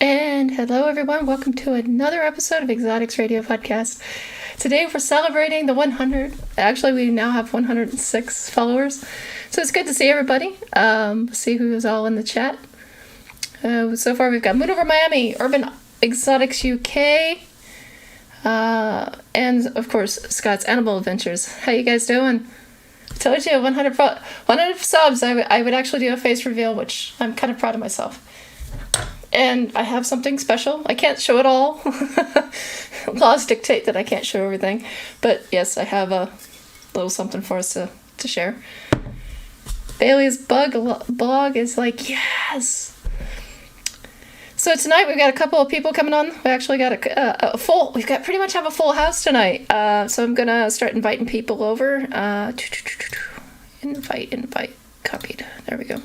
And hello, everyone. Welcome to another episode of Exotics Radio Podcast. Today we're celebrating the 100. Actually, we now have 106 followers. So it's good to see everybody. See who's all in the chat. So far, we've got Moon Over Miami, Urban Exotics UK, and of course, Scott's Animal Adventures. How you guys doing? I told you 100 subs. I would actually do a face reveal, which I'm kind of proud of myself. And I have something special. I can't show it all. Laws dictate that I can't show everything. But yes, I have a little something for us to share. Bailey's blog is like, yes! So tonight we've got a couple of people coming on. We actually got we've got pretty much have a full house tonight. So I'm going to start inviting people over. Invite, copied. There we go.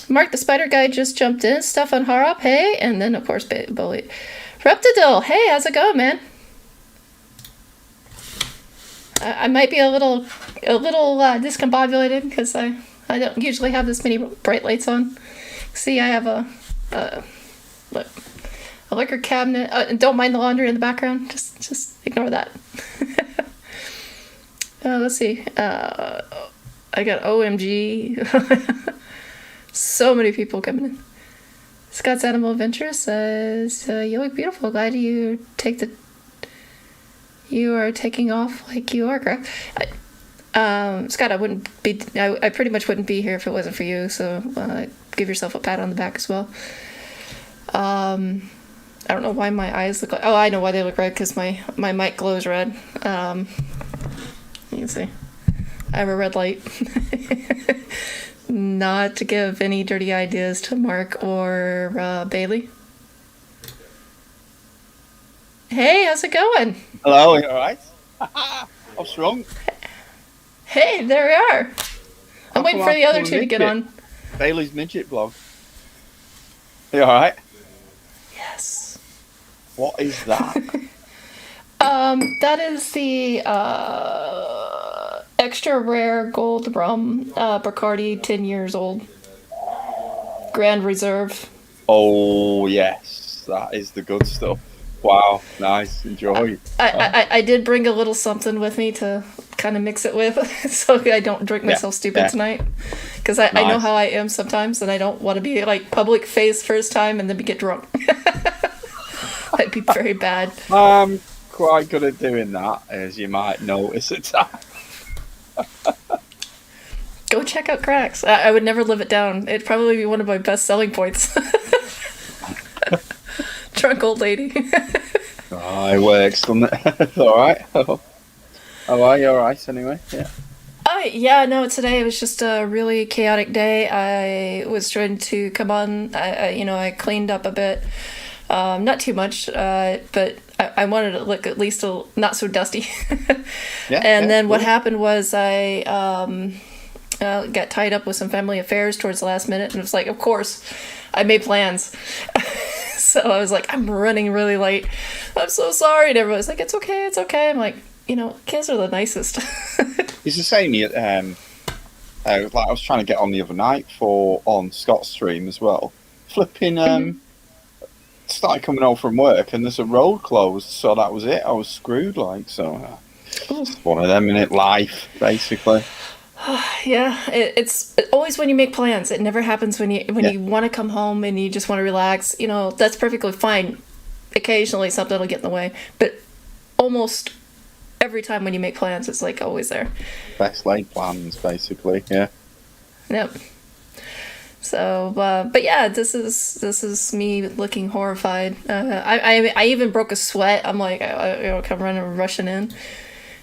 Mark the Spider Guy just jumped in. Stefan Harop, hey. And then, of course, Bully. Reptidil, hey, how's it going, man? I might be a little discombobulated because I don't usually have this many bright lights on. See, I have a liquor cabinet. Don't mind the laundry in the background. Just ignore that. Let's see. I got OMG. So many people coming in. Scott's Animal Adventures says, you look beautiful. Glad you are taking off like you are, correct? Scott, I pretty much wouldn't be here if it wasn't for you, so give yourself a pat on the back as well. I don't know why my eyes look like... Oh, I know why they look red, because my mic glows red. You can see. I have a red light. Not to give any dirty ideas to Mark or Bailey. Hey, how's it going? Hello, you alright? What's wrong? Hey, there we are. I'm waiting for the other two to get on. Bailey's Midget blog. You alright? Yes. What is that? That is the extra rare gold rum, Bacardi, 10 years old. Grand Reserve. Oh, yes. That is the good stuff. Wow, nice. Enjoy. I did bring a little something with me to kind of mix it with, so I don't drink myself stupid tonight. Because I know how I am sometimes, and I don't want to be like public face first time and then get drunk. That'd be very bad. Quite good at doing that, as you might notice at times. Go check out Cracks. I would never live it down. It'd probably be one of my best selling points. Drunk old lady. Oh, it works, doesn't it? Alright. Oh, are you alright anyway? Yeah. Yeah, no, today it was just a really chaotic day. I was trying to come on. I cleaned up a bit. Not too much, but I wanted to look at least not so dusty. Then what happened was I got tied up with some family affairs towards the last minute, and it was like, of course, I made plans. So I was like, I'm running really late. I'm so sorry. And everyone's like, it's okay. I'm like, kids are the nicest. It's the same. I was trying to get on the other night on Scott's stream as well. Flipping started coming home from work and there's a road closed, so that was it. I was screwed, so it's one of them in it, life, basically. Yeah, it's always when you make plans. It never happens when you want to come home and you just want to relax. That's perfectly fine. Occasionally something will get in the way, but almost every time when you make plans, it's like always there. Best laid plans, basically. Yeah. Yep. So, but yeah, this is me looking horrified. I even broke a sweat. I'm like, come rushing in.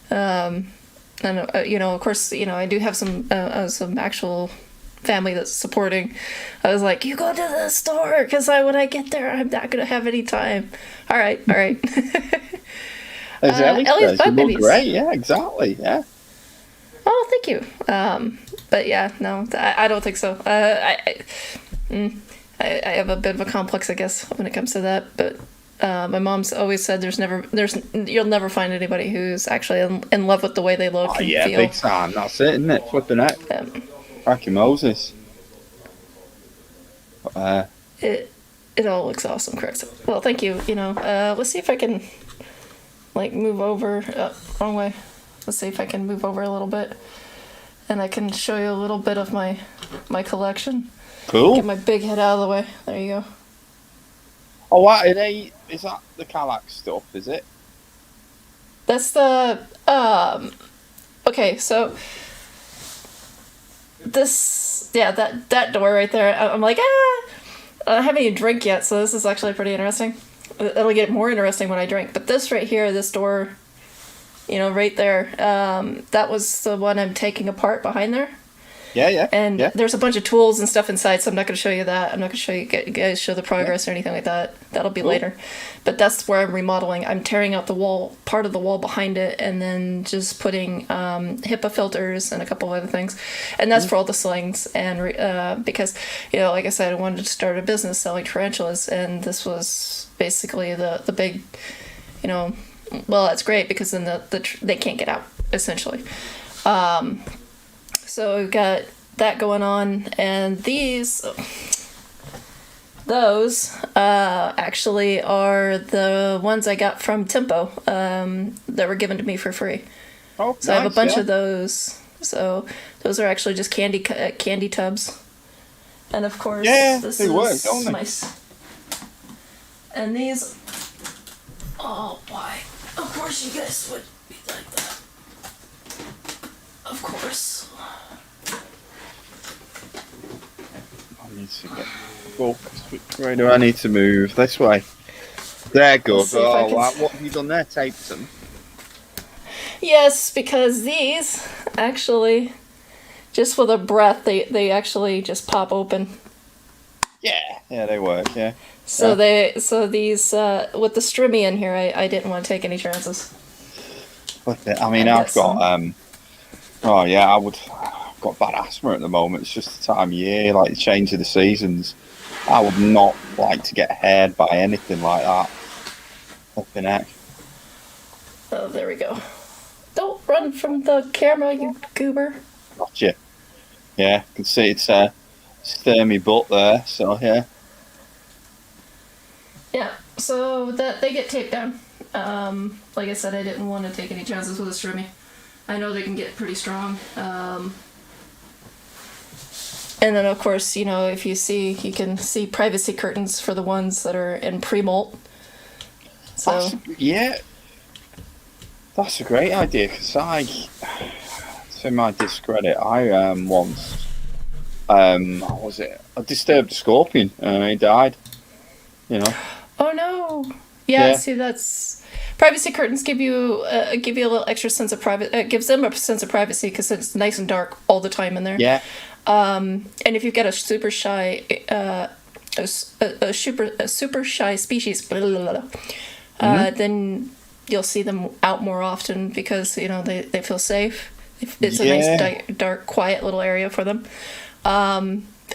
And of course, I do have some actual family that's supporting. I was like, you go to the store because when I get there, I'm not gonna have any time. All right. Ellie's bug babies. Great, yeah, exactly, yeah. Oh, thank you. But yeah, no, I don't think so. I have a bit of a complex, I guess, when it comes to that. But my mom's always said you'll never find anybody who's actually in love with the way they look and feel. Big time. That's it, isn't it? Flipping it. Cracky Moses. it all looks awesome, correct? Well, thank you. Let's see if I can, like, move over. Wrong way. Let's see if I can move over a little bit, and I can show you a little bit of my collection. Cool. Get my big head out of the way. There you go. Oh, what are they? Is that the Kallax stuff? Is it? That's the okay, so this, yeah, that door right there. I'm like, I haven't even drank yet, so this is actually pretty interesting. It'll get more interesting when I drink. But this right here, this door, right there, that was the one I'm taking apart behind there. Yeah. And yeah. there's a bunch of tools and stuff inside, so I'm not going to show you that. I'm not going to show you guys show the progress or anything like that. That'll be later. But that's where I'm remodeling. I'm tearing out the wall, part of the wall behind it, and then just putting HIPAA filters and a couple of other things. And that's for all the slings. And because, like I said, I wanted to start a business selling tarantulas, and this was basically the big, well, that's great because then they can't get out, essentially. So we've got that going on, and those actually are the ones I got from Tempo that were given to me for free. Oh, so nice, I have a bunch of those. So those are actually just candy tubs, and of course, this is work, nice. And these, oh, why? Of course, you guys would be like that. Of course. I need to get focused. Which way do I need to move? This way. They're good. Oh, what have you done there? Taped them? Yes, because these actually, just with a breath, they actually just pop open. Yeah, they work. Yeah. So these with the strimmy in here, I didn't want to take any chances. I mean, I've got I've got bad asthma at the moment. It's just the time of year, like the change of the seasons. I would not like to get haired by anything like that. Flipping heck. Oh, there we go. Don't run from the camera, you goober. Gotcha. Yeah, you can see it's sturmy butt there, so yeah. Yeah, so that they get taped down. Like I said, I didn't want to take any chances with a strimmy. I know they can get pretty strong. And then, of course, if you can see privacy curtains for the ones that are in pre-molt. So that's a great idea, because to my discredit, I once, what was it? I disturbed a scorpion, and he died. Oh no! Yeah. See, that's privacy curtains give you a little extra sense of gives them a sense of privacy because it's nice and dark all the time in there. Yeah. And if you've got a super shy, a super shy species, then you'll see them out more often because they feel safe. It's a nice dark, quiet little area for them.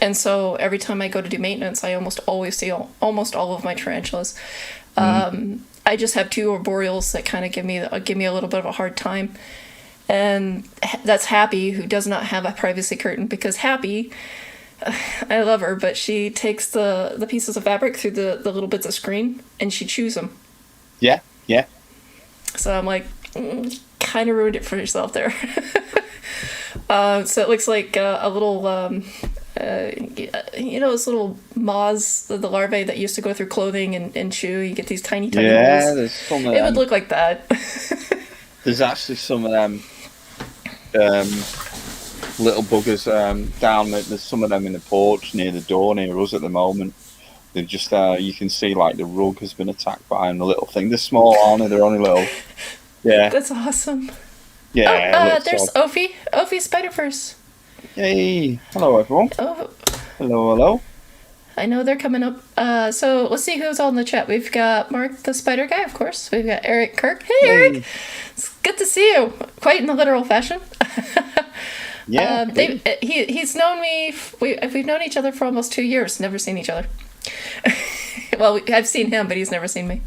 And so every time I go to do maintenance, I almost always see almost all of my tarantulas. I just have two arboreals that kind of give me a little bit of a hard time. And that's Happy, who does not have a privacy curtain, because Happy, I love her, but she takes the pieces of fabric through the little bits of screen and she chews them. Yeah. So I'm like, kind of ruined it for yourself there. So it looks like a little, those little moths, the larvae that used to go through clothing and chew. You get these tiny holes. There's some of them. It would look like that. There's actually some of them little buggers down. There's some of them in the porch near the door near us at the moment. They're just you can see like the rug has been attacked by them. The little thing. They're small, aren't they? They're only little. Yeah. That's awesome. Yeah. There's Ophi Spider-Verse. Yay! Hello, everyone. Oh. Hello. I know they're coming up. So let's see who's on the chat. We've got Mark the Spider Guy, of course. We've got Eric Kirk. Hey, Eric. It's good to see you. Quite in the literal fashion. Yeah. He's known me. We've known each other for almost 2 years. Never seen each other. Well, I've seen him, but he's never seen me.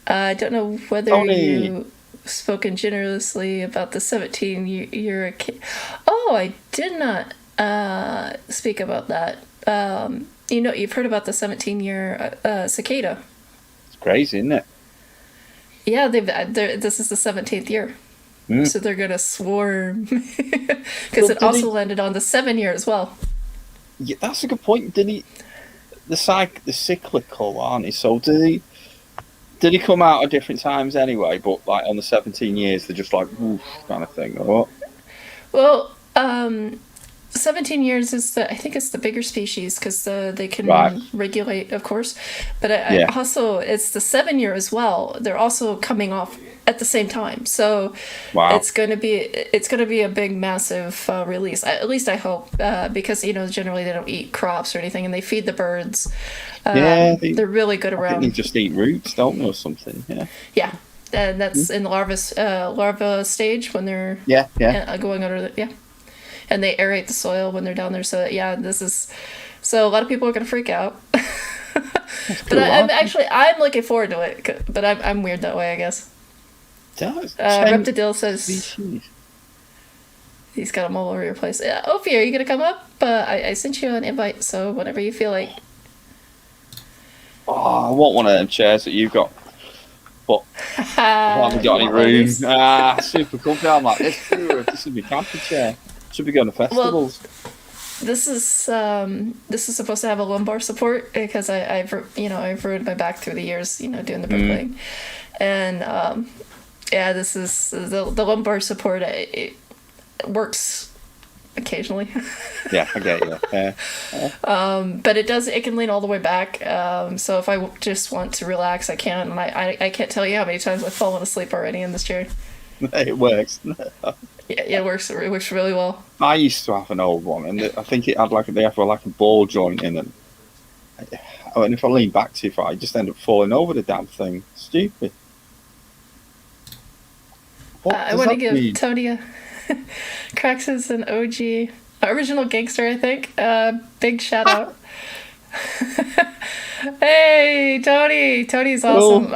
I don't know whether you've spoken generously about the 17 year kid. Oh, I did not. speak about that. You've heard about the 17-year cicada. It's crazy, isn't it? Yeah, this is the 17th year. So they're going to swarm. Because it also landed on the 7-year as well. Yeah, that's a good point. Did he? The cyclical, aren't he? So did he come out at different times anyway? But like on the 17 years, they're just like woof kind of thing, or what? Well, 17 years is I think it's the bigger species because they can regulate, of course. But also it's the 7-year as well. They're also coming off at the same time, so it's going to be a big, massive release. At least I hope, because generally they don't eat crops or anything, and they feed the birds. They're really good around. I think they just eat roots, don't they, or something? Yeah. Yeah, and that's in the larva stage when they're going under and they aerate the soil when they're down there. So so a lot of people are going to freak out. But I'm looking forward to it. But I'm weird that way, I guess. Reptidil says he's got them all over your place. Ophi, are you gonna come up? I sent you an invite, so whenever you feel like. Oh, I want one of them chairs that you've got, but I haven't got any room. Super comfy. I'm like, this is my camping chair. Should be going to festivals. Well, this is supposed to have a lumbar support because I've ruined my back through the years, doing the bricklaying, and this is the lumbar support. It works occasionally. Yeah, I get you. But it can lean all the way back. So if I just want to relax, I can. And I can't tell you how many times I've fallen asleep already in this chair. It works. Yeah, it works. It works really well. I used to have an old one, and I think it had they have a ball joint in it. And if I lean back too far, I just end up falling over the damn thing. Stupid. I want to give Tony Krax is an OG original gangster, I think. Big shout out. Hey, Tony. Tony's awesome.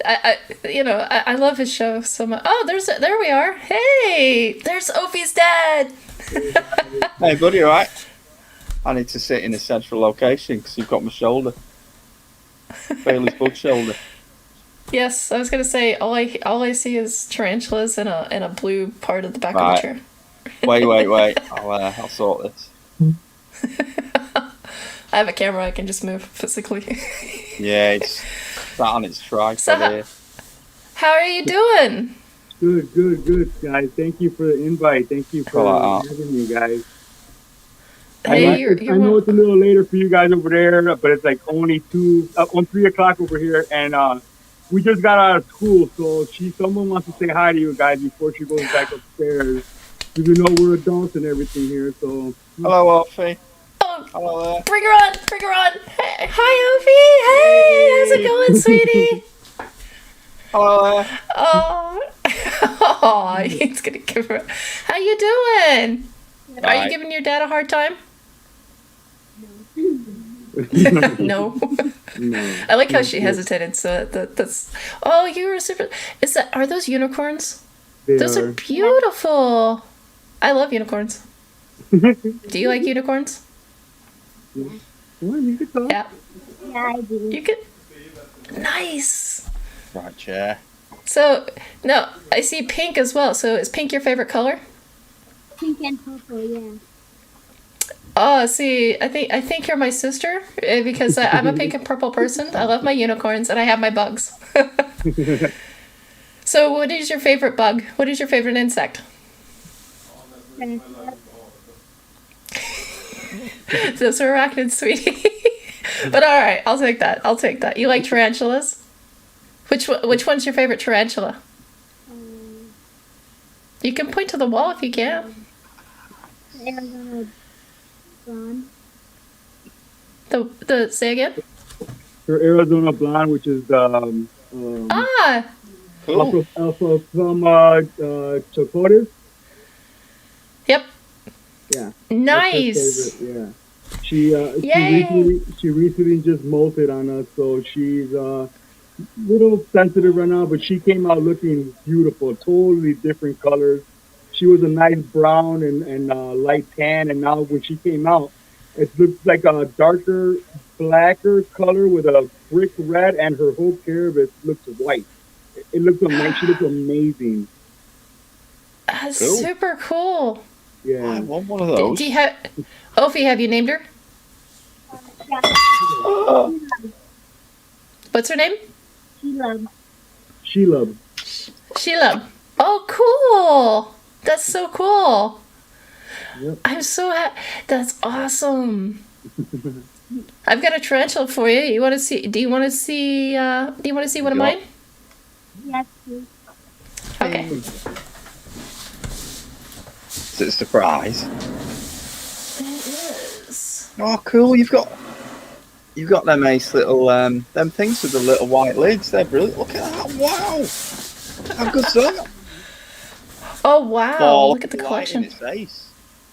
I love his show so much. Oh, there we are. Hey, there's Ophi's dad. Hey, buddy, all right? I need to sit in a central location because you've got my shoulder. Bailey's bug shoulder. Yes, I was gonna say all I see is tarantulas in a blue part of the back of the chair. Wait. I'll sort this. I have a camera I can just move physically. Yeah, it's sat on its tripod here. How are you doing? Good, guys. Thank you for the invite. Thank you for having me, guys. Hey, I know it's a little later for you guys over there, but it's like only 3 o'clock over here, and we just got out of school, so someone wants to say hi to you guys before she goes back upstairs. You know we're adults and everything here, so. Hello, Ophi. Oh, hello there. Bring her on. Hey, hi, Ophi. Hey, how's it going, sweetie? Hello there. Oh, he's gonna give her. How you doing? Hi. Are you giving your dad a hard time? No. I like how she hesitated. So that's. Oh, you were super. Are those unicorns? Those are beautiful. I love unicorns. Do you like unicorns? Well, you could talk. Yeah. Yeah, I do. You could. Nice. Right, chair. So no, I see pink as well. So is pink your favorite color? Pink and purple, yeah. Oh, see, I think you're my sister because I'm a pink and purple person. I love my unicorns and I have my bugs. So, what is your favorite bug? What is your favorite insect? Those are arachnids, sweetie. But all right, I'll take that. You like tarantulas? Which one's your favorite tarantula? You can point to the wall if you can. Arizona blonde. The say again. For Arizona blonde, which is Cool. alpha from Chocoris. Yep. Yeah. Nice. Yeah. She recently just molted on us, so she's little sensitive right now, but she came out looking beautiful, totally different colors. she was a nice brown and light tan, and now when she came out, it looks like a darker, blacker color with a brick red, and her whole carapace looks white. It looks amazing. She looks amazing. That's Cool. super cool. I Yeah. want one of Do, those. do you have, Ophi, have you named her? Yeah, Oh, What's her name? she loves. Sheila. Sheila. Oh, cool. That's so cool. Yep. I'm so happy. That's awesome. I've got a tarantula for you. You want to see? Do you want to see? Do you want to see one of Yeah. mine? Yes, please. Okay. it's a surprise. It is. Oh, cool! You've got them nice little them things with the little white lids. They're brilliant. Look at that! Wow, how good's that? Oh wow! Oh, Look at the light in collection. its face.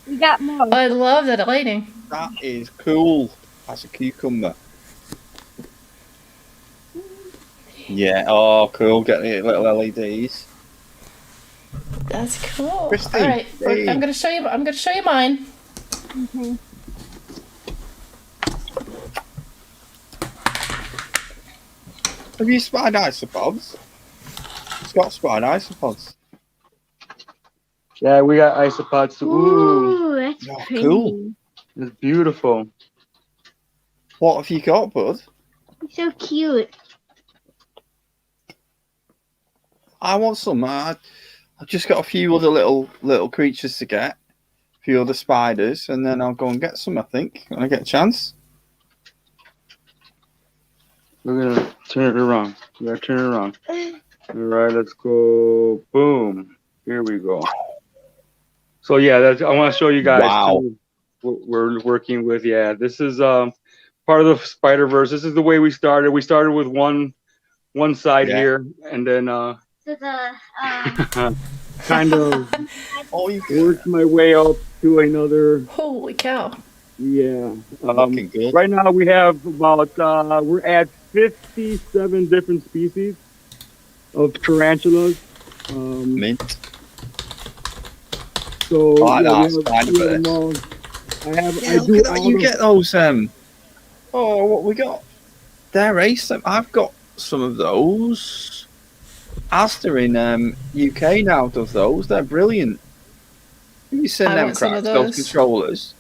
We got more. I love that lighting. That is cool. That's a cucumber. Yeah. Oh, cool. Get the little LEDs. That's cool. Christine, All right, hey. I'm gonna show you. I'm gonna show you mine. Okay. Have you spied isopods? Scott spied isopods. Yeah, we got isopods too. Ooh, Ooh, that's Oh, pretty. cool. it's beautiful. What have you got, bud? So cute. I want some. I've just got a few other little creatures to get. A few other spiders, and then I'll go and get some. I think when I get a chance. We're gonna turn it around. We gotta turn it around. All right, let's go. Boom. Here we go. So yeah, I want to show you guys Wow. too, what we're working with. Yeah, this is part of the Spider Verse. This is the way we started. We started with one side Yeah. here, and then So the kind of Oh, you worked my way up to another. Holy cow! Yeah. looking good. Right now we have about we're at 57 different species of tarantulas. Mint. So like that, we have spider them verse. all. Yeah, I look do at that. all You the- get those. Oh, what we got? They're ace. I've got some of those. Asta in UK now does those. They're brilliant. Have you seen I them want some of cracks? Those those. controllers.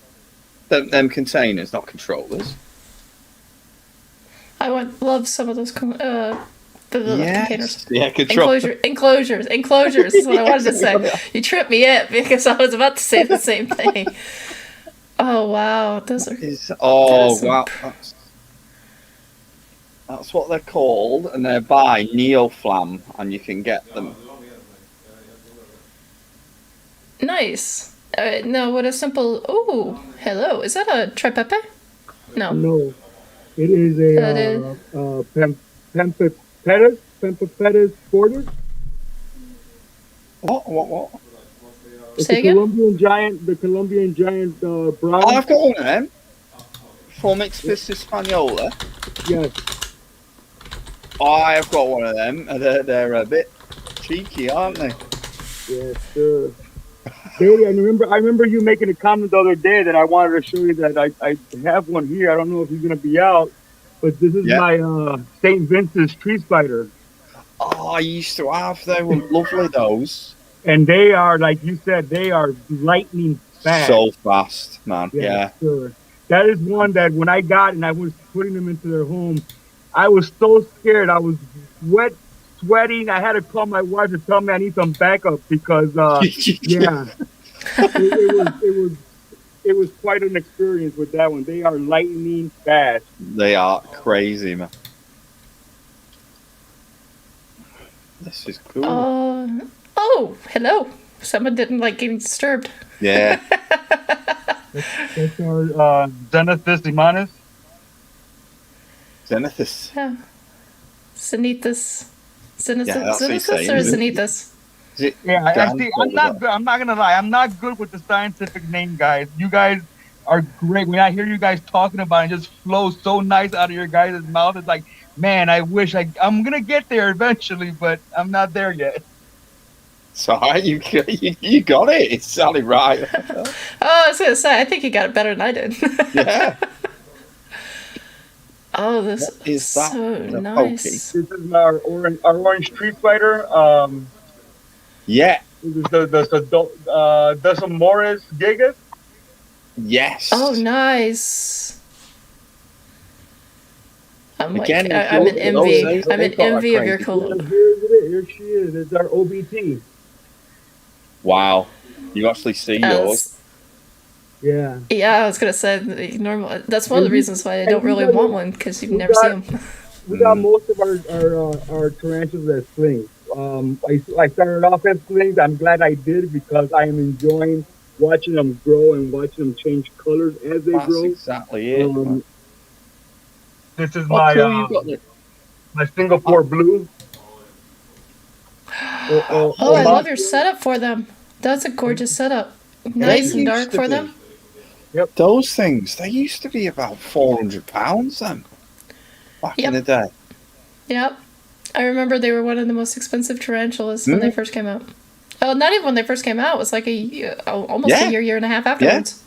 Them containers, not controllers. Love some of those the containers. Yeah, controllers. Enclosures is what I wanted to say. You tripped me up because I was about to say the same thing. Oh wow, those are Oh That is wow, that's what they're called, and they're by Neoflam, and you can get them. nice. No, what a simple. Oh, hello. Is that a tripepe? No. No, it is That a Pemphipetus border. What? It's Say the again? Colombian giant brown. Oh, I've got one of them. Formix Pistis Spagnola. Yes. Oh, I've got one of them. They're a bit cheeky, aren't they? Yes, sir. Bailey, I remember you making a comment the other day that I wanted to show you that I have one here. I don't know if he's gonna be out, but this is Yeah. my St. Vincent's tree spider. Oh, I used to have. They were lovely. Those And they are, like you said, they are lightning fast. so fast, man. Yeah. Sure. That is one that when I got and I was putting them into their home, I was so scared. I was sweating. I had to call my wife to tell me I need some backup because, yeah, it was quite an experience with that one. They are lightning fast. They are crazy, man. This is cool. Oh, hello. Someone didn't like getting disturbed. Yeah. That's our Xenithus imanus. Zenithus. Yeah. Zenithus. Yeah, that's what he's Zenithus saying, or isn't it? Zenithus? Is it Yeah, I Dan? see. What I'm was not that? good. I'm not gonna lie. I'm not good with the scientific name, guys. You guys are great. When I hear you guys talking about it, it just flows so nice out of your guys' mouth. It's like, man, I wish I'm gonna get there eventually, but I'm not there yet. Sorry, you got it. It sounded right. Oh, I was gonna say, I think you got it better than I did. Yeah. Oh, this What is is that? so The nice. This is our orange Street Fighter. Yeah. This is the some Morris Gigas. Yes. Oh, nice. I'm like, Again, I'm in those envy. things, I'm in they've got that envy of your crazy cool. Here she is. It's our OBT. Wow. You actually see yours. Yeah. Yeah, I was gonna say the normal. That's one of the reasons why I don't really want one because you we never see got- them. We got most of our tarantulas as slings. I started off as slings. I'm glad I did because I am enjoying watching them grow and watching them change colors as they That's grow. exactly it. man. This is Oh, cool, you've got the- my Singapore blue. Oh, I love your setup for them. That's a gorgeous setup. Nice and used dark to for be. them. Those things, they used to be about £400 then. Back in the day. Yep. I remember they were one of the most expensive tarantulas when they first came out. Oh, not even when they first came out. It was like almost Yeah. a year and a half afterwards.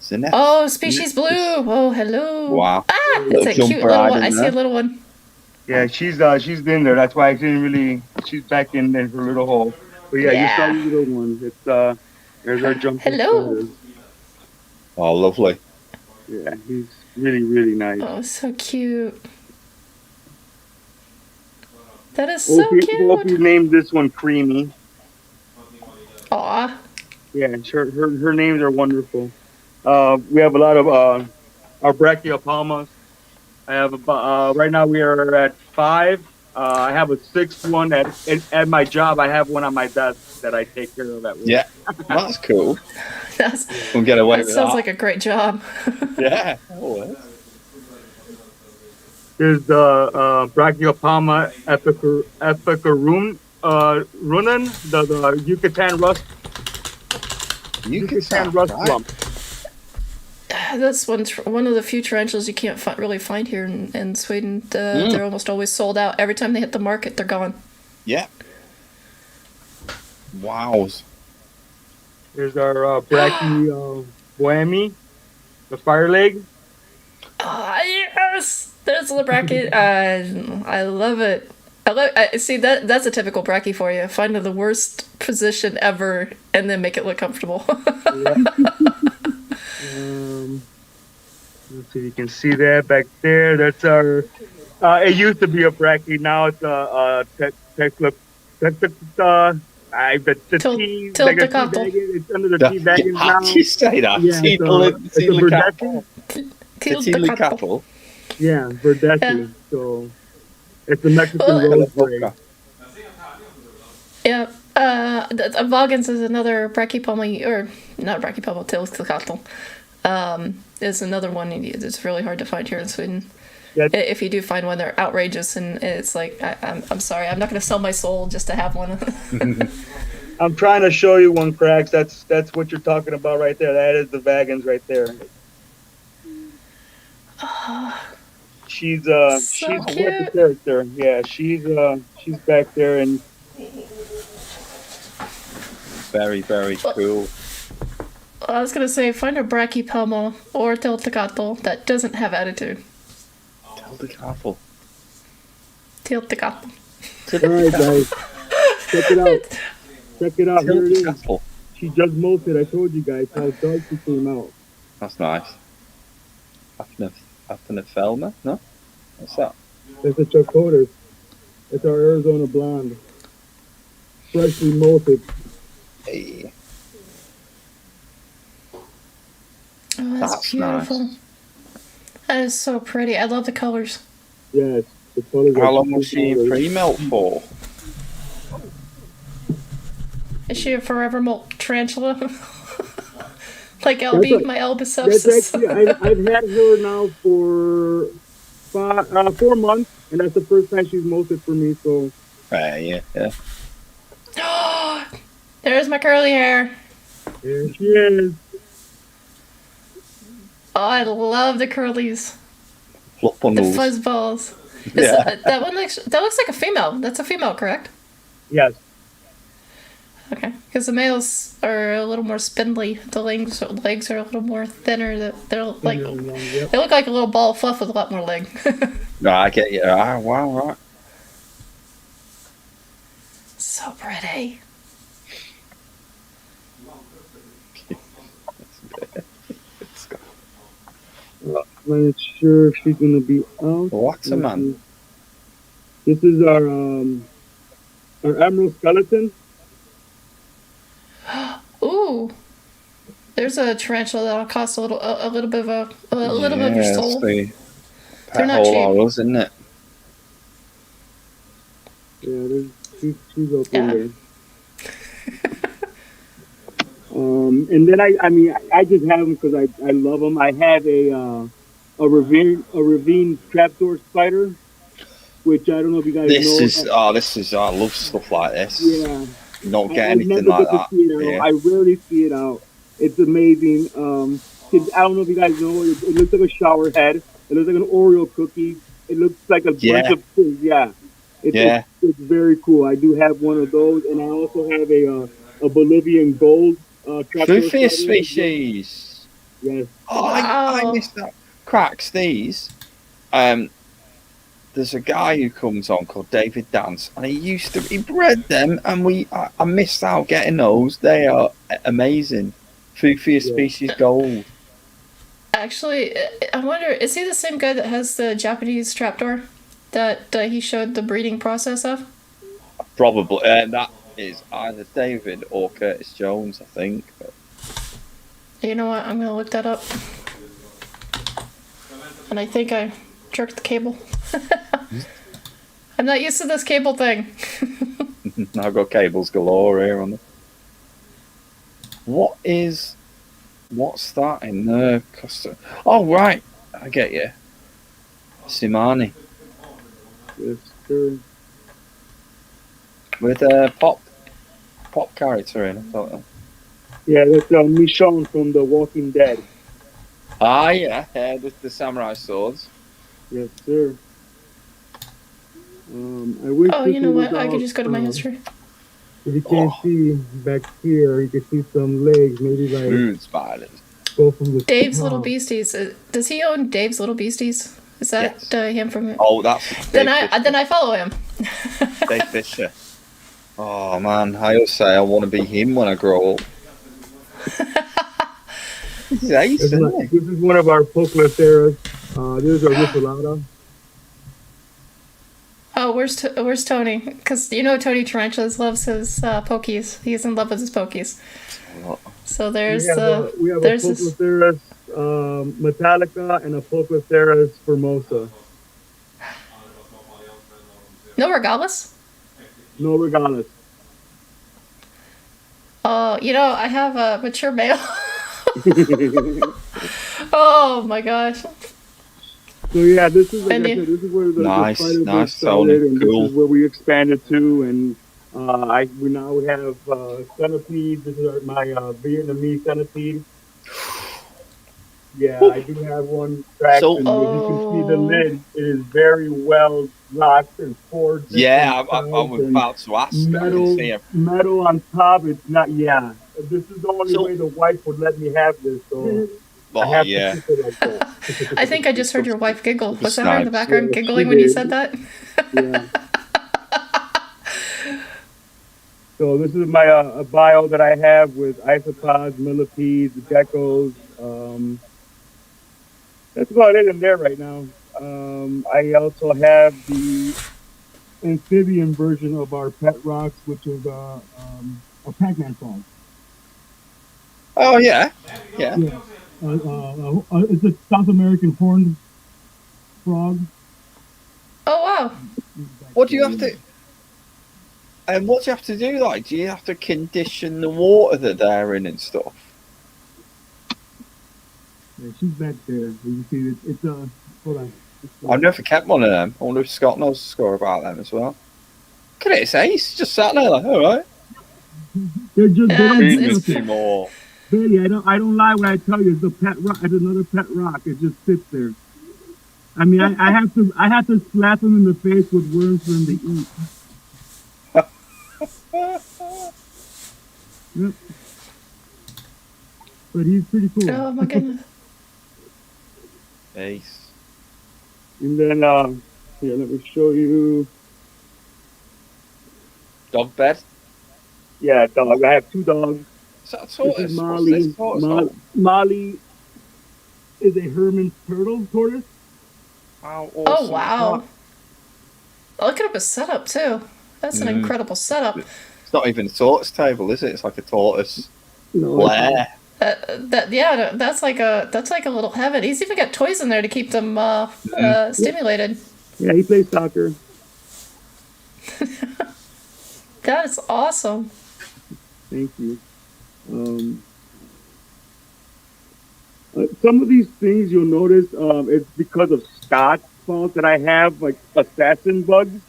Isn't it? Oh, species blue. Oh, hello. Wow. Ah, it's Little a cute jumper little eyed one. in I see there. a little one. Yeah, she's been there. That's why I didn't really. She's back in her little hole. But yeah, you saw Yeah. the little one. It's there's our jump. Hello. Oh, lovely. Yeah, he's really really nice. Oh, so cute. That is so Opie cute. named this one Creamy. Aw. Yeah, her names are wonderful. We have a lot of our Brachiopalmas. I have about right now we are at 5. I have a 6th one at my job. I have one on my desk that I take care of at work. Yeah. That's cool. That's, We'll get away that with sounds that. like a great job. Yeah. Oh, There's the Brachiopalma epicarum runan, the Yucatan rust Yucatan rust right? lump. That's one of the few tarantulas you can't really find here in Sweden. They're almost always sold out. Every time they hit the market, they're gone. Yeah. Wows. There's our Bohemi, the fire leg. Ah, yes! There's the bracket. I love it. I see that's a typical bracky for you. Find the worst position ever and then make it look comfortable. Let's see if you can see that back there. That's our. It used to be a bracky. Now it's a Tesla. The tea. Like a tea Tiltacotl. bag. It's under the tea bag now. How do you say that? Yeah, it's a Tillicatl. Tiltacotl. Yeah, Verdesi. Yeah. So it's a Mexican Well, rosemary. Yeah. Vagans is another brachypalma, or not brachypalma, Tiltacotl. Is another one it's really hard to find here in Sweden. Yeah. If you do find one, they're outrageous, and it's like I'm sorry, I'm not going to sell my soul just to have one. I'm trying to show you one, Cracks. That's what you're talking about right there. That is the Vagans right there. She's she's cute. the character. Yeah, she's back there, and Very, very cool. I was going to say, find a brachypalma or Tiltacotl that doesn't have attitude. Tillicatl. Tiltacotl. all right, guys, check it out. Check it out. Here it is. Tillicatl. She just molted. I told you guys how dark she came out. That's nice. Apnephelma? No? What's that? That's a Chocotus. It's our Arizona blonde, freshly molted. Hey. Oh, that's That's beautiful. nice. That is so pretty. I love the colors. Yes, the colors. How are long was she in colors. pre-melt for? Is she a forever molt tarantula? Like Elby, That's my That's Albicepsis. actually I've had her now for 4 months, and that's the first time she's molted for me. So Yeah. There's my curly hair. there she is. Oh, I love the curlies. Flop on The those. fuzz balls. Yeah. That looks like a female. That's a female, correct? Yes. Okay, because the males are a little more spindly. The legs are a little more thinner. They're like Yep. they look like a little ball of fluff with a lot more leg. No, I get you. Ah, wow, right. So pretty. Not sure if she's gonna be out. What a man. This is our emerald skeleton. Ooh, there's a tarantula that'll cost a little bit of a little bit of your soul. The They're pet not hole cheap. or us, isn't it? Yeah, she's up Yeah. in there. And then I just have them because I love them. I have a ravine trapdoor spider, which I don't know if you guys know. This is I love stuff like this. Yeah. You don't get I anything never like get to that. see it out. Yeah. I rarely see it out. It's amazing. I don't know if you guys know. It looks like a shower head. It looks like an Oreo cookie. It looks like a bunch of things. Yeah. It's very cool. I do have one of those, and I also have a Bolivian gold. Foofia species. Yes. Oh, Wow. I missed that. Cracks these. There's a guy who comes on called David Dance, and he bred them, and I missed out getting those. They are amazing. Foofia species gold. Actually, I wonder, is he the same guy that has the Japanese trapdoor that he showed the breeding process of? Probably. That is either David or Curtis Jones, I think. But You know what? I'm gonna look that up. And I think I jerked the cable. I'm not used to this cable thing. I've got cables galore here on the. What's that in there? Oh, right. I get you. Simani. Yes, sir. With a pop character in, I thought. Yeah, that's Michonne from The Walking Dead. Ah, yeah, with the samurai swords. Yes, sir. I wish. Oh, this you know was what? I could out, just go to my history. If you can't see back here, you can see some legs. Maybe like Moon spiders. go from the Dave's top. Little Beasties. Does he own Dave's Little Beasties? Is that Yes. him from? Oh, that's Then Dave Fisher. then I follow him. Dave Fisher. Oh man, I always say I want to be him when I grow up. He's ace, isn't he? This is one of our Pokeloceras. This is our Ripolata. Oh, where's Tony? Because you know Tony Tarantulas loves his pokies. He's in love with his pokies. So there's we have a there's this. Pokeloceras Metallica and a Pokeloceras Formosa. No regardless. No regardless. Oh, you know, I have a mature male. Oh my gosh. So yeah, this is like And I said, this is where the Nice, spider nice, started, Tony. and Cool. this is where we expanded to, and we now have centipede. This is my Vietnamese centipede. Yeah, I do have one cracked, So- and as you can see the lid, it is very well locked and forged. Yeah, I was about to ask. I can Metal, see him. metal on top. It's not. Yeah, this is the only So- way the wife would let me have this. So I Oh, have yeah. to keep it like that. I think I just heard your wife giggle. Was that her in the Snipes. background Yeah, giggling she when you did. said that? Yeah. So this is my a bio that I have with isopods, millipedes, geckos. That's about it in there right now. I also have the amphibian version of our pet rocks, which is a Pac-Man frog. Oh, yeah. Yeah. Yeah. It's a South American horned frog. Oh wow. What do you have to? And what do you have to do? Like, do you have to condition the water that they're in and stuff? Yeah, she's back there. You can see it's hold on. I've never kept one of them. I wonder if Scott knows the score about them as well. Look at it, it's ace. Just sat there like, all right. They're just they don't It's- do It's nothing. more. Bailey, I don't lie when I tell you it's a pet rock. It's another pet rock. It just sits there. I mean, I have to slap them in the face with worms for them to eat. But he's pretty cool. Oh my goodness. Ace. And then, here, let me show you. Dog bed. Yeah, dog. I have two dogs. Is that a This tortoise? is What's Molly. this tortoise? Molly is a Herman's turtle tortoise. How awesome Oh is wow. that? Look at his setup too. That's an incredible setup. It's not even a tortoise table, is it? It's like a tortoise No, lair. That's like a little heaven. He's even got toys in there to keep them stimulated. Yeah, he plays soccer. That is awesome. Thank you. Some of these things you'll notice it's because of Scott's fault that I have like assassin bugs.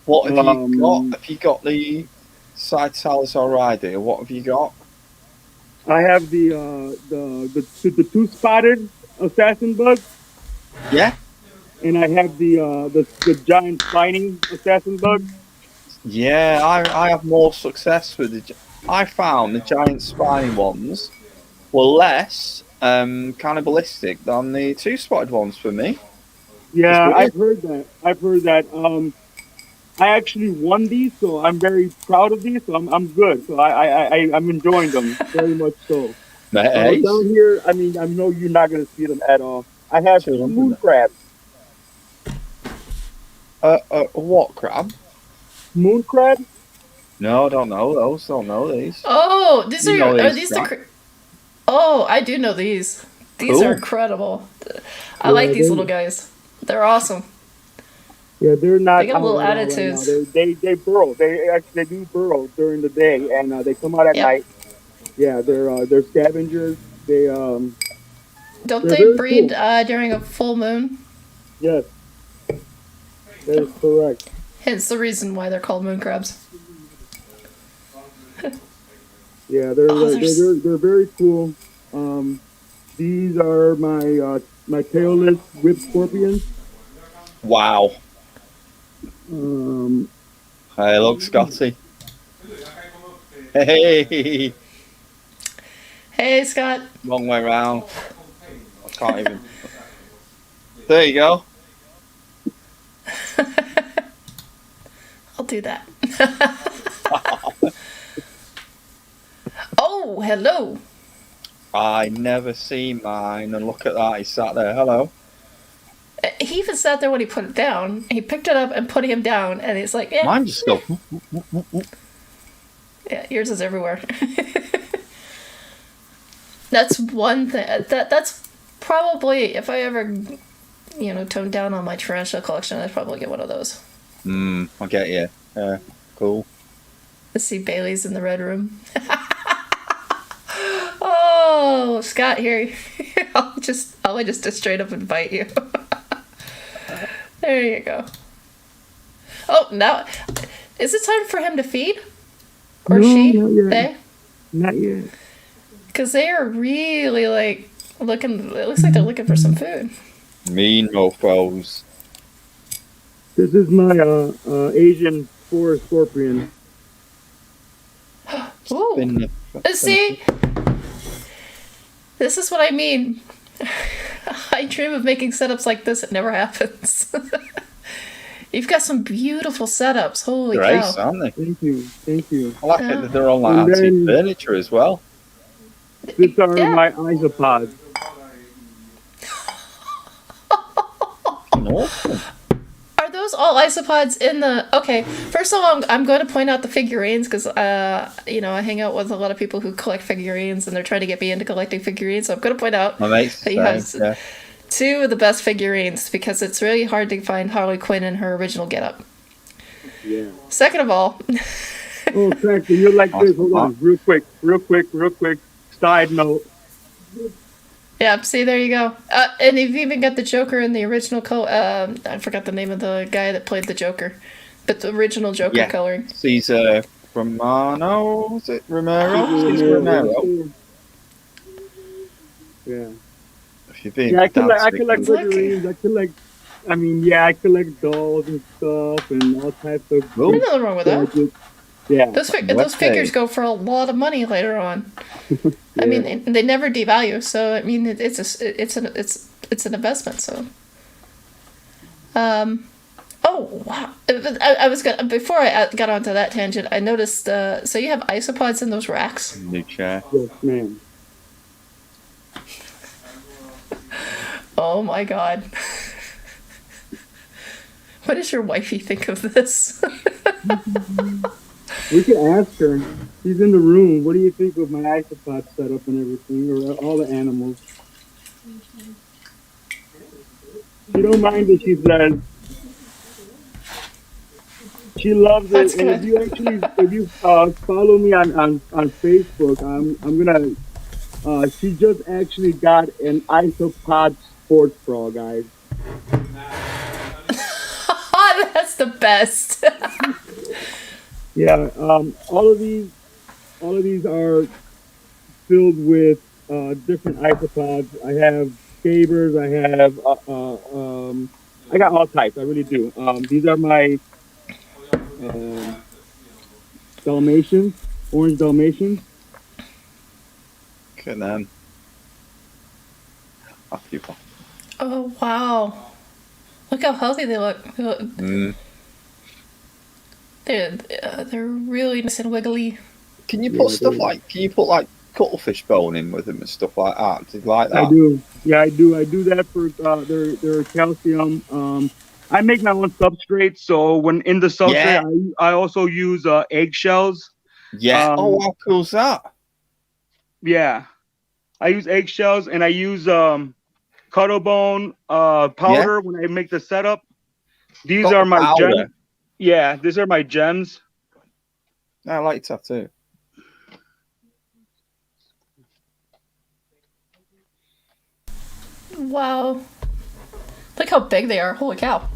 What have you got? Um, Have you got the Salazar ID? What have you got? I have the two spotted assassin bugs, Yeah? and I have the giant spiny assassin bug. Yeah, I have more success with I found the giant spiny ones were less cannibalistic than the two-spotted ones for me. Yeah, It's weird. I've heard that. I actually won these, so I'm very proud of these. So I'm good. So I'm enjoying them very much. So Mate, down here, I mean, I know you're not gonna see them at all. I have Sure, I'm moon good. crabs. what crab? Moon crab? No, I don't know those. Don't know these. Oh, these You know are these, these the? right? Oh, I do know these. These Cool. are incredible. I like Yeah, these they- little guys. They're awesome. Yeah, they're not. They got out little at all right attitudes. now. They burrow. They do burrow during the day, and they come out at Yep. night. Yeah, they're scavengers. They Don't They're they very breed cool. during a full moon? yes, that is correct. Hence the reason why they're called moon crabs. Yeah, they're Oh, they're very cool. These are my tailless whip scorpions. Wow. Um, Hey, look, Scotty. Hey, Hey, Scott. wrong way round. I can't even. There you go. I'll do that. Oh, hello. I never see mine, and look at that. He sat there. Hello. He even sat there when he put it down. He picked it up and put him down, and he's like, "Yeah, Mine just go. yeah, yours is everywhere." That's one thing. That's probably if I ever, tone down on my tarantula collection, I'd probably get one of those. I get you. Yeah, cool. Let's see Bailey's in the red room. Oh, Scott, here. I'll just straight up invite you. There you go. Oh, now is it time for him to feed? Or No, she? not yet. They? not yet. Because they are really like looking. It looks like they're looking for some food. Mean mofos. This is my Asian forest scorpion. Ooh. Been See, this is what I mean. I dream of making setups like this. It never happens. You've got some beautiful setups. Holy They're cow! ace, aren't they? Thank you, thank you. I like Yeah. it that they're on like And antique then- furniture as well. These are Yeah. my isopods. Awesome. Are those all isopods in the? Okay, first of all, I'm going to point out the figurines because I hang out with a lot of people who collect figurines and they're trying to get me into collecting figurines. So I'm going to point out My mate's the But you have same, yeah. two of the best figurines because it's really hard to find Harley Quinn in her original getup. Yeah. Second of all, Oh, Tractor, you're like this. Hold on, Awesome. real quick. Side note. yeah, see, there you go. And you've even got the Joker in the original I forgot the name of the guy that played the Joker, but the original Joker Yeah. coloring. Caesar Romano, is it Romero? Caesar Romero. Yeah. If you're being Yeah, I collect pedantic, figurines. I collect dolls and stuff and all types of Cool. There's nothing wrong with that. gadgets. Yeah. Those Web figures page. go for a lot of money later on. I mean, they never devalue, so I mean, it's an investment. So, oh wow! I was gonna before I got onto that tangent. I noticed. So you have isopods in those racks. New chair. Yes, ma'am. Oh my god! What does your wifey think of this? We can ask her. She's in the room. What do you think of my isopod setup and everything, or all the animals? She don't mind it. She says she loves That's it. And good. if you follow me on Facebook, I'm gonna. She just actually got an isopod sports bra, guys. That's the best. Yeah. All of these are filled with different isopods. I have scabers. I got all types. I really do. These are my um, Dalmatians, orange Dalmatians. Look at them. Off you go. Oh wow! Look how healthy they look. They're really nice and wiggly. Can you Yeah, put stuff they- like? Can you put like cuttlefish bone in with them and stuff like that? Do you like that? I do. Yeah, I do. I do that for their calcium. I make my own substrate, so when in the substrate, Yeah. I also use eggshells. Yeah. Oh, how cool's that? Yeah, I use eggshells and I use cuttlebone powder when I make the setup. These Got are the my powder. gems. Yeah, these are my gems. I like tattoo. Wow! Look how big they are. Holy cow!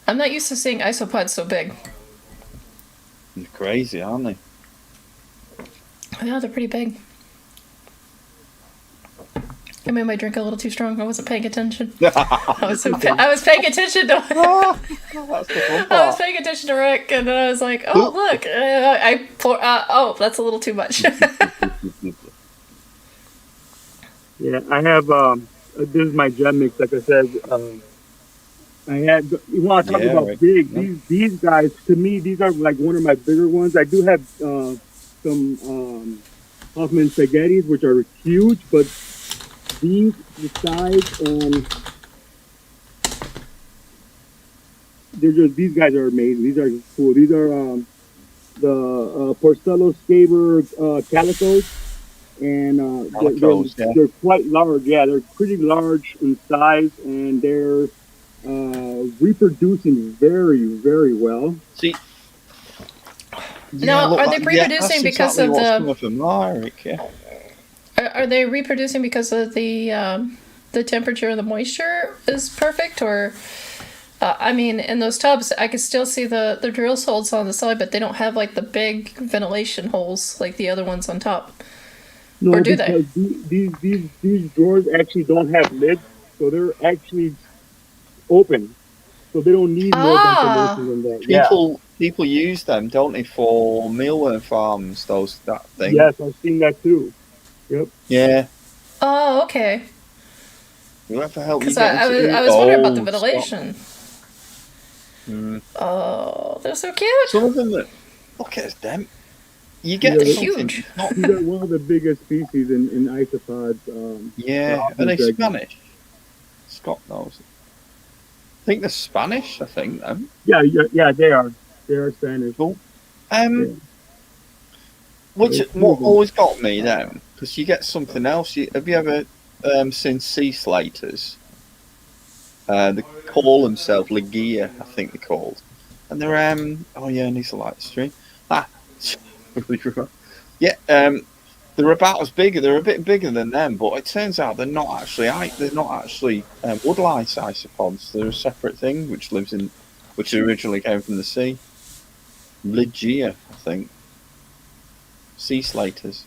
I'm not used to seeing isopods so big. They're crazy, aren't they? Yeah, they're pretty big. I made my drink a little too strong. I wasn't paying attention. I was paying attention to. That's the fun I was part. paying attention to Rick, and then I was like, "Oh, look! I pour. Oh, that's a little too much." Yeah, I have. This is my gem mix. Like I said, I had. You want to talk Yeah, about right. big? Yeah. These guys, to me, these are like one of my bigger ones. I do have some Hoffman spaghettis, which are huge, but these, the size, and these guys are amazing. These are cool. These are the Porcello Scaber calicos, and Calicos, yeah. they're quite large. Yeah, they're pretty large in size, and they're reproducing very, very well. See. Now, look, are they reproducing that's because exactly of what's the- come from Lyric, yeah. Are they reproducing because of the temperature and the moisture is perfect, or I mean, in those tubs, I can still see the drill holes on the side, but they don't have like the big ventilation holes like the other ones on top. No, Or do they? because these drawers actually don't have lids, so they're actually open, so they don't need more Ah. ventilation than that. People use them, don't they, for mealworm farms? That thing. Yes, I've seen that too. Yeah. Oh, okay. Whoever helped you Because get I into was wondering about the Stop. ventilation. Oh, they're so cute. Some of them that look at them. You get They're something. huge. Not, These are one of the biggest species in isopods. yeah. Yeah, Are they exactly. Spanish? Scott knows. I think they're Spanish. I think them. Yeah, they are. They are Spanish. Which They're what cool. always got me down because you get something else. Have you ever seen sea slaters? They call themselves Legia, I think they're called, and they're oh yeah, and these are like the stream. Yeah, they're about as big. They're a bit bigger than them, but it turns out they're not actually woodlice isopods. They're a separate thing which originally came from the sea. Ligia, I think. Sea slaters.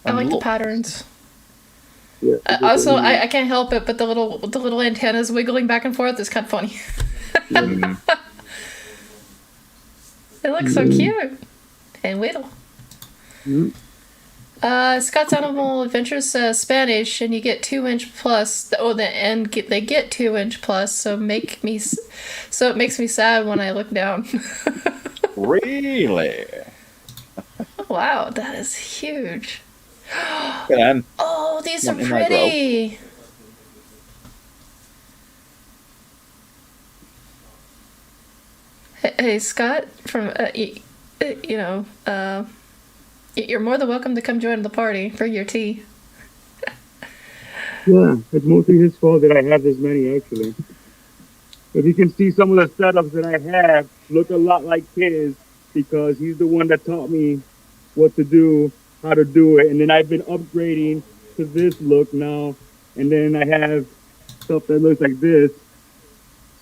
I And like the look, patterns. Yeah. Also, I can't help it, but the little antennas wiggling back and forth is kind of funny. Mm. It looks so cute. And Whittle. Mhm. Scott's Animal Adventures Spanish, and you get 2-inch plus. They get 2-inch plus. So it makes me sad when I look down. Really? Wow, that is huge. Look at them. Oh, these are Wanting my grow. pretty. Hey, Scott, from you're more than welcome to come join the party. Bring your tea. Yeah, it's mostly his fault that I have this many, actually. If you can see some of the setups that I have look a lot like his because he's the one that taught me what to do, how to do it, and then I've been upgrading to this look now, and then I have stuff that looks like this.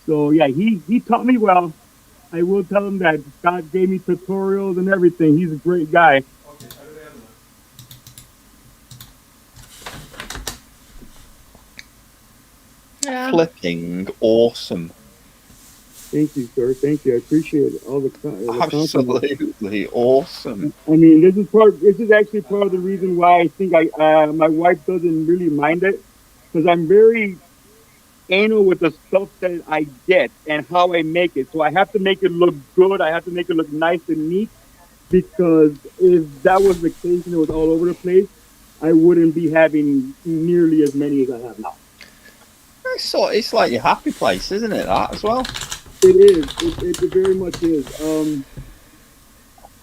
So yeah, he taught me well. I will tell him that Scott gave me tutorials and everything. He's a great guy. Yeah. Flipping awesome. Thank you, sir. Thank you. I appreciate it. All the compliments. Absolutely awesome. I mean, this is actually part of the reason why I think my wife doesn't really mind it, because I'm very anal with the stuff that I get and how I make it. So I have to make it look good. I have to make it look nice and neat, because if that was the case and it was all over the place, I wouldn't be having nearly as many as I have now. It's like your happy place, isn't it? That as well. It is. It very much is.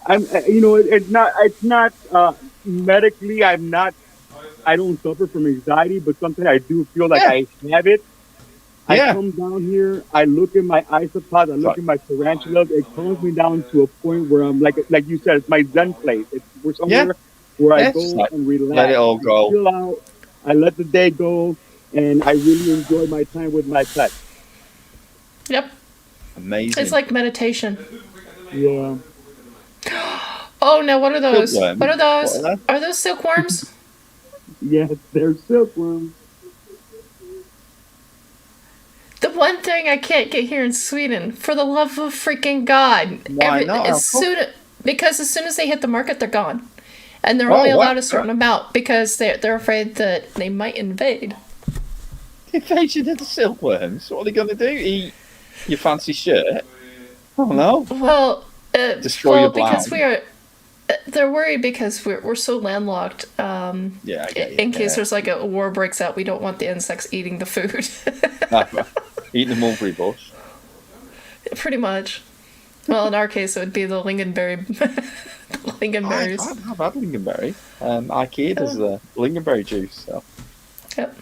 It's not medically. I don't suffer from anxiety, but sometimes I do feel like I have it. I come down here, I look at my isopods, I look at my tarantulas. It calms me down to a point where I'm like you said, it's my Zen place. We're somewhere where I go and relax. Let it all go. I chill out. I let the day go, and I really enjoy my time with my pet. Yep. Amazing. It's like meditation. Yeah. Oh no! What are those? Silkworm. What are those? What are Are those silkworms? Yes, they're silkworms. The one thing I can't get here in Sweden, for the love of freaking God. Why not? Because as soon as they hit the market, they're gone. And they're only allowed a certain amount because they're afraid that they might invade. Invasion of the silkworms. What are they going to do? Eat your fancy shirt? Oh no. Well, Destroy your because blind. we are. They're worried because we're so landlocked. I get it. In case there's like a war breaks out, we don't want the insects eating the food. Eat the mulberry bush. Pretty much. Well, in our case, it would be the lingonberry. Lingonberries. I've had lingonberry. IKEA does the lingonberry juice. So. Yep.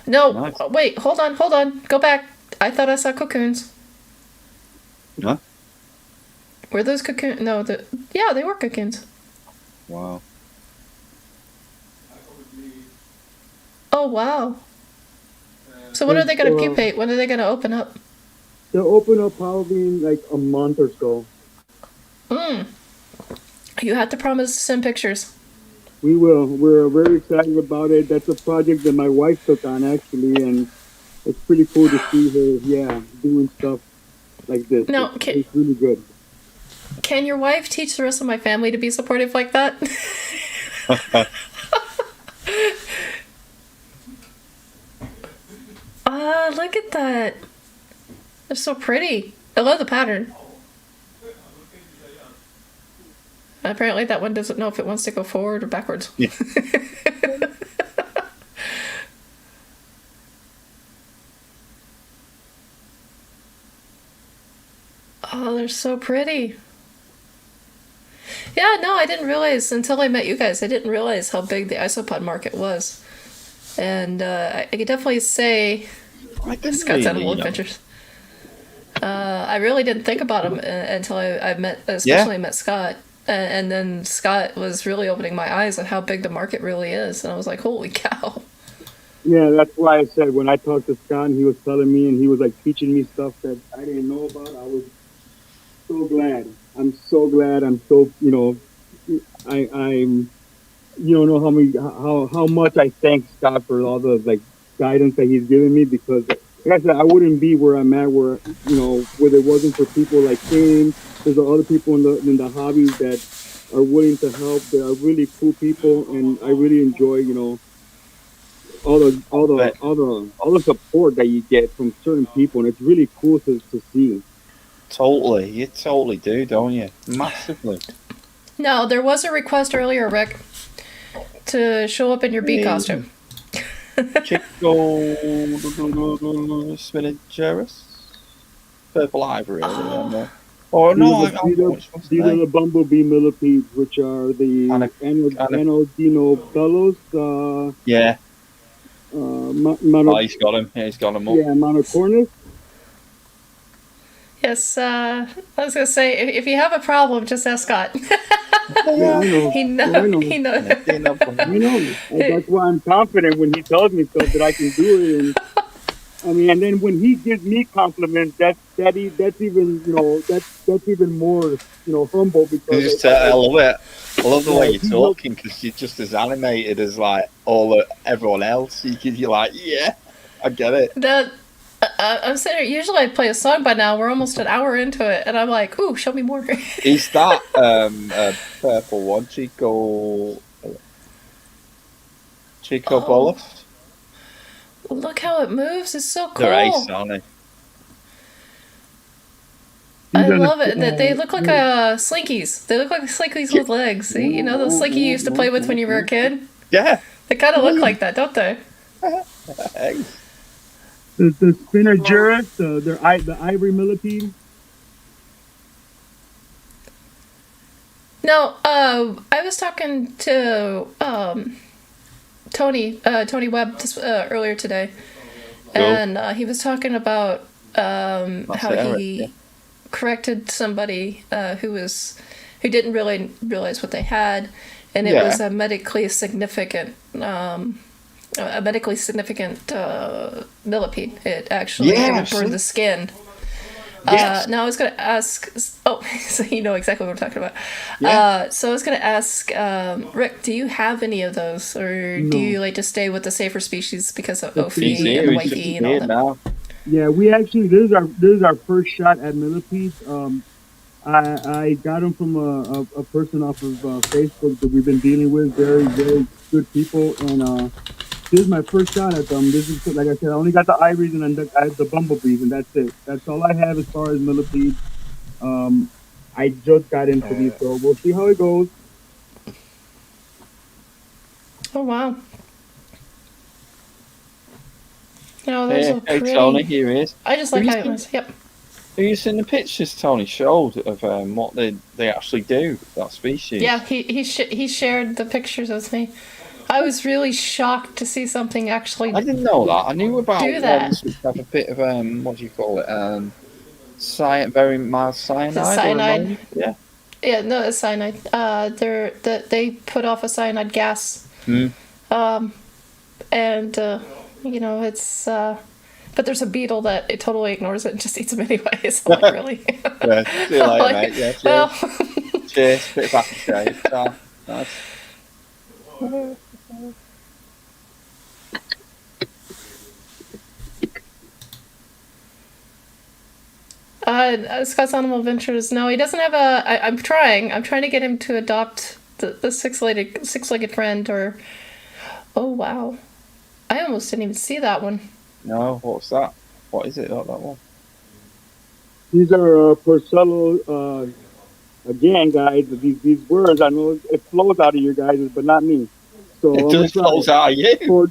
No, Nice. wait, hold on. Go back. I thought I saw cocoons. Huh? Were those cocoons? No, they were cocoons. Wow. Oh, wow. So when are they going to pupate? When are they going to open up? They'll open up probably in like a month or so. You have to promise to send pictures. We will. We're very excited about it. That's a project that my wife took on, actually, and it's pretty cool to see her, doing stuff like this. No, it's really good. Can your wife teach the rest of my family to be supportive like that? Look at that. They're so pretty. I love the pattern. Apparently that one doesn't know if it wants to go forward or backwards. Yeah. Oh, they're so pretty. Yeah, no, I didn't realize until I met you guys. I didn't realize how big the isopod market was. And I could definitely say Scott's Animal Adventures. I really didn't think about them until I met Scott. And then Scott was really opening my eyes on how big the market really is. And I was like, holy cow. Yeah, that's why I said when I talked to Scott and he was telling me and he was like teaching me stuff that I didn't know about, I was so glad. I'm so glad. I'm so, I'm you don't know how much I thank Scott for all the like guidance that he's given me, because like I said, I wouldn't be where I'm at, where where it wasn't for people like him. There's other people in the hobbies that are willing to help. They are really cool people, and I really enjoy But all the support that you get from certain people, and it's really cool to see. totally, you totally do, don't you? Massively. No, there was a request earlier, Rick, to show up in your bee Yeah. costume. Chico Spinacherus? Purple Ivory. Oh no, These are the bumblebee millipedes, which are the Anodinobellos, yeah. Mono, Oh, he's got him. Yeah, he's got him all. yeah, Monocornus. Yes, I was gonna say if you have a problem, just ask Scott. Yeah, I know. He I knows. know. He knows. I know. That's why I'm confident when he tells me stuff that I can do it. And I mean, and then when he gives me compliments, that's even that's even more humble because Just, I love it. I love the way Yeah, you're talking because you're just as animated as like everyone else. You're like, yeah, I get it. I'm sitting here, usually I play a song by now. We're almost an hour into it, and I'm like, ooh, show me more. Is that purple one, Chico Bolas? Look how it moves. It's so cool. They're ace, aren't they? I love it. That they look like slinkies. They look like slinkies with legs. You know those slinky you used to play with when you were a kid? Yeah. They kind of look like that, don't they? Ace. the Spinacherus, the ivory millipede. No, I was talking to Tony Webb earlier today, Cool. and he was talking about how Eric, he yeah. corrected somebody who didn't really realize what they had, and it Yeah. was a medically significant millipede. It actually Yeah, would burn the skin. Yes. Now I was going to ask. Oh, so you know exactly what I'm talking about. Yeah. So I was going to ask Rick, do you have any of those, or do No. you like to stay with the safer species because of He's Ophi He's and here. the He's white just bee and all here that? now. Yeah, we actually this is our first shot at millipedes. I got them from a person off of Facebook that we've been dealing with. Very very good people, and this is my first shot at them. This is, like I said, I only got the ivories and then I have the bumblebees, and that's it. That's all I have as far as millipedes. I just got into these, so we'll see how it goes. Oh wow! No, those are Hey, pretty. Tony, here he is. I just like Have how you it was. Yep. Have you seen the pictures Tony showed of what they actually do, that species? Yeah, he shared the pictures with me. I was really shocked to see something actually. I didn't know that. I knew about Do that. ones which have a bit of what do you call it? Very mild cyanide. or Cyanide. ammonia? Yeah. Yeah, no, it's cyanide. They put off a cyanide gas. Mm. And it's but there's a beetle that it totally ignores it and just eats them anyway. So like really. Yeah. See you later, mate. Yeah. Cheers. Well, Cheers. Bit of aftershave. So, nice. Scott's Animal Ventures. No, he doesn't have a. I'm trying. I'm trying to get him to adopt the six-legged friend. Or, oh wow, I almost didn't even see that one. No, what's that? What is it? That one? These are Porcello. Again, guys, these words, I know it flows out of you guys, but not me. So It does close out of you.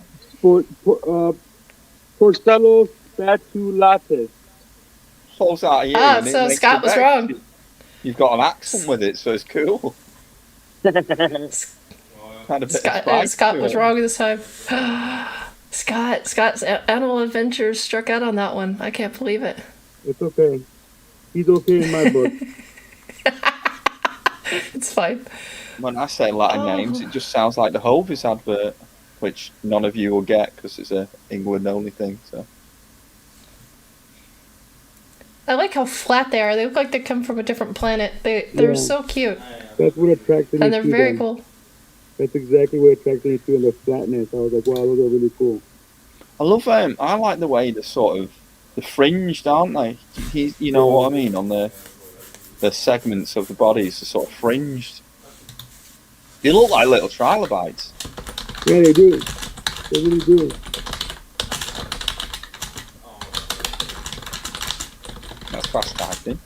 Porcello spatulatus. Flows out of you. Ah, and it so makes Scott you was vex. wrong. You've got an accent with it, so it's cool. Kind of bit of spice Scott to was it. wrong this time. Scott's Animal Adventures struck out on that one. I can't believe it. It's okay. He's okay in my book. It's fine. When I say Latin names, it just sounds like the Hovis advert, which none of you will get because it's a England only thing. So I like how flat they are. They look like they come from a different planet. They're Yeah. so cute, That's what attracted me and they're to very them. cool. That's exactly what attracted me to them, the flatness. I was like, wow, those are really cool. I love I like the way they're sort of they're fringed, aren't they? You know what I mean? On the segments of the bodies are sort of fringed. They look like little trilobites. Yeah, they do. They really do. That's fast acting.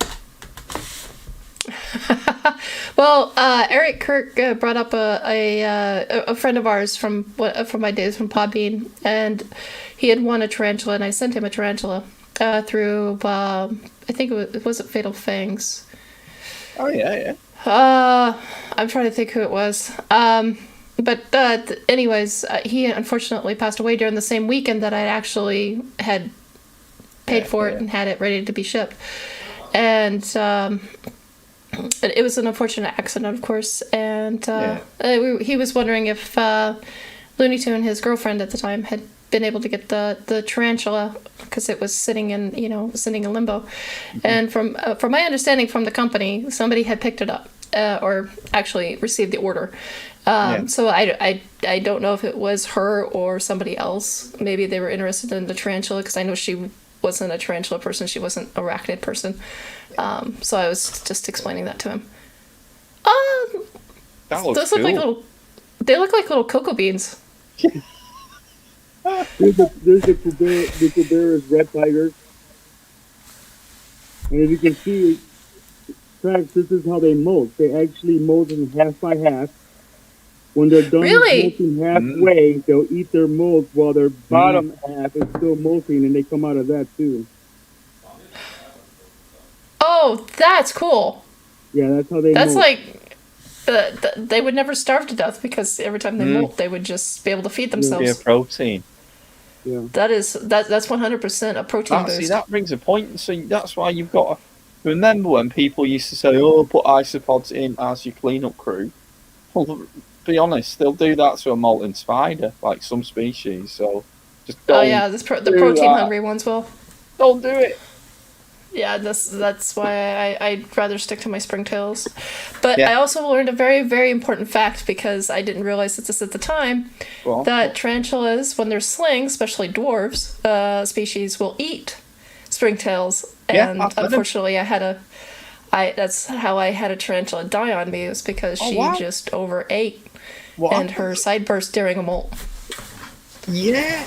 Well, Eric Kirk brought up a friend of ours from my days from Podbean, and he had won a tarantula, and I sent him a tarantula through I think it was Fatal Fangs. Oh yeah. I'm trying to think who it was. Anyways, he unfortunately passed away during the same weekend that I actually had paid for it and had it ready to be shipped, and it was an unfortunate accident, of course, and he was wondering if Looney Tune, his girlfriend at the time, had been able to get the tarantula because it was sitting in limbo. Mm-hmm. And from my understanding from the company, somebody had picked it up or actually received the order. So I don't know if it was her or somebody else. Maybe they were interested in the tarantula because I know she wasn't a tarantula person. She wasn't an arachnid person. So I was just explaining that to him. That looks those cool. They look like little cocoa beans. There's the Kuberis red tiger. And as you can see, tracks, this is how they molt. They actually molt in half by half. When they're done molting halfway, they'll eat their molt while their bottom half is still molting, and they come out of that too. Oh, that's cool. Yeah, that's how they That's molt. like they would never starve to death because every time they molt, they would just be able to feed themselves. Yeah, protein. Yeah. That's 100% a protein boost. See, that brings a point. So that's why you've got to remember when people used to say, "Oh, put isopods in as your cleanup crew." Well, be honest, they'll do that to a molting spider, like some species. So just don't. Oh yeah, the protein hungry ones will. Don't do it. Yeah, that's why I'd rather stick to my springtails. But I also learned a very, very important fact because I didn't realize this at the time, that tarantulas, when they're slings, especially dwarves species, will eat springtails. And unfortunately, that's how I had a tarantula die on me, was because she just overate and her side burst during a molt. Yeah,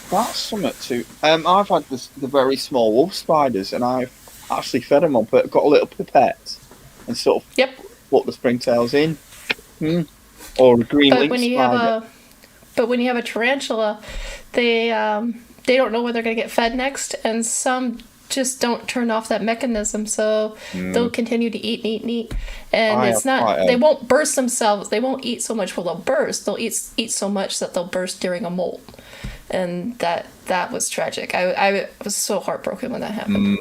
that's something too. I've had the very small wolf spiders, and I've actually fed them up. Got a little pipette and sort of put the springtails in, or a green lynx spider. But when you have a tarantula, they don't know when they're going to get fed next, and some just don't turn off that mechanism, so they'll continue to eat, and they won't burst themselves. They won't eat so much where they'll burst. They'll eat so much that they'll burst during a molt. And that was tragic. I was so heartbroken when that happened.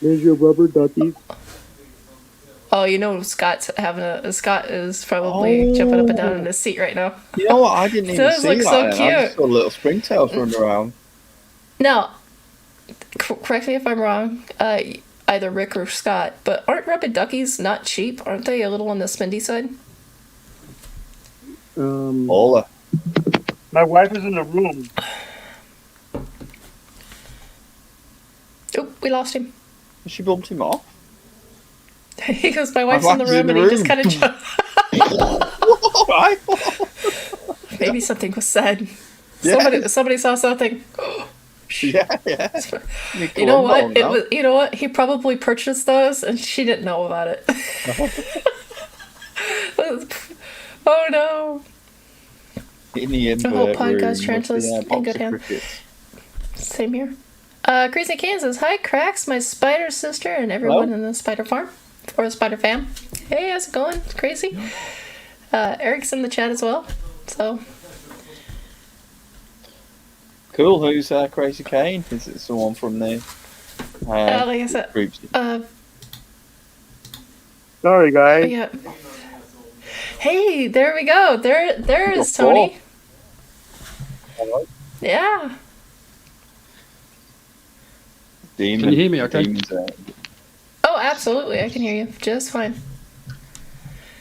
There's your rubber duckies. Oh, Scott is probably jumping up and down in his seat right now. You know what? I didn't even Those see look that. so I cute. just saw little springtails running around. Now, correct me if I'm wrong, either Rick or Scott, but aren't rubber duckies not cheap? Aren't they a little on the spendy side? Paula. My wife is in the room. Oh, we lost him. She bumped him off. He goes, my wife's in the room, and he just kind of jumped. Alright. Maybe something was said. Yeah. Somebody saw something. Yeah. You know what? You know what? He probably purchased those, and she didn't know about it. Oh no! In the The whole invert podcast room tarantulas with in the, good box of hands. crickets. Same here. Crazy Kansas. Hi, Cracks, my spider sister, and everyone in the spider farm or the spider fam. Hey, how's it going? It's crazy. Eric's in the chat as well. So Cool. Who's Crazy Kane? Is it someone from the like I said, groups? Sorry, guys. yeah. Hey, there we go. There is Tony. Hello. Yeah. Demon. Can you hear me okay? Demon's, Oh, absolutely. I can hear you just fine.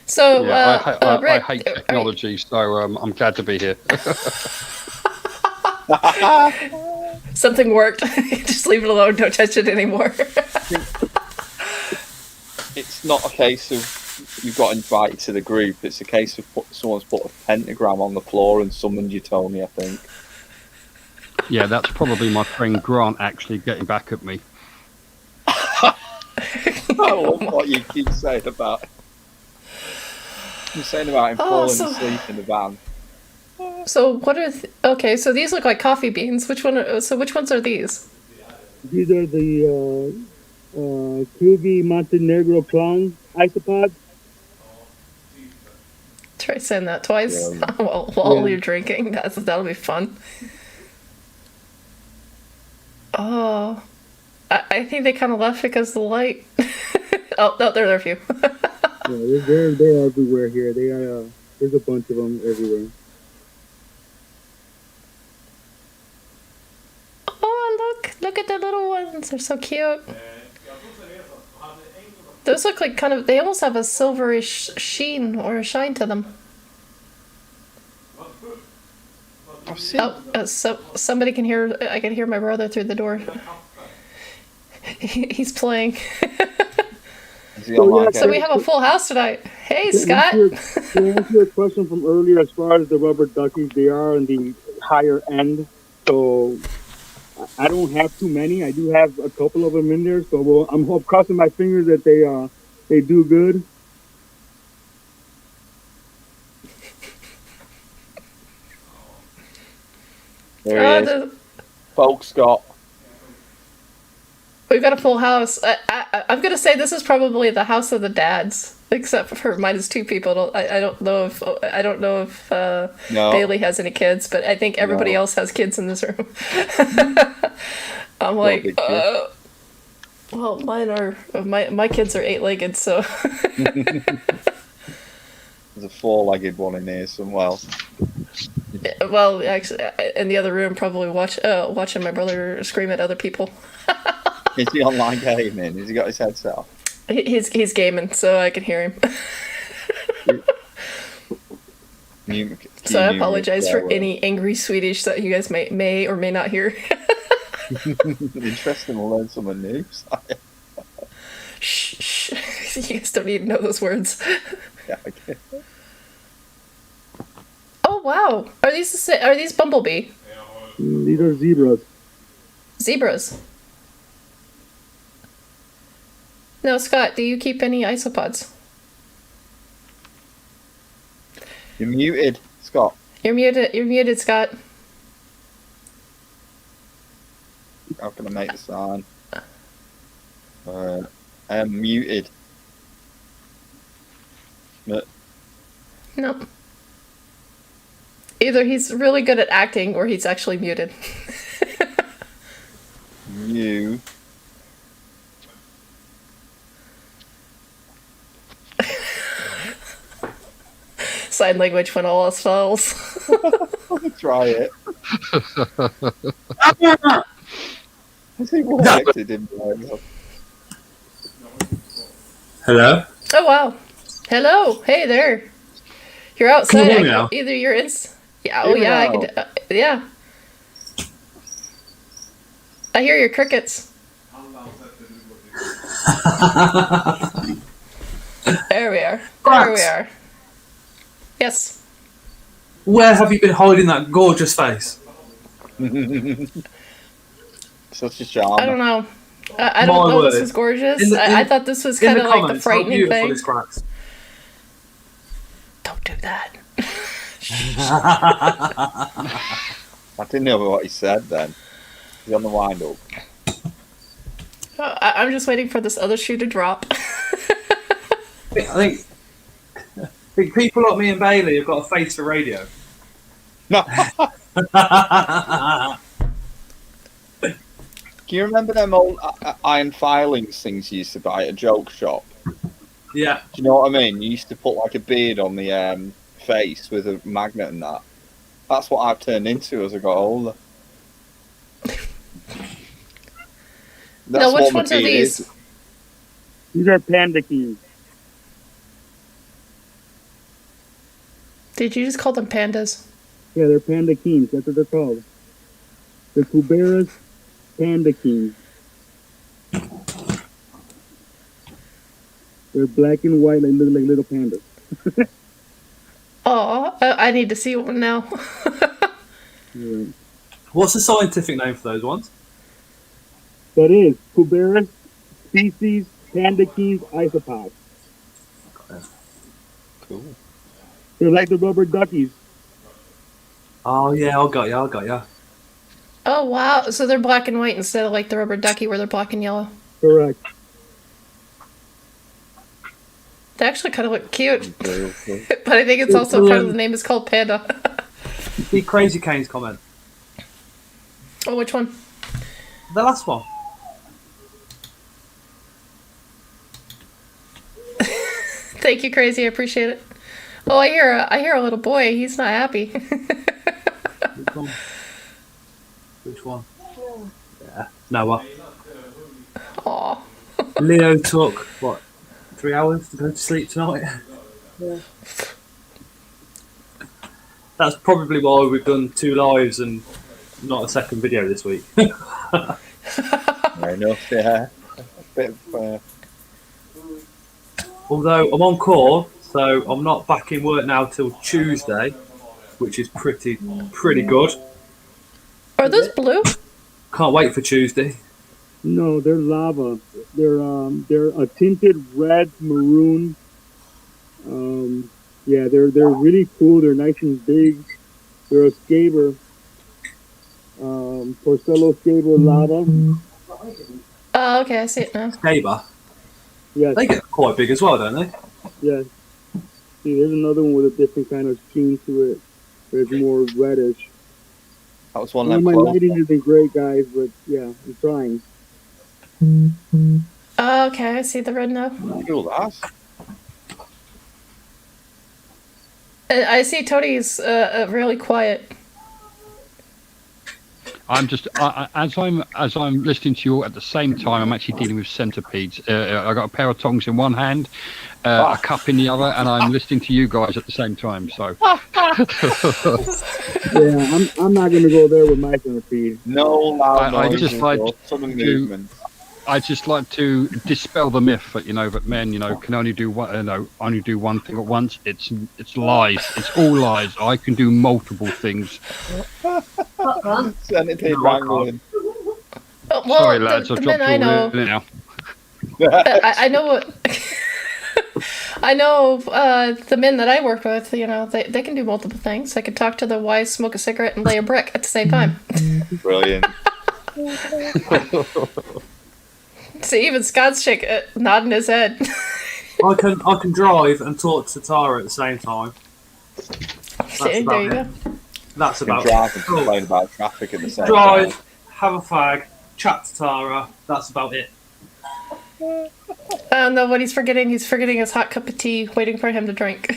So, Yeah, I Rick, hate technology, so I'm glad to be here. Something worked. Just leave it alone. Don't touch it anymore. It's not a case of you've got invited to the group. It's a case of someone's put a pentagram on the floor and summoned you, Tony, I think. Yeah, that's probably my friend Grant actually getting back at me. I love what you keep saying about you're saying about him falling asleep in the van. So what are? Okay, so these look like coffee beans. Which ones are these? These are the Kluge Montenegro Clown isopods. Try saying that twice Yeah. while you're drinking. That'll be fun. Oh, I think they kind of left because of the light. Oh, no, there are a few. Yeah, they're everywhere here. They are. There's a bunch of them everywhere. Oh, look at the little ones. They're so cute. Those look like they almost have a silverish sheen or a shine to them. I've seen So somebody can hear. I can hear my brother through the door. He's playing. Is he online? So we have a full house tonight. Hey, Scott. To answer your question from earlier, as far as the rubber duckies, they are on the higher end. So I don't have too many. I do have a couple of them in there. So I'm crossing my fingers that they do good. There he is. Folks Scott. We've got a full house. I'm gonna say this is probably the house of the dads, except for minus two people. I don't know if No. Bailey has any kids, but I think everybody No. else has kids in this room. I'm like, big kid. well, mine are my kids are 8-legged, so There's a 4-legged one in here somewhere. well, actually, in the other room, probably watching my brother scream at other people. Is he online gaming? Has he got his headset off? He's gaming, so I can hear him. So I apologize for any angry Swedish that you guys may or may not hear. Interesting, we'll learn something new. Shh, shh. You guys don't need to know those words. Yeah, okay. Oh wow, are these bumblebee These are zebras. zebras? No, Scott, do you keep any isopods? You're muted, Scott. You're muted, Scott. How can I make the sign? I am muted. But No. Either he's really good at acting or he's actually muted. you. Sign language when all else fails. Try it. Has he connected him? Hello? Oh wow. Hello. Hey there. You're outside. Can you hear me now? Either you're in. Yeah. Oh Hear me yeah. I now. could. Yeah. I hear your crickets. There we are. There we are. Yes. Where have you been hiding that gorgeous face? Such a charm. I don't know. I don't My know. This word. was gorgeous. In the- I in- thought this was In kind the of like the comments, how frightening beautiful thing. this cracks. Don't do that. I didn't know what he said then. He's on the wind up. I'm just waiting for this other shoe to drop. I think people like me and Bailey have got a face for radio. No. Do you remember them old iron filings things you used to buy at a joke shop? Yeah. Do you know what I mean? You used to put like a beard on the face with a magnet and that. That's what I've turned into as I got older. No, which what my ones are beard these? is. These are panda keys. Did you just call them pandas? Yeah, they're panda keens. That's what they're called. They're Kuberas. Panda King. They're black and white. They look like little pandas. Oh, I need to see one now. Yeah. What's the scientific name for those ones? That is Cuberis species Panda Kings isopods. Cool. They're like the rubber duckies. Oh yeah, I got ya. Oh wow! So they're black and white instead of like the rubber ducky where they're black and yellow. Correct. They actually kind of look cute, Cool. but I think it's also part of the name is called panda. See Crazy Kane's comment. Oh, which one? The last one. Thank you, Crazy. I appreciate it. Oh, I hear a little boy. He's not happy. Which one? Which one? Yeah, Noah. Aw. Leo took what 3 hours to go to sleep tonight. Yeah. That's probably why we've done 2 lives and not a second video this week. Fair enough, yeah. A bit of, Although I'm on call, so I'm not back in work now till Tuesday, which is pretty good. Are those blue? Can't wait for Tuesday. No, they're lava. They're a tinted red maroon. Yeah, they're really cool. They're nice and big. They're a scaber. Porcello scaber lava. Oh, okay. I see it now. Neighbour. Yes, They get quite big as well, don't they? yes. See, there's another one with a different kind of sheen to it. It's more reddish. that was one Well, of my them lighting isn't great, guys, but yeah, I'm trying. Oh, okay. I see the red now. Cool, that. And I see Toadie's really quiet. I'm just as I'm listening to you all at the same time. I'm actually dealing with centipedes. I got a pair of tongs in one hand, a cup in the other, and I'm listening to you guys at the same time. So Yeah, I'm not gonna go there with my centipede. No loud I noises just like or sudden to- movement. I just like to dispel the myth that that men can only do one thing at once. It's lies. It's all lies. I can do multiple things. Centipede No, I can't. wrangling. Oh, well, Sorry, lads. the I've men dropped I you know. all in now. I know what. I know the men that I work with, they can do multiple things. They can talk to their wives, smoke a cigarette, and lay a brick at the same time. Brilliant. So even Scott's chick nodding his head. I can drive and talk to Tara at the same time. See, there you go. That's You can about drive and it. complain about traffic at the same Drive, time. have a fag, chat to Tara. That's about it. I don't know what he's forgetting. He's forgetting his hot cup of tea, waiting for him to drink.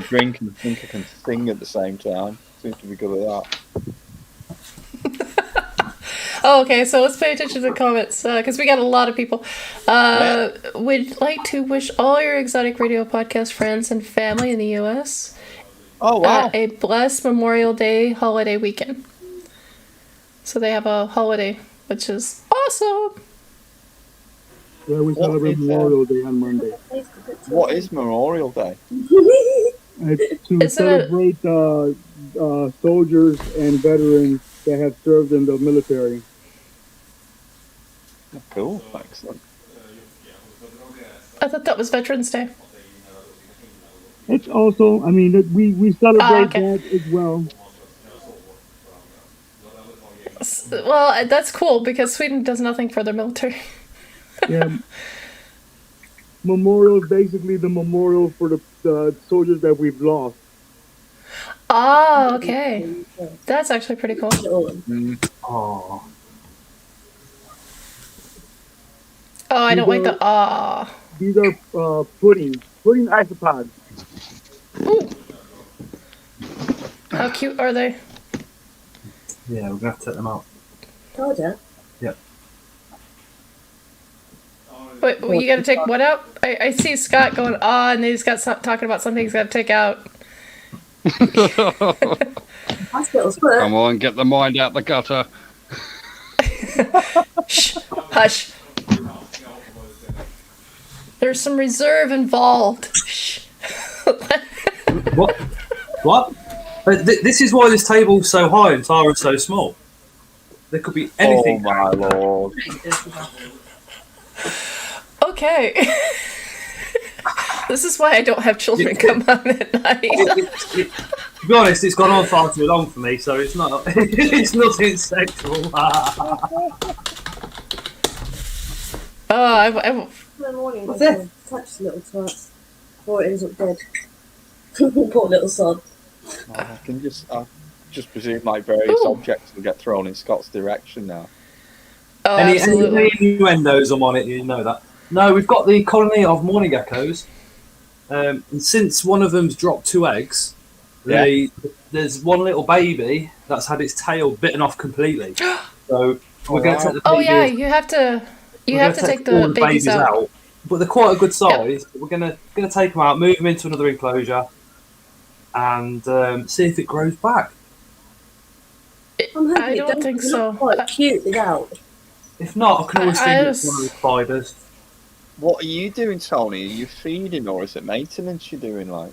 Drink and think I can sing at the same time. Seems to be good at that. Oh, okay, so let's pay attention to the comments, because we got a lot of people. Would like to wish all your Exotic Radio podcast friends and family in the U.S. Oh, wow. A blessed Memorial Day holiday weekend. So they have a holiday, which is awesome. Yeah, we celebrate is that? Memorial Day on Monday. What is Memorial Day? It's to Isn't it- celebrate soldiers and veterans that have served in the military. Oh, cool. Excellent. I thought that was Veterans Day. It's also, I mean, we celebrate okay. that as well. Well, that's cool because Sweden does nothing for their military. Yeah. Memorial is basically the memorial for the soldiers that we've lost. Oh, okay. That's actually pretty cool. Oh, Oh, I don't like the These are pudding isopods. Ooh. How cute are they? yeah, we're gonna have to take them out. Told ya. Wait, you gotta take what out? I see Scott going, and then he's got talking about something he's gotta take out. Hospital's work. Come on, get the mind out the gutter. Shh. Hush. There's some reserve involved. Shh. What? What? This is why this table's so high and Tara's so small. There could be anything. Oh my lord! Okay. This is why I don't have children come on at night. To be honest, it's gone on far too long for me, so it's not. It's nothing sexual. I In the morning, touch the little twats. Before it ends up dead. Poor little sod. I just presume like various Ooh. objects will get thrown in Scott's direction now. Any absolutely. innuendos I'm on it, you know that. No, we've got the colony of morning geckos. And since one of them's dropped 2 eggs, there's one little baby that's had its tail bitten off completely. So we're going to take the babies. Oh yeah, you have to take all the babies out. But they're quite a good size. But we're gonna take them out, move them into another enclosure, and see if it grows back. I'm hoping I it don't does. think It so. looks quite cute without. If not, I can always I feed it was- to one of the spiders. What are you doing, Tony? Are you feeding or is it maintenance you're doing? Like,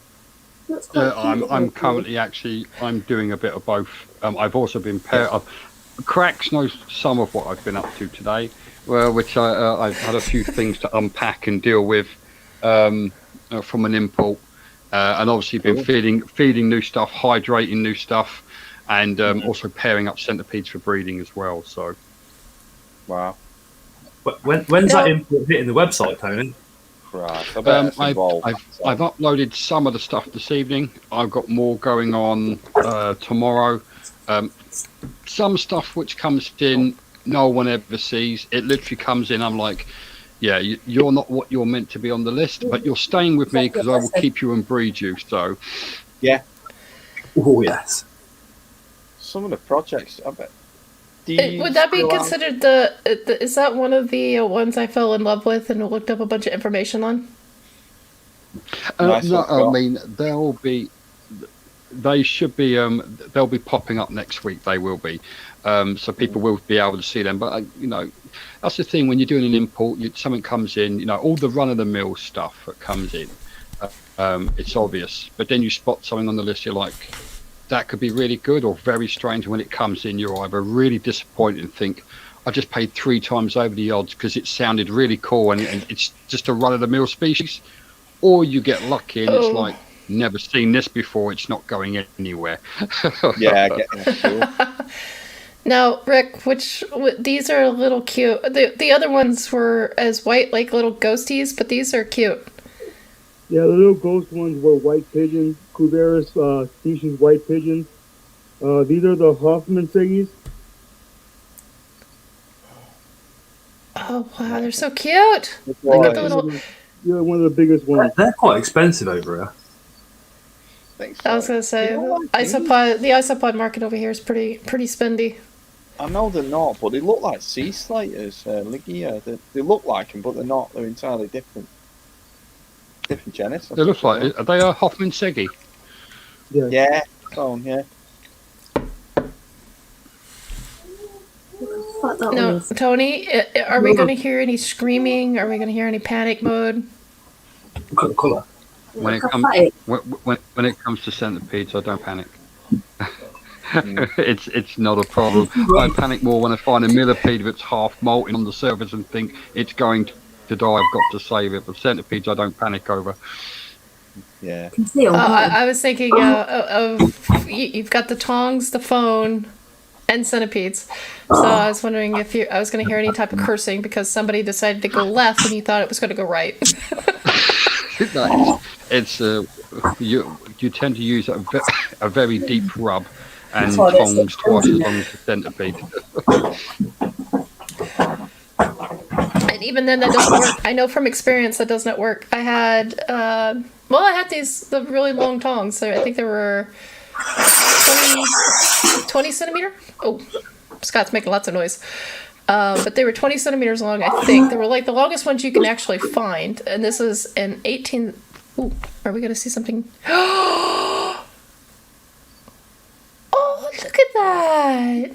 Looks quite cute, I'm doesn't it? currently I'm doing a bit of both. I've also been Cracks knows some of what I've been up to today, which I've had a few things to unpack and deal with from an import, and obviously been feeding new stuff, hydrating new stuff, and also pairing up centipedes for breeding as well. So wow, But when's that import hitting the website, Tony? Christ, I bet it's I've involved. uploaded some of the stuff this evening. I've got more going on tomorrow. Some stuff which comes in, no one ever sees. It literally comes in. I'm like, yeah, you're not what you're meant to be on the list, but you're staying with me because I will keep you and breed you. So, Oh yes. Some of the projects, I bet. Would that be considered the? Is that one of the ones I fell in love with and looked up a bunch of information on? Nice no, one, I Scott. mean they should be they'll be popping up next week. They will be, so people will be able to see them. But that's the thing when you're doing an import, something comes in. All the run of the mill stuff that comes in, it's obvious. But then you spot something on the list, you're like, that could be really good or very strange. When it comes in, you're either really disappointed and think, I just paid 3 times over the odds because it sounded really cool and it's just a run-of-the-mill species, or you get lucky and it's like, never seen this before, it's not going anywhere. Yeah, getting a shield. Now, Rick, these are a little cute. The other ones were as white, like little ghosties, but these are cute. Yeah, the little ghost ones were white pigeons, Cuviera's species white pigeons. These are the Hoffman siggies. Oh wow, they're so cute! Look at the little. Yeah, one of the biggest ones. They're quite expensive over here. I was gonna say the isopod market over here is pretty spendy. I know they're not, but they look like sea slaters, Ligia. They look like them, but they're not. They're entirely different. Different genus. They look like, are they a Hoffman Seggy? Yeah, yeah. Fuck that No, one is. Tony, are we going to hear any screaming? Are we going to hear any panic mode? Look at the colour. When it Look comes how fat it is. when it comes to centipedes, I don't panic. It's not a problem. I panic more when I find a millipede that's half molting on the surface and think it's going to die. I've got to save it. But centipedes, I don't panic over. Yeah. You can see on I was thinking of you've got the tongs, the phone, and centipedes. So I was wondering if I was going to hear any type of cursing because somebody decided to go left and you thought it was going to go right. No, it's you tend to use a very deep rub and That's why they're tongs so twice as crunchy. long as the centipede. And even then, that doesn't work. I know from experience that does not work. I had the really long tongs. So I think there were 20 centimeter. Oh, Scott's making lots of noise. But they were 20 centimeters long, I think. They were like the longest ones you can actually find. And this is an 18. Ooh, are we going to see something? Oh, look at that.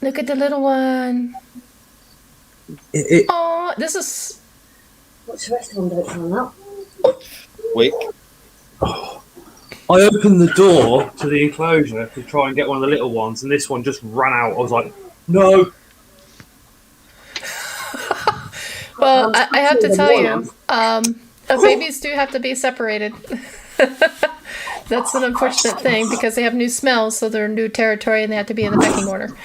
Look at the little one. Oh, this is. What's the rest of them don't turn up? Wick. I opened the door to the enclosure to try and get one of the little ones, and this one just ran out. I was like, no. Well, I have to tell you, babies do have to be separated. That's an unfortunate thing because they have new smells, so they're new territory and they have to be in the pecking order.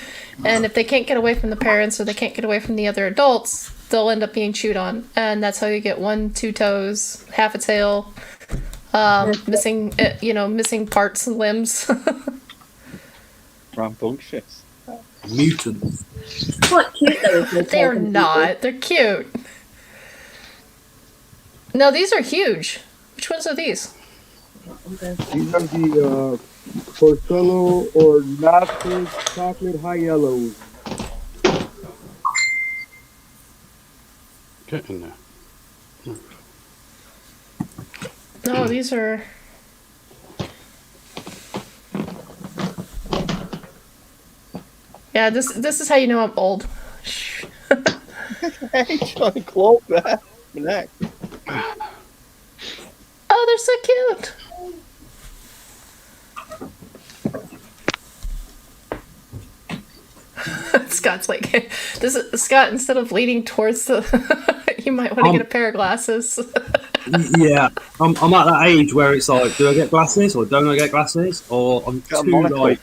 And if they can't get away from the parents or they can't get away from the other adults, they'll end up being chewed on. And that's how you get 1, 2 toes, half a tail, missing parts and limbs. Rambunctious. Mutants. Quite cute though. if They're taken not. They're cute. No, these are huge. Which ones are these? Okay. These are the Porcello or Nasty chocolate high yellows. Get in there. No, these are. Yeah, this is how you know I'm old. Hey, trying to claw there. My neck. Oh, they're so cute. Scott's like, Scott, instead of leaning towards the, you might want to get a pair of glasses. Yeah, I'm at that age where it's like, do I get glasses or don't I get glasses? Or I'm Got a too monocle. like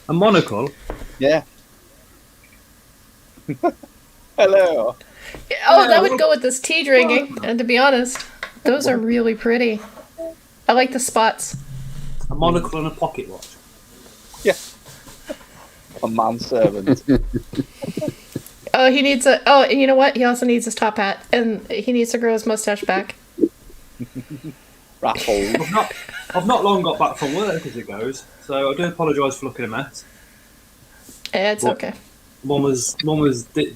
a monocle. Yeah. Hello. Oh, that would go with this tea drinking. And to be honest, those are really pretty. I like the spots. A monocle and a pocket watch. Yeah. A manservant. Oh, he needs a. Oh, and you know what? He also needs his top hat, and he needs to grow his mustache back. Raffles. I've not long got back from work as it goes, so I do apologise for looking a mess. It's What? okay. One was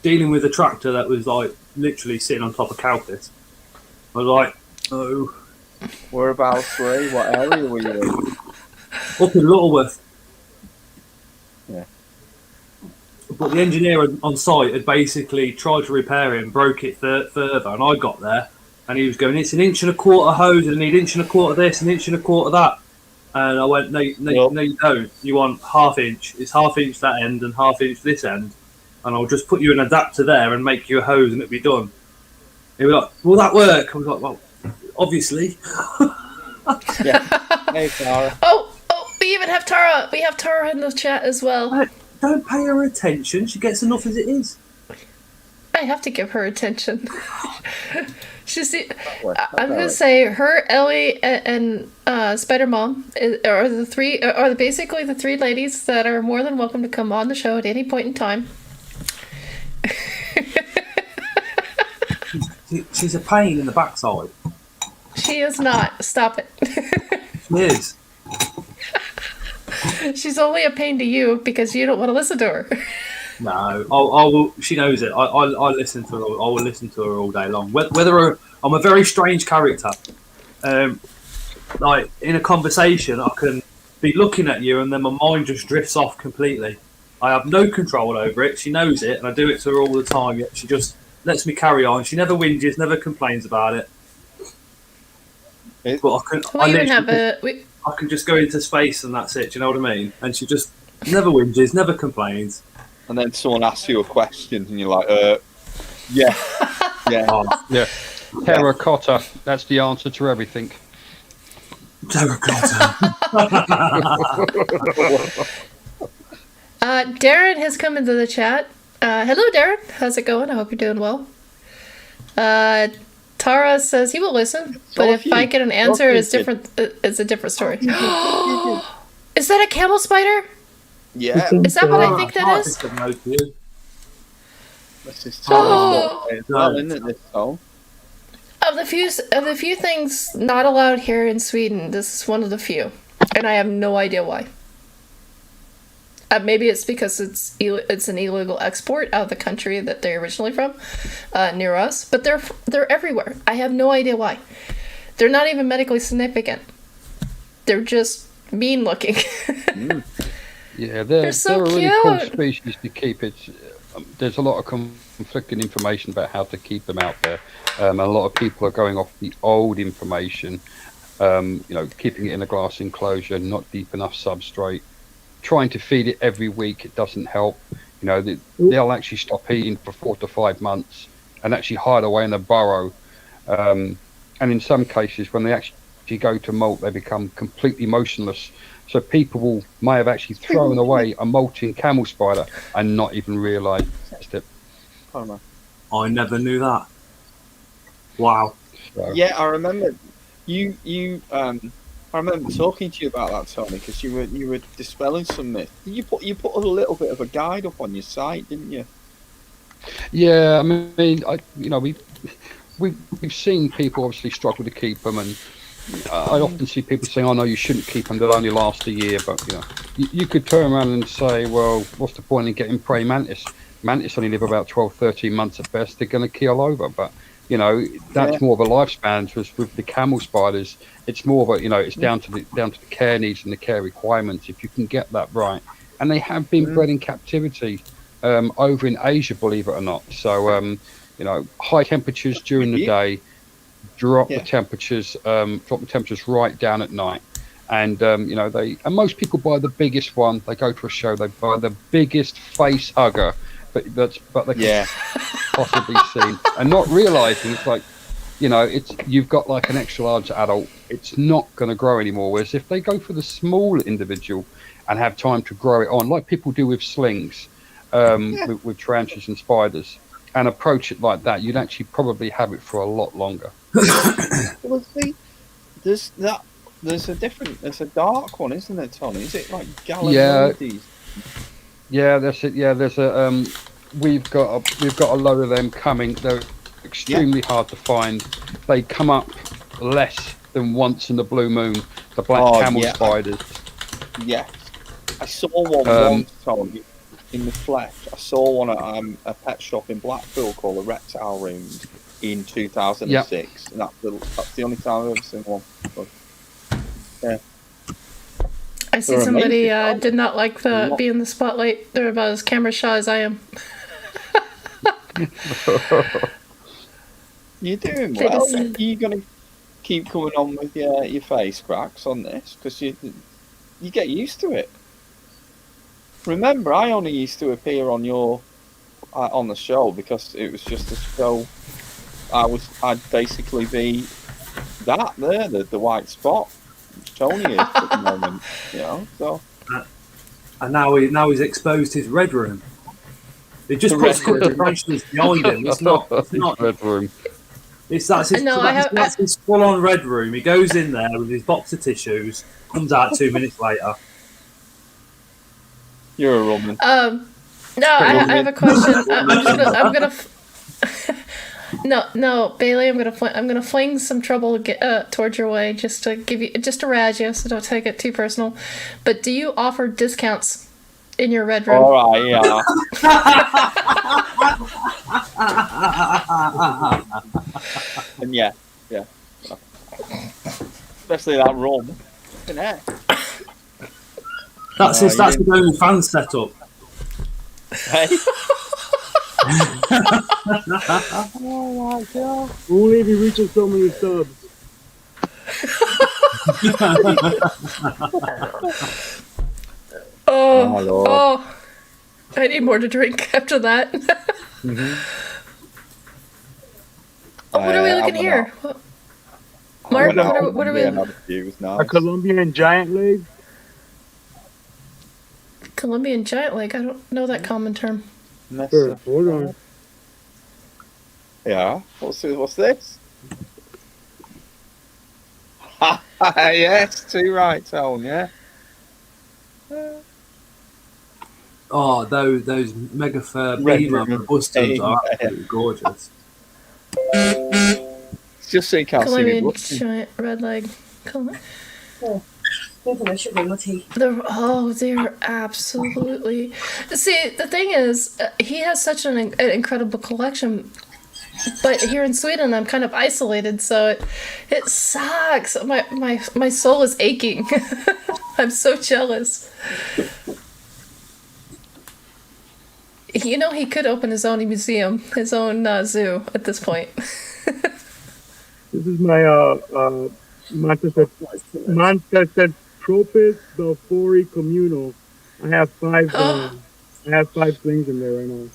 dealing with a tractor that was like literally sitting on top of cow piss. I was like, oh, Whereabouts were you? What area were you in? up in Lutterworth. Yeah. But the engineer on site had basically tried to repair it and broke it further, and I got there and he was going, it's 1 1/4 hose and I need 1 1/4 this, 1 1/4 that. And I went, no, you don't. You want 1/2 inch. It's 1/2 inch that end and 1/2 inch this end. And I'll just put you an adapter there and make you a hose and it'll be done. He was like, will that work? I was like, well, obviously. Yeah. Hey, Tara. Oh, we even have Tara. We have Tara in the chat as well. Don't pay her attention. She gets enough as it is. I have to give her attention. She's the, I'm gonna say her, Ellie, and Spider Mom are basically the 3 ladies that are more than welcome to come on the show at any point in time. She's a pain in the backside. She is not. Stop it. She is. She's only a pain to you because you don't want to listen to her. No, I will. She knows it. I listen to her. I will listen to her all day long. Whether I'm a very strange character. Like in a conversation, I can be looking at you, and then my mind just drifts off completely. I have no control over it. She knows it, and I do it to her all the time. Yet she just lets me carry on. She never whinges, never complains about it. But I can. We even have I can just go into space, and that's it. Do you know what I mean? And she just never whinges, never complains. And then someone asks you a question, and you're like, yeah, yeah. Yeah. Terracotta. That's the answer to everything. Terracotta. Darren has come into the chat. Hello, Darren. How's it going? I hope you're doing well. Tara says he will listen, but if I get an answer, it's different. It's a different story. Is that a camel spider? Yeah. Is that what I think that is? This is Oh. isn't it, this song? Of the few things not allowed here in Sweden, this is one of the few, and I have no idea why. Maybe it's because it's an illegal export out of the country that they're originally from, near us. But they're everywhere. I have no idea why. They're not even medically significant. They're just mean looking. Yeah, they're so a really cool cute. species to keep. There's a lot of conflicting information about how to keep them out there. A lot of people are going off the old information, keeping it in a glass enclosure, not deep enough substrate, trying to feed it every week. It doesn't help. They'll actually stop eating for 4 to 5 months and actually hide away in a burrow. And in some cases, when they actually go to molt, they become completely motionless. So people may have actually thrown away a molting camel spider and not even realised it. I don't know. I never knew that. Wow. So, Yeah, I remember I remember talking to you about that, Tony, because you were dispelling some myths. You put a little bit of a guide up on your site, didn't you? yeah, I mean, we've seen people obviously struggle to keep them, and I often see people saying, "Oh no, you shouldn't keep them; they'll only last a year." But you could turn around and say, "Well, what's the point in getting praying mantis? Mantis only live about 12, 13 months at best. They're going to keel over." But that's more of a lifespan. Whereas with the camel spiders, it's more of a it's down to the care needs and the care requirements. If you can get that right, and they have been bred in captivity over in Asia, believe it or not. So high temperatures during the day. Drop the temperatures right down at night, and and most people buy the biggest one. They go to a show, they buy the biggest face hugger but they can possibly see, and not realizing it's like you've got like an extra large adult. It's not going to grow anymore. Whereas if they go for the small individual and have time to grow it on, like people do with slings, with tarantulas and spiders, and approach it like that, you'd actually probably have it for a lot longer. Well, see, there's a dark one, isn't there, Tony? Is it like Gallimides? Yeah, that's it. Yeah, there's we've got a load of them coming. They're extremely hard to find. They come up less than once in the blue moon. The black camel spiders. Yes, I saw one once, Tony, in the flesh. I saw one at a pet shop in Blackpool called the Reptile Room in 2006, and that's the only time I've ever seen one. But, yeah. I see somebody did not like be in the spotlight. They're about as camera shy as I am. You're doing well. You're going to keep coming on with your face cracks on this, because you get used to it. Remember, I only used to appear on on the show because it was just a show. I'd basically be the white spot. Tony is at the moment, so. And now he's exposed his red room. He just puts tarantulas behind him. It's not red room. That's his full-on red room. He goes in there with his box of tissues, comes out 2 minutes later. You're a woman. No, I have a question. I'm gonna. No, Bailey. I'm gonna fling some trouble towards your way just to razz you, so don't take it too personal. But do you offer discounts in your red room? All right, yeah. And yeah. Especially that rum. That's the only fan setup. Hey. Oh my god! Only if he reaches so many subs. Oh, I need more to drink after that. What are we looking here? Mark, what are we? A Colombian giant leg. Colombian giant leg. I don't know that common term. Sure, hold on. Yeah. What's this? Yes, too right, Tone. Yeah. Oh, those mega fur beaver busters are absolutely gorgeous. Just so you can't Colombian see me. giant red leg. I should be lucky. They're absolutely. See, the thing is, he has such an incredible collection, but here in Sweden, I'm kind of isolated, so it sucks. My soul is aching. I'm so jealous. You know, he could open his own museum, his own zoo at this point. This is my Montecatropus belfori communal. I have five things in there right now.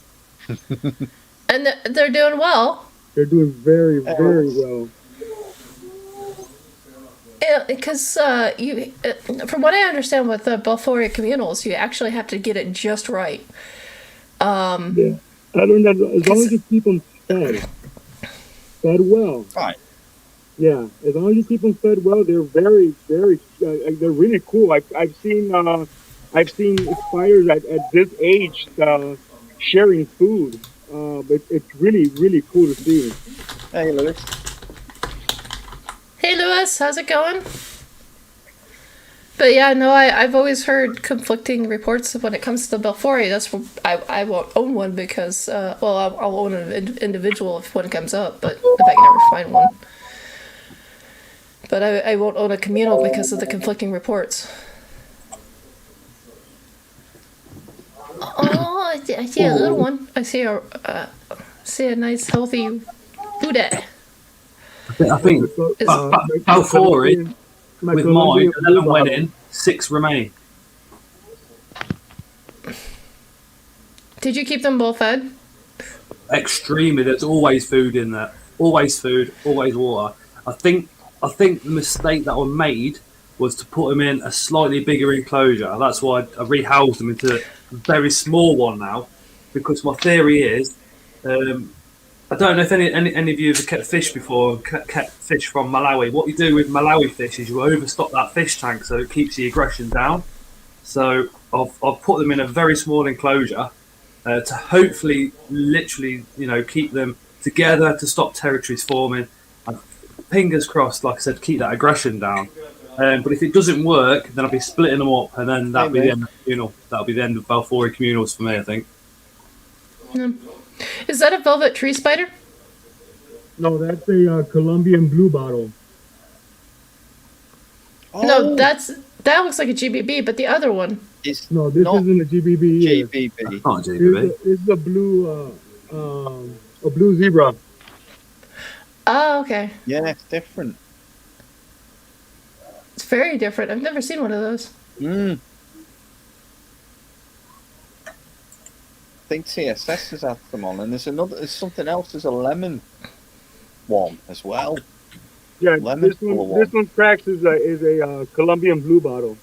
And they're doing well. They're doing very, very well. Because from what I understand with the Belforia communals, you actually have to get it just right. Yeah, I learned that as long as you keep them fed well. Right. Yeah, as long as you keep them fed well, they're very, very, they're really cool. I've seen spiders at this age sharing food. But it's really, really cool to see. Hey, Lewis. Hey, Lewis, how's it going? But yeah, no, I've always heard conflicting reports when it comes to the Belforia. That's what I won't own one because, I'll own an individual if one comes up, but if I can ever find one. But I won't own a communal because of the conflicting reports. Oh, I see a little one. I see a nice healthy Buddha. I think Balfouri with mine, 11 went in, 6 remain. Did you keep them both fed? Extremely. There's always food in there. Always food. Always water. I think the mistake that I made was to put them in a slightly bigger enclosure. That's why I rehoused them into a very small one now, because my theory is, I don't know if any of you have kept fish before, kept fish from Malawi. What you do with Malawi fish is you overstock that fish tank so it keeps the aggression down. So I've put them in a very small enclosure to hopefully, literally, keep them together to stop territories forming. And fingers crossed, like I said, keep that aggression down. But if it doesn't work, then I'll be splitting them up, and then that'll be the end of communal. That'll be the end of Balfouri communals for me, I think. Is that a velvet tree spider? No, that's a Colombian blue bottle. No, that looks like a GBB, but the other one. It's No, this not isn't a GBB. either. GBB. Not JBB. This is a blue zebra. Oh, okay. Yeah, it's different. It's very different. I've never seen one of those. I think TSS has had them on, and there's something else. There's a lemon one as well. Yeah, Lemon this cooler one cracks is a Colombian blue bottle.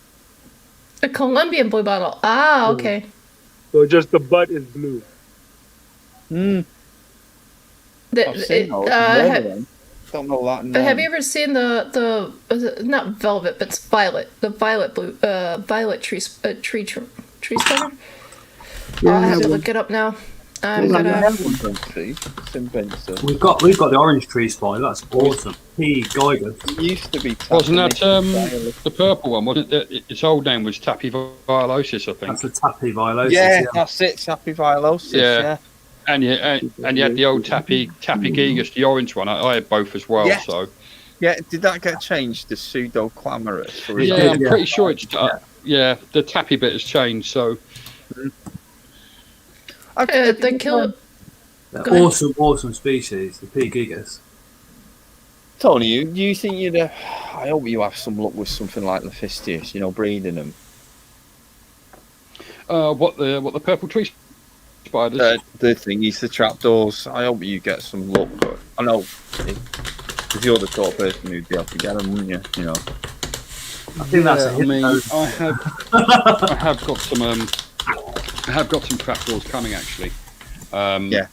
A Colombian blue bottle. Ah, okay. So just the butt is blue. I've seen those. Don't know that name. Have you ever seen the not velvet, but it's violet, the violet blue, violet tree spider? Yeah, I'll have to look it up now. I'm gonna. It's invented. We've got the orange tree spider. That's awesome. P. Geiger. It used to be. Wasn't that the purple one? Wasn't it? Its old name was Tappy violosis, I think. That's a tappy violosis. Yeah, that's it. Tappy violosis. Yeah. Yeah. And you had the old Tappy Gigas, the orange one. I had both as well. Yeah. So Yeah. Did that get changed to pseudo clamorous? yeah, I'm pretty sure it's the Tappy bit has changed. So The killer. They're awesome species, the P. Gigas. Tony, you think you'd? I hope you have some luck with something like Lephistius. Breeding them. what the purple tree spiders? The thing is the trapdoors. I hope you get some luck. But I know if you're the sort of person who'd be able to get them, wouldn't you? I think that's a hit. I have got some. I have got some trapdoors coming actually. Yeah.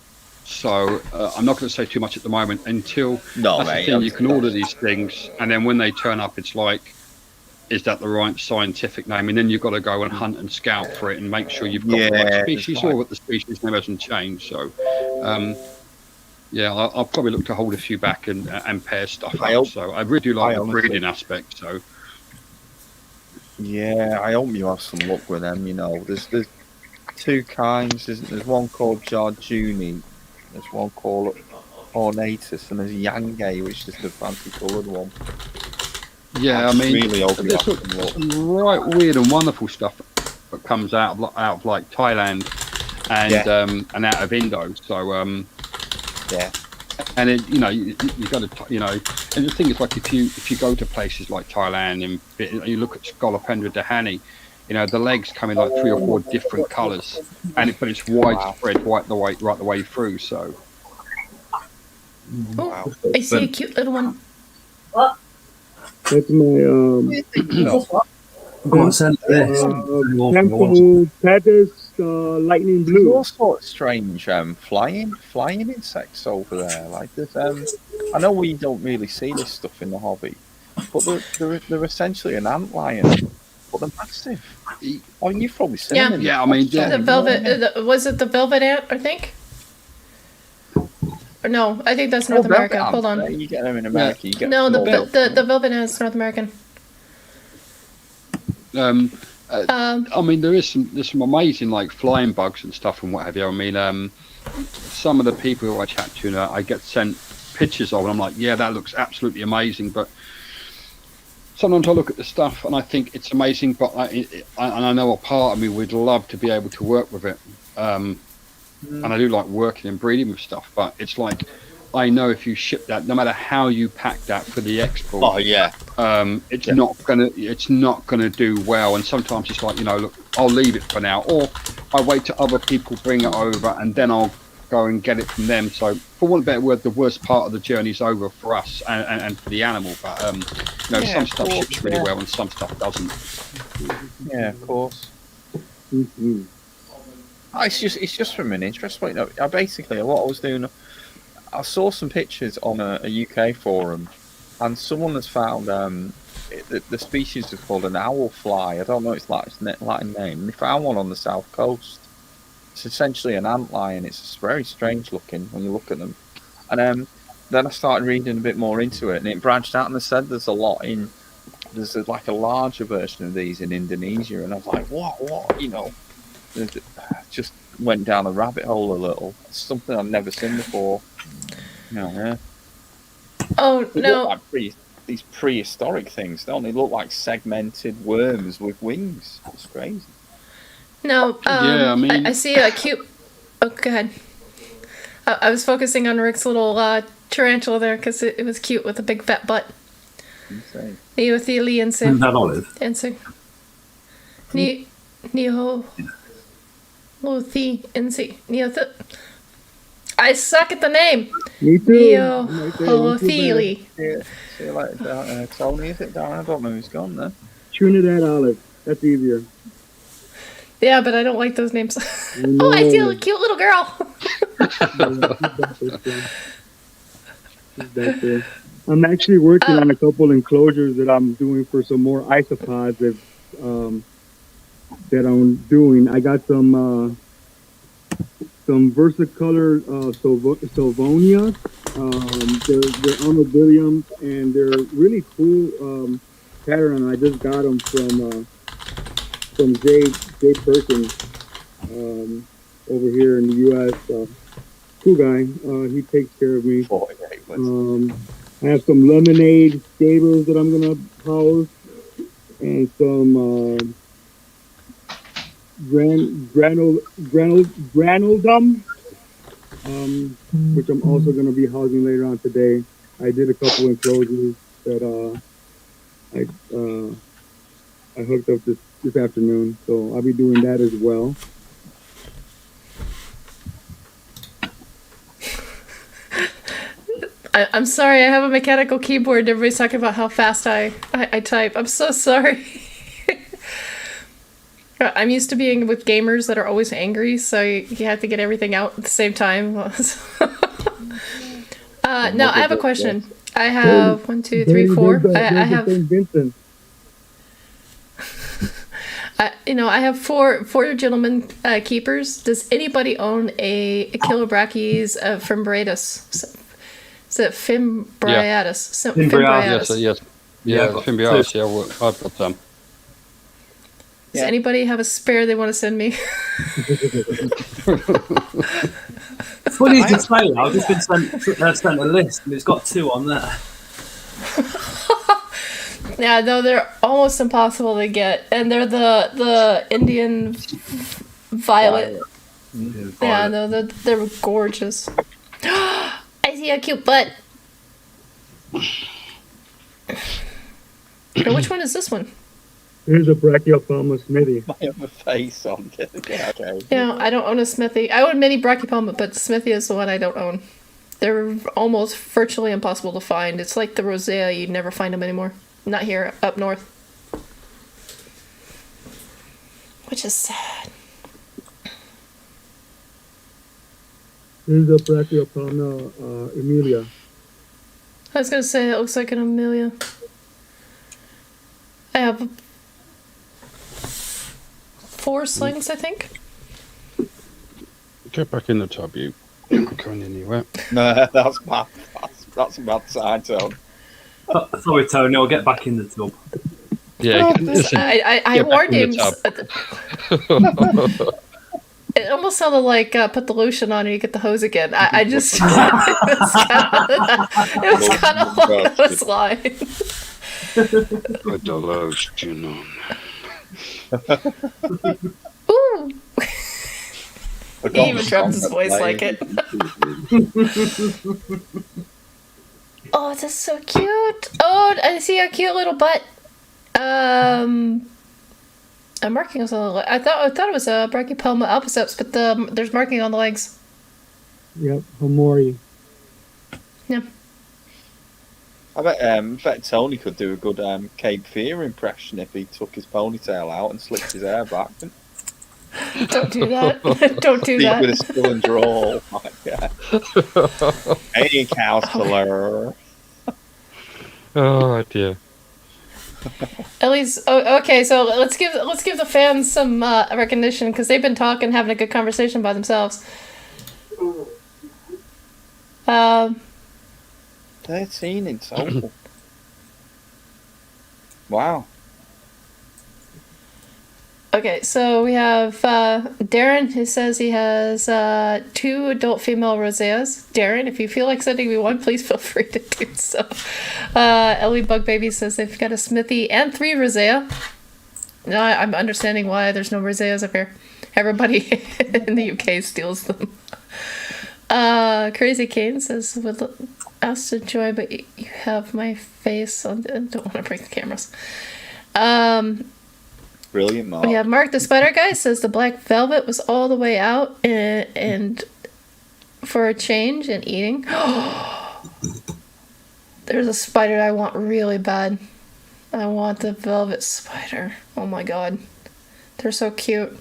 So I'm not going to say too much at the moment until No, that's mate, the thing. You can order these things, and then when they turn up, it's like, is that the right scientific name? And then you've got to go and hunt and scout for it and make sure you've got the right species or that the species name hasn't changed. So, I'll probably look to hold a few back and pair stuff up. So I really do like the breeding aspect. So. Yeah, I hope you have some luck with them. There's two kinds. There's one called Jarjuni, there's one called Ornatus, and there's Yangay, which is the fancy coloured one. Yeah, I mean, really there's some right weird and wonderful stuff that comes out of like Thailand. and out of Indo. So Yeah. and it, you got to, and the thing is, like if you go to places like Thailand and you look at Scolopendra dahani, the legs come in like 3 or 4 different colours, but it's widespread right the way through. So Oh, I see a cute little one. That's my What's that? Temple Pedis lightning There's blue. all sorts of strange flying insects over there. Like there's I know we don't really see this stuff in the hobby, but they're essentially an antlion, but they're massive. Oh, you've probably seen Yeah. them. Yeah, I mean, The velvet, was it the velvet ant, I think? Or no, I think that's North America. Hold on. You get them in America. You get No, small the velvet ant is North American. I mean, there's some amazing like flying bugs and stuff and what have you. I mean, some of the people who I chat to, I get sent pictures of, and I'm like, yeah, that looks absolutely amazing. But sometimes I look at the stuff and I think it's amazing, but I know a part of me would love to be able to work with it. And I do like working and breeding with stuff, but it's like I know if you ship that, no matter how you pack that for the export, it's not gonna do well. And sometimes it's like, look, I'll leave it for now, or I wait till other people bring it over and then I'll go and get it from them. So for one better word, the worst part of the journey's over for us and for the animal. But some stuff ships really well and some stuff doesn't. Yeah, of course. Mm-hmm. It's just from an interest point. I basically, what I was doing, I saw some pictures on a UK forum, and someone has found the species is called an owl fly. I don't know its Latin name. They found one on the south coast. It's essentially an antlion. It's very strange looking when you look at them. And then I started reading a bit more into it, and it branched out, and they said there's like a larger version of these in Indonesia, and I was like, what? Just went down a rabbit hole a little. It's something I've never seen before. Oh, They no. look like these prehistoric things, don't they? Look like segmented worms with wings. It's crazy. No, Yeah, I mean- I see a cute. Oh, go ahead. I was focusing on Rick's little tarantula there because it was cute with a big fat butt. Insane. Neotheli and Isn't that olive? dancing. Neothi Neoth. I suck at the name. Me too. Neotheli. See you later, Tony. Is it Darren? I don't know who's gone there. Trinidad olive. That's easier. Yeah, but I don't like those names. No. Oh, I see a cute little girl. I'm actually working on a couple enclosures that I'm doing for some more isopods that I'm doing. I got some versicolor Sylvonia. They're armadilliums, and they're really cool pattern. I just got them from Jay Perkins over here in the U.S. Cool guy. He takes care of me. 48 was. I have some lemonade stables that I'm gonna house, and some granaldum, which I'm also gonna be housing later on today. I did a couple enclosures that I hooked up this afternoon, so I'll be doing that as well. I'm sorry, I have a mechanical keyboard. Everybody's talking about how fast I type. I'm so sorry. I'm used to being with gamers that are always angry, so you have to get everything out at the same time. No, I have a question. I have 1, 2, 3, 4. I have St. Vincent. I have four gentlemen keepers. Does anybody own a Chilobrachys fimbriatus? Is it fimbriatus? Fimbriatus. Yes. Yeah, Yeah, Fimbriatus. Yeah, I've got some. Does anybody have a spare they want to send me? Funny to say, I've just been sent a list, and it's got 2 on there. Yeah, no, they're almost impossible to get, and they're the Indian violet. Yeah, no, they're gorgeous. I see a cute butt. Now, which one is this one? Here's a Brachyopelma smithy. I have a face on it. Yeah, okay. Yeah, I don't own a Smithy. I own many Brachypelma, but the Smithy is the one I don't own. They're almost virtually impossible to find. It's like the Rosea, you'd never find them anymore. Not here, up north. Which is sad. Here's a Brachyopelma Emilia. I was gonna say, it looks like an Amelia. I have 4 slings, I think. Get back in the tub, you. You're not going anywhere. No, that's bad. That's a bad sign, Tone. Sorry, Tony. I'll get back in the tub. Yeah, listen, I get back warned in him. the It almost sounded like put the lotion on and you get the hose again. I just it was kind of like those lines. Put the lotion on. Ooh, I he got even the dropped his song voice that like played. it. Oh, that's so cute. Oh, I see a cute little butt. I'm marking on the. I thought it was a Brachypelma albiceps, but there's marking on the legs. Yep, Homori. Yeah. I bet Tony could do a good Cape Fear impression if he took his ponytail out and slicked his hair back. Don't do that. Don't do Speak with a that. still drawl. Like, yeah. Hey, counselor. Oh dear. At least, okay. So let's give the fans some recognition because they've been talking, having a good conversation by themselves. 13 in total. Wow. Okay, so we have Darren who says he has 2 adult female roseas. Darren, if you feel like sending me one, please feel free to do so. Ellie Bug Baby says they've got a Smithy and 3 rosea. Now I'm understanding why there's no roseas up here. Everybody in the UK steals them. Crazy Kane says would ask to join, but you have my face on. Don't want to break the cameras. Brilliant, Mark. We have Mark the Spider Guy says the black velvet was all the way out and for a change and eating. There's a spider I want really bad. I want the velvet spider. Oh my god. They're so cute.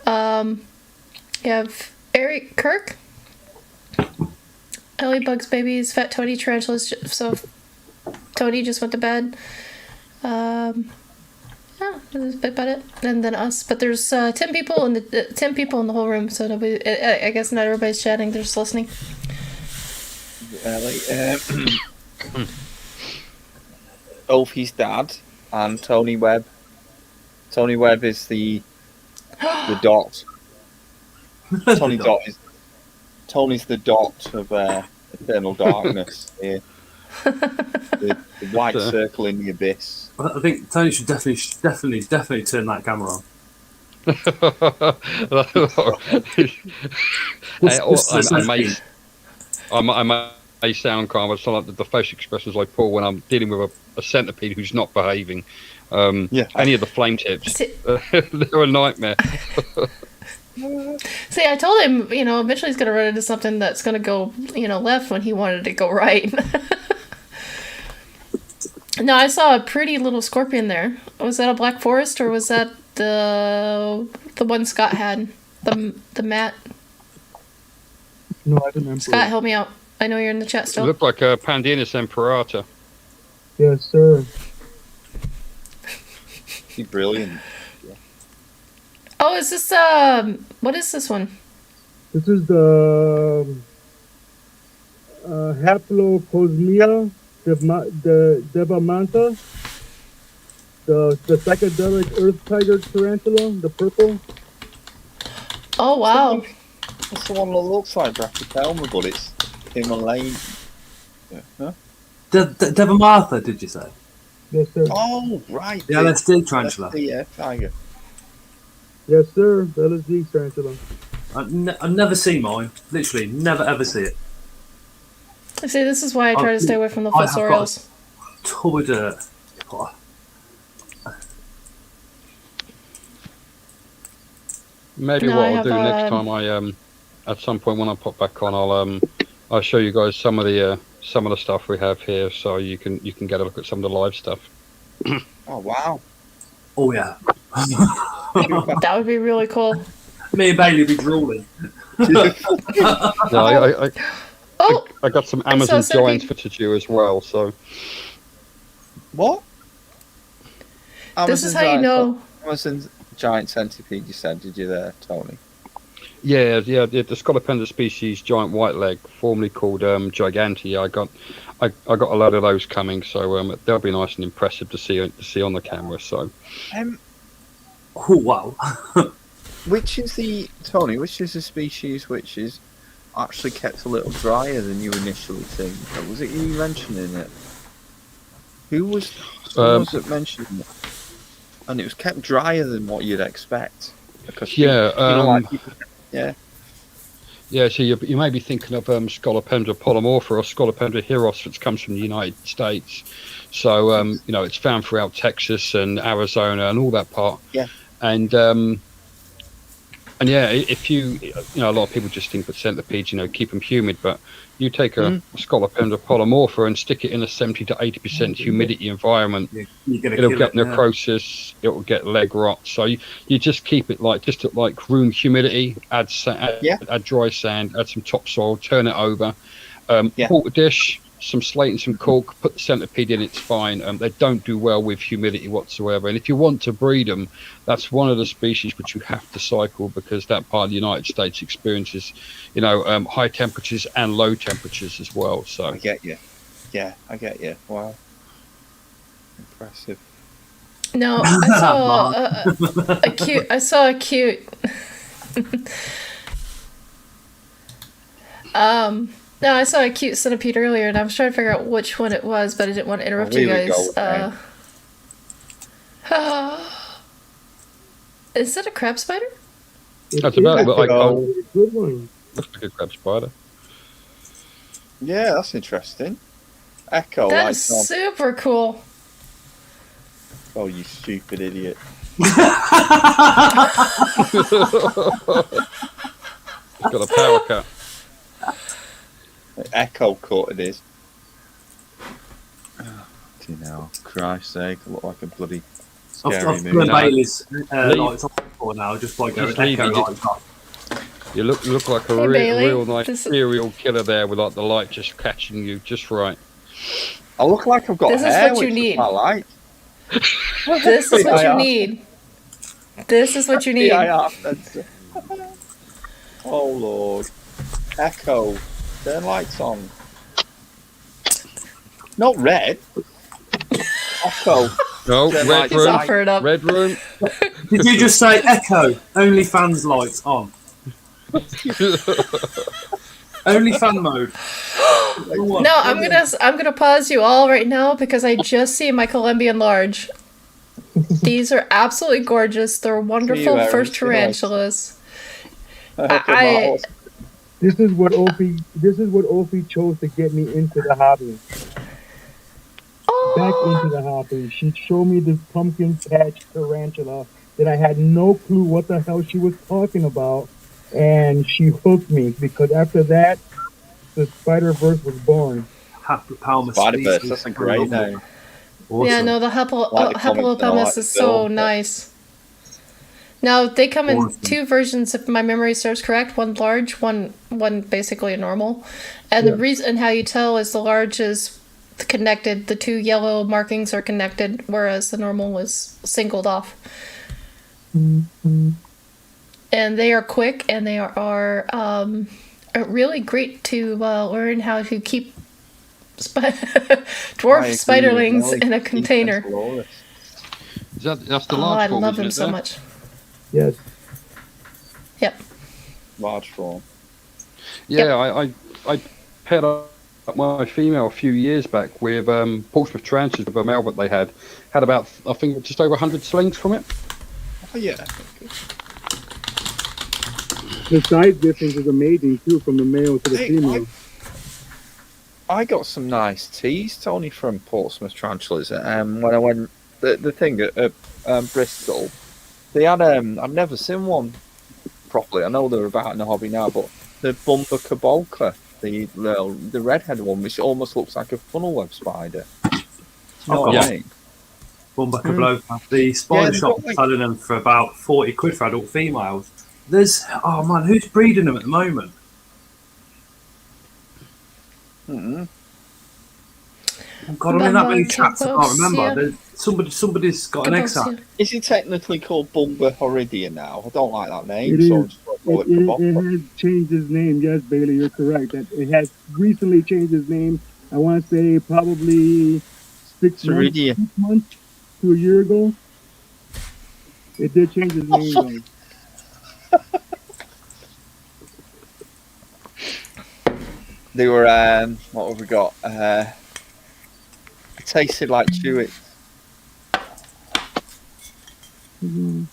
You have Eric Kirk. Ellie Bugs Babies, Fat Tony Tarantulas. So Tony just went to bed. Yeah, that's about it. And then us. But there's 10 people in the whole room, so nobody. I guess not everybody's chatting. They're just listening. Ophi's dad and Tony Webb. Tony Webb is the dot. Tony's the dot of Eternal Darkness here. The white circle in the abyss. I think Tony should definitely turn that camera on. I may sound kind of like the facial expressions I pull when I'm dealing with a centipede who's not behaving. Any of the flame tips, they're a nightmare. See, I told him, eventually he's going to run into something that's going to go, left when he wanted to go right. No, I saw a pretty little scorpion there. Was that a black forest or was that the one Scott had? The mat? No, I remember. Scott, help me out. I know you're in the chat It still. looked like a Pandinus imperata. Yes, sir. He's brilliant. Oh, is this, what is this one? This is the Haplocosmia devamanta, the psychedelic earth tiger tarantula, the purple. Oh, wow. That's the one that looks like Brachypelma, but it's Himalayan. Huh? Devamartha, did you say? Yes, sir. Oh, right. Yeah, that's the tarantula. That's the tiger. Yes, sir. That is the tarantula. I never see mine. Literally, never ever see it. See, this is why I try to stay away from the I have got- fossorials. Tub of dirt. Oh, Maybe No, what I I'll have, do next time at some point when I pop back on, I'll show you guys some of the stuff we have here, so you can get a look at some of the live stuff. Oh wow! oh yeah. That would be really cool. Me and Bailey be drooling. Yeah, Oh, I got some saw Amazon something. giants footage you as well. So What? this is how you know. Amazon giant centipede. You said, did you there, Tony? yeah, the Scolopendra species giant white leg, formerly called Gigantea. I got a load of those coming, so they'll be nice and impressive to see on the camera. So Oh wow. Which is the species which is actually kept a little drier than you initially think? Or was it you mentioning it? Who was it mentioning it? And it was kept drier than what you'd expect. Because Yeah, so you may be thinking of Scolopendra polymorpha or Scolopendra hiros, which comes from the United States. So it's found throughout Texas and Arizona and all that part. Yeah. And yeah, if a lot of people just think that centipedes, keep them humid, but you take a Scolopendra polymorpha and stick it in a 70 to 80% humidity environment, You're gonna it'll kill get it, yeah. necrosis, it'll get leg rot. So you just keep it like room humidity, add dry sand, add some topsoil, turn it over, water dish, some slate and some cork, put the centipede in, it's fine. They don't do well with humidity whatsoever. And if you want to breed them, that's one of the species which you have to cycle, because that part of the United States experiences, high temperatures and low temperatures as well. So I get you. Yeah, I get you. Wow. Impressive. No, I saw a cute. I saw a cute. No, I saw a cute centipede earlier, and I was trying to figure out which one it was, but I didn't want to interrupt you we guys. go, Is that a crab spider? that's about it. But Good one. looks like a crab spider. Yeah, that's interesting. Echo That lights is on. super cool. Oh, you stupid idiot. It's got a power cut. Echo cut it is. Christ's sake, I look like a bloody scary I've movie. put No. Bailey's lights on for now, just by going Just leave echo it. lights on. You look like a Hey, Bailey. real nice This- serial killer there, with like the light just catching you just right. I look like I've got This is hair, what you which need. I like. This is what you Yeah. need. This is what you need. Yeah, oh Lord. Echo. Turn lights on. Not red. Echo. No, Turn red lights He's room. all furred up. Red room. Did you just say echo? Only fans lights on. Only fan mode. No, I'm gonna pause you all right now because I just see my Colombian large. These are absolutely gorgeous. They're wonderful Aaron. first See you later. tarantulas. I, This is what Opie chose to get me into the hobby. Back into the hobby. She showed me this pumpkin patch tarantula that I had no clue what the hell she was talking about, and she hooked me because after that, the Spider-Verse was born. Haplopomus Spider-Verse, species. that's a great name. Awesome. Yeah, no, the Like the comics, I like Haplopomus the is so film. nice. Now they come in Awesome. two versions, if my memory serves correct. One large, one basically a normal. And the reason how you tell is the large is connected. The two yellow markings are connected, whereas the normal was singled off. And they are quick, and they are really great to learn how to keep dwarf spiderlings in a container. That's the Oh, large I form, love isn't them it, so there? much. Yes. Yep. Large form. Yeah, I paired up my female a few years back with Portsmouth tarantulas with a male that they had about, I think, just over 100 slings from it. Oh yeah. The size difference is amazing too, from the male to the Hey, female. I got some nice teas, Tony, from Portsmouth Tarantulas. When I went the thing at Bristol, they had I've never seen one properly. I know they're about in the hobby now, but the Bumba Kabolka, the redhead one, which almost looks like a funnel web spider. You know what I mean? Bumba Kabloka. The spider they've shop got, like- selling them for about 40 quid for adult females. There's, oh man, who's breeding them at the moment? Mm-hmm. Oh God, I'm in that many Bumba chats, I can't Kabosia. remember. Somebody's got an egg sac. Is he technically called Bumba Horidia now? I don't like that name, It so is. I'm just going to call it It Kabolka. has changed its name. Yes, Bailey, you're correct. That it has recently changed its name. I want to say probably 6 Ceridia. months to a year ago. It did change its name. Though. They were, what have we got? It tasted like chewits. Mhm.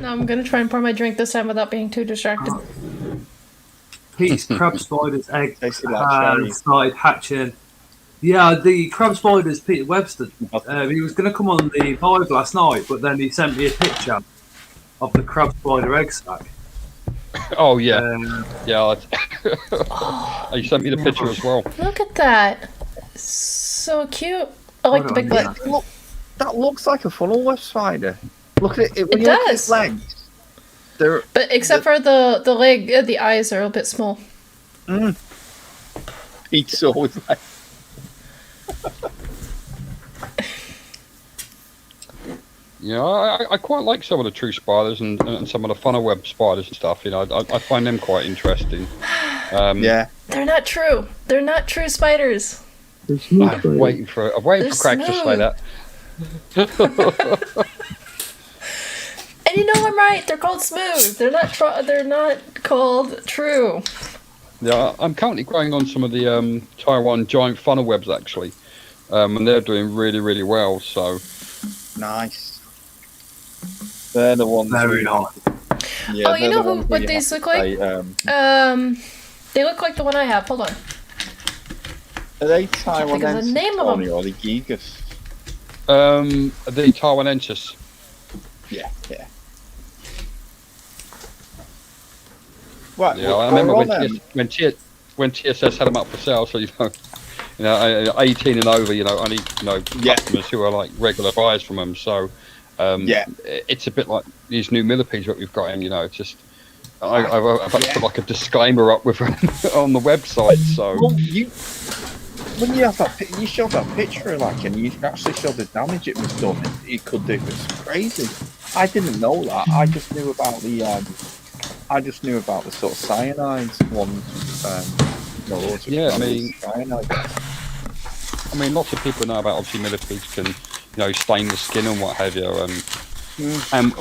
No, I'm gonna try and pour my drink this time without being too distracted. Pete's crab spider's egg Tasted like cherry. has started hatching. Yeah, the crab spider's Peter Webster. He was going to come on the live last night, but then he sent me a picture of the crab spider egg sac. Oh yeah, Um, yeah. You sent me the picture as well. Look at that. So cute. I like the big butt. That looks like a funnel web spider. Look at it. When It you look at does. its legs, they're But except for the leg, the eyes are a bit small. Pete's always like. Yeah, I quite like some of the true spiders and some of the funnel web spiders and stuff. You know, I find them quite interesting. Yeah. They're not true. They're not true spiders. They're smooth I'm spiders. waiting for They're Craig to say smooth. that. And you know I'm right. They're called smooth. They're not. They're not called true. Yeah, I'm currently growing on some of the Taiwan giant funnel webs actually, and they're doing really, really well. So Nice. They're the ones. Very nice. Yeah, Oh, you they're know the who- ones what you these have look to like? say, They look like the one I have. Hold on. are they think of the Taiwanensis, name of Tony, them. or the Gigas? the Taiwanensis. Yeah, yeah. Right, Yeah, I remember when TSS had them up for sale. So you know, 18 and over. You know, only Yeah. customers who are like regular buyers from them. So Yeah. it's a bit like these new millipedes that we've got in. You know, it's just. I've had to put like a disclaimer up with on the website. So Well, when you have you showed that picture, like, and you actually showed the damage it was done. It could do. It's crazy. I didn't know that. I just knew about the. I just knew about the sort of cyanide ones. Yeah, I mean- cyanide. I mean, lots of people know about obviously millipedes can, stain the skin and what have you. And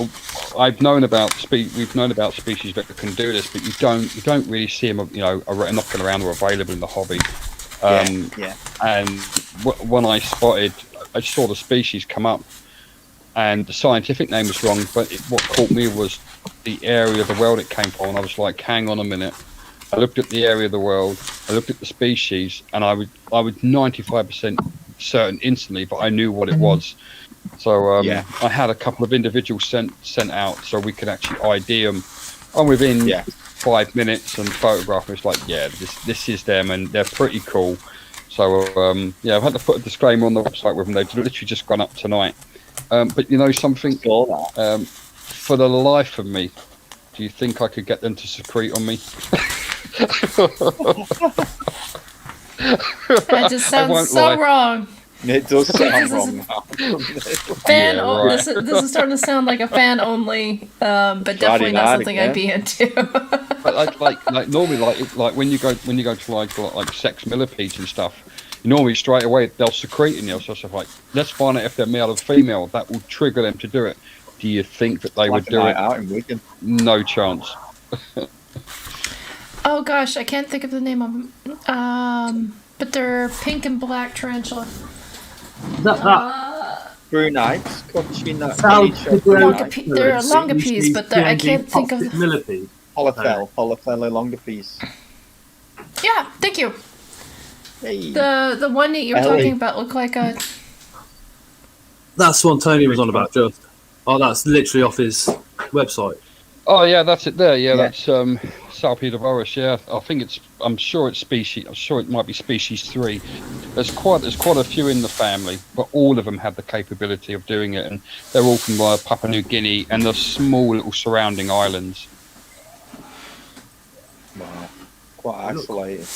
I've known about we've known about species that can do this, but you don't really see them, are knocking around or available in the hobby. Yeah. And when I saw the species come up, and the scientific name was wrong, but what caught me was the area of the world it came from. And I was like, hang on a minute. I looked at the area of the world, I looked at the species, and I was 95% certain instantly, but I knew what it was. So I had a couple of individuals sent out so we could actually ID them. And within 5 minutes and photograph, it's like, yeah, this is them, and they're pretty cool. So I've had to put a disclaimer on the website with them. They've literally just gone up tonight. But you know something, for the life of me, do you think I could get them to secrete on me? That just sounds won't so lie. wrong. It does sound This wrong is- now. Fan. Yeah, o- right. this is starting to sound like a fan only, but definitely not night something I'd be into. But like normally, like when you go to like sex millipedes and stuff, normally straight away they'll secrete in you. So it's like, let's find out if they're male or female. That will trigger them to do it. Do you think that they Like would a do night it? out in Wigan. No chance. Oh gosh, I can't think of the name of them. But they're pink and black tarantula. That Brunites, Cochina, South They're Longipes, but I can't think of. millipede. Holofell elongapiece. Yeah, thank you. Hey. The one that you were Ellie. talking about looked like a. That's one Tony was on about, just. Oh, that's literally off his website. Oh yeah, that's it there. Yeah, Yeah. that's Salpidorus. Yeah, I think it's. I'm sure it's species. I'm sure it might be species 3. There's quite a few in the family, but all of them have the capability of doing it, and they're all from Papua New Guinea and the small little surrounding islands. Wow. Quite isolated.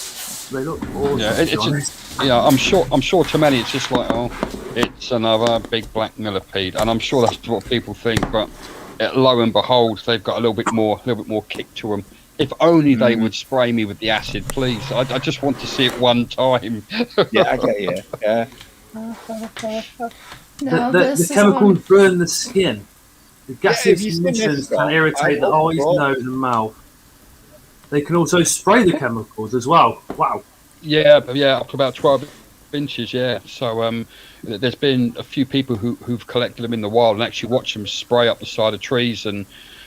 They look awesome. Yeah, to be honest. I'm sure to many it's just like, oh, it's another big black millipede, and I'm sure that's what people think. But lo and behold, they've got a little bit more kick to them. If only they would spray me with the acid, please. I just want to see it one time. Yeah, I get you. Yeah. No, The this is chemicals one. burn the skin. The gaseous have you seen this, emissions Scott? can irritate the I eyes, thought- nose, and mouth. They can also spray the chemicals as well. Wow. Yeah, up to about 12 inches. Yeah. So there's been a few people who've collected them in the wild and actually watched them spray up the side of trees. And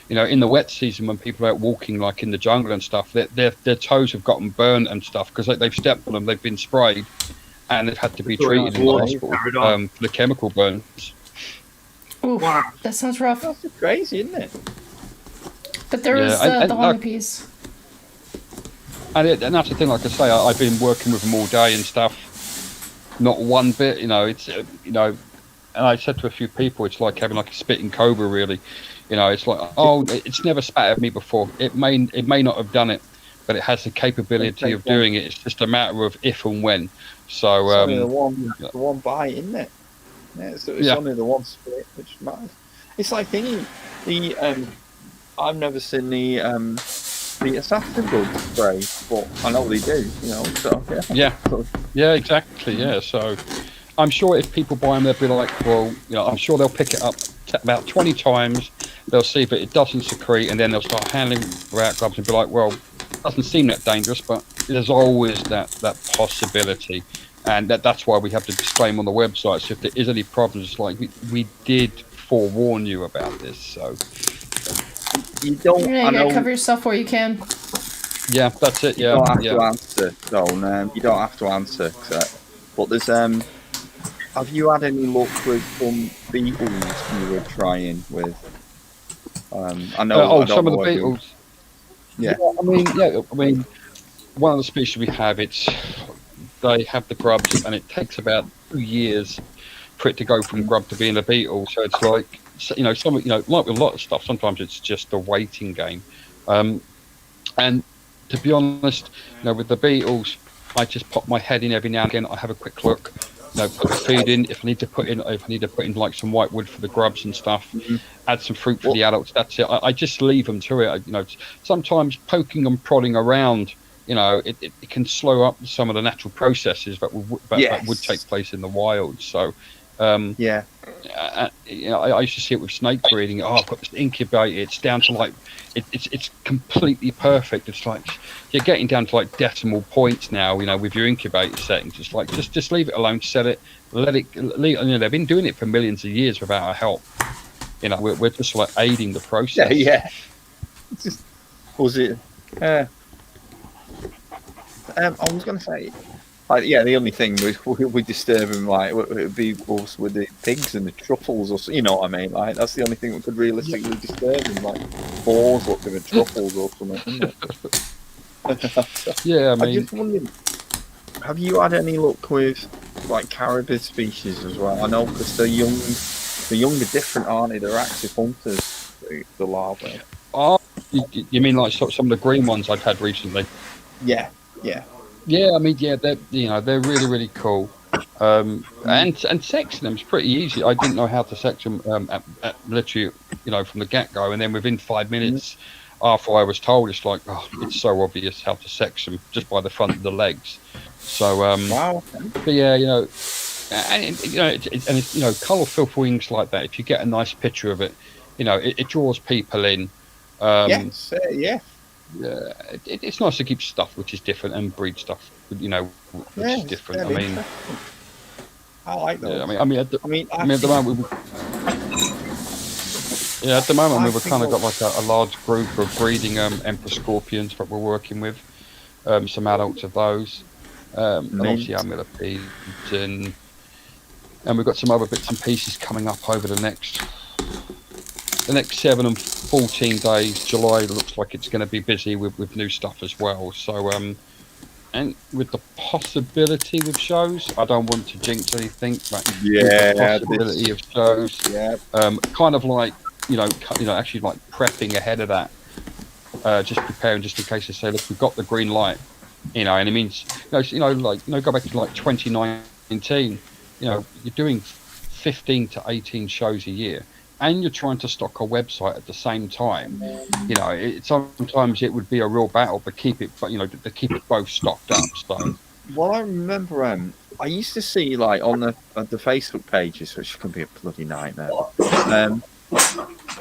in the wet season when people are out walking, like in the jungle and stuff, their toes have gotten burnt and stuff because they've stepped on them. They've been sprayed, and they've had to be treated in the hospital for the chemical burns. Ooh, Wow. that sounds rough. That's crazy, isn't it? But there was Yeah, and the honeybees. And that's the thing. Like I say, I've been working with them all day and stuff. Not one bit, it's and I said to a few people, it's like having like a spitting cobra, really. It's like, oh, it's never spat at me before. It may not have done it, but it has the capability of doing it. It's just a matter of if and when. So It's only the one bite, isn't it? Yeah, it's Yeah. only the one split which matters. It's like thinking I've never seen the assassin bug spray, but I know they do. So yeah. Yeah, exactly. Yeah, so I'm sure if people buy them, they'll be like, well, I'm sure they'll pick it up about 20 times. They'll see that it doesn't secrete, and then they'll start handling without gloves and be like, well, it doesn't seem that dangerous, but there's always that possibility. And that's why we have to disclaim on the website. So if there is any problems, it's like we did forewarn you about this. So You don't. Yeah, I you know. gotta cover yourself where you can. yeah, that's it. You Yeah, don't have yeah. to answer, Don. You don't have to answer. But there's Have you had any luck with some beetles you were trying with? I know. I don't some of know the if you- beetles. Yeah. I mean, one of the species we have, they have the grubs, and it takes about 2 years for it to go from grub to being a beetle. So it's like, like with a lot of stuff, sometimes it's just a waiting game. And to be honest, with the beetles, I just pop my head in every now and again. I have a quick look, put the feed in. If I need to put in like some white wood for the grubs and stuff, add some fruit for the adults. That's it. I just leave them to it. Sometimes poking and prodding around, it can slow up some of the natural processes that would take place in the wild. So, Yeah. I used to see it with snake breeding. Oh, I've got this incubator. It's down to like, it's completely perfect. It's like you're getting down to like decimal points now. With your incubator settings, it's like just leave it alone, set it, let it. They've been doing it for millions of years without our help. We're just like aiding the process. Yeah. Was it? I was going to say, the only thing we disturb him would be us with the pigs and the truffles, or you know what I mean. Like that's the only thing that could realistically disturb him, like boars looking at truffles or something. Isn't it? Yeah, I I mean, just wondered, have you had any luck with like caribid species as well? I know because the young are different, aren't they? They're active hunters, the larvae. you mean like some of the green ones I've had recently? Yeah. Yeah, I mean, they're really, really cool. And sexing them is pretty easy. I didn't know how to sex them at literally, from the get-go. And then within 5 minutes after I was told, it's like, it's so obvious how to sex them just by the front of the legs. So, Wow. but yeah, it's colourful wings like that. If you get a nice picture of it, it draws people in. Yes. Yeah. Yeah, it's nice to keep stuff which is different and breed stuff, which is different. I mean, I like those. yeah, I mean, at the moment, Yeah, at the moment I we've think kind of got what- like a large group of breeding emperor scorpions that we're working with, some adults of those, and obviously our millipedes, and we've got some other bits and pieces coming up over the next 7 and 14 days. July looks like it's going to be busy with new stuff as well. So and with the possibility with shows, I don't want to jinx anything, but with the possibility of shows, kind of like actually like prepping ahead of that, just preparing just in case they say, look, we've got the green light, and it means go back to like 2019, you're doing 15 to 18 shows a year, and you're trying to stock a website at the same time. Sometimes it would be a real battle to keep it, to keep it both stocked up. So, well, I remember I used to see like on the Facebook pages, which can be a bloody nightmare.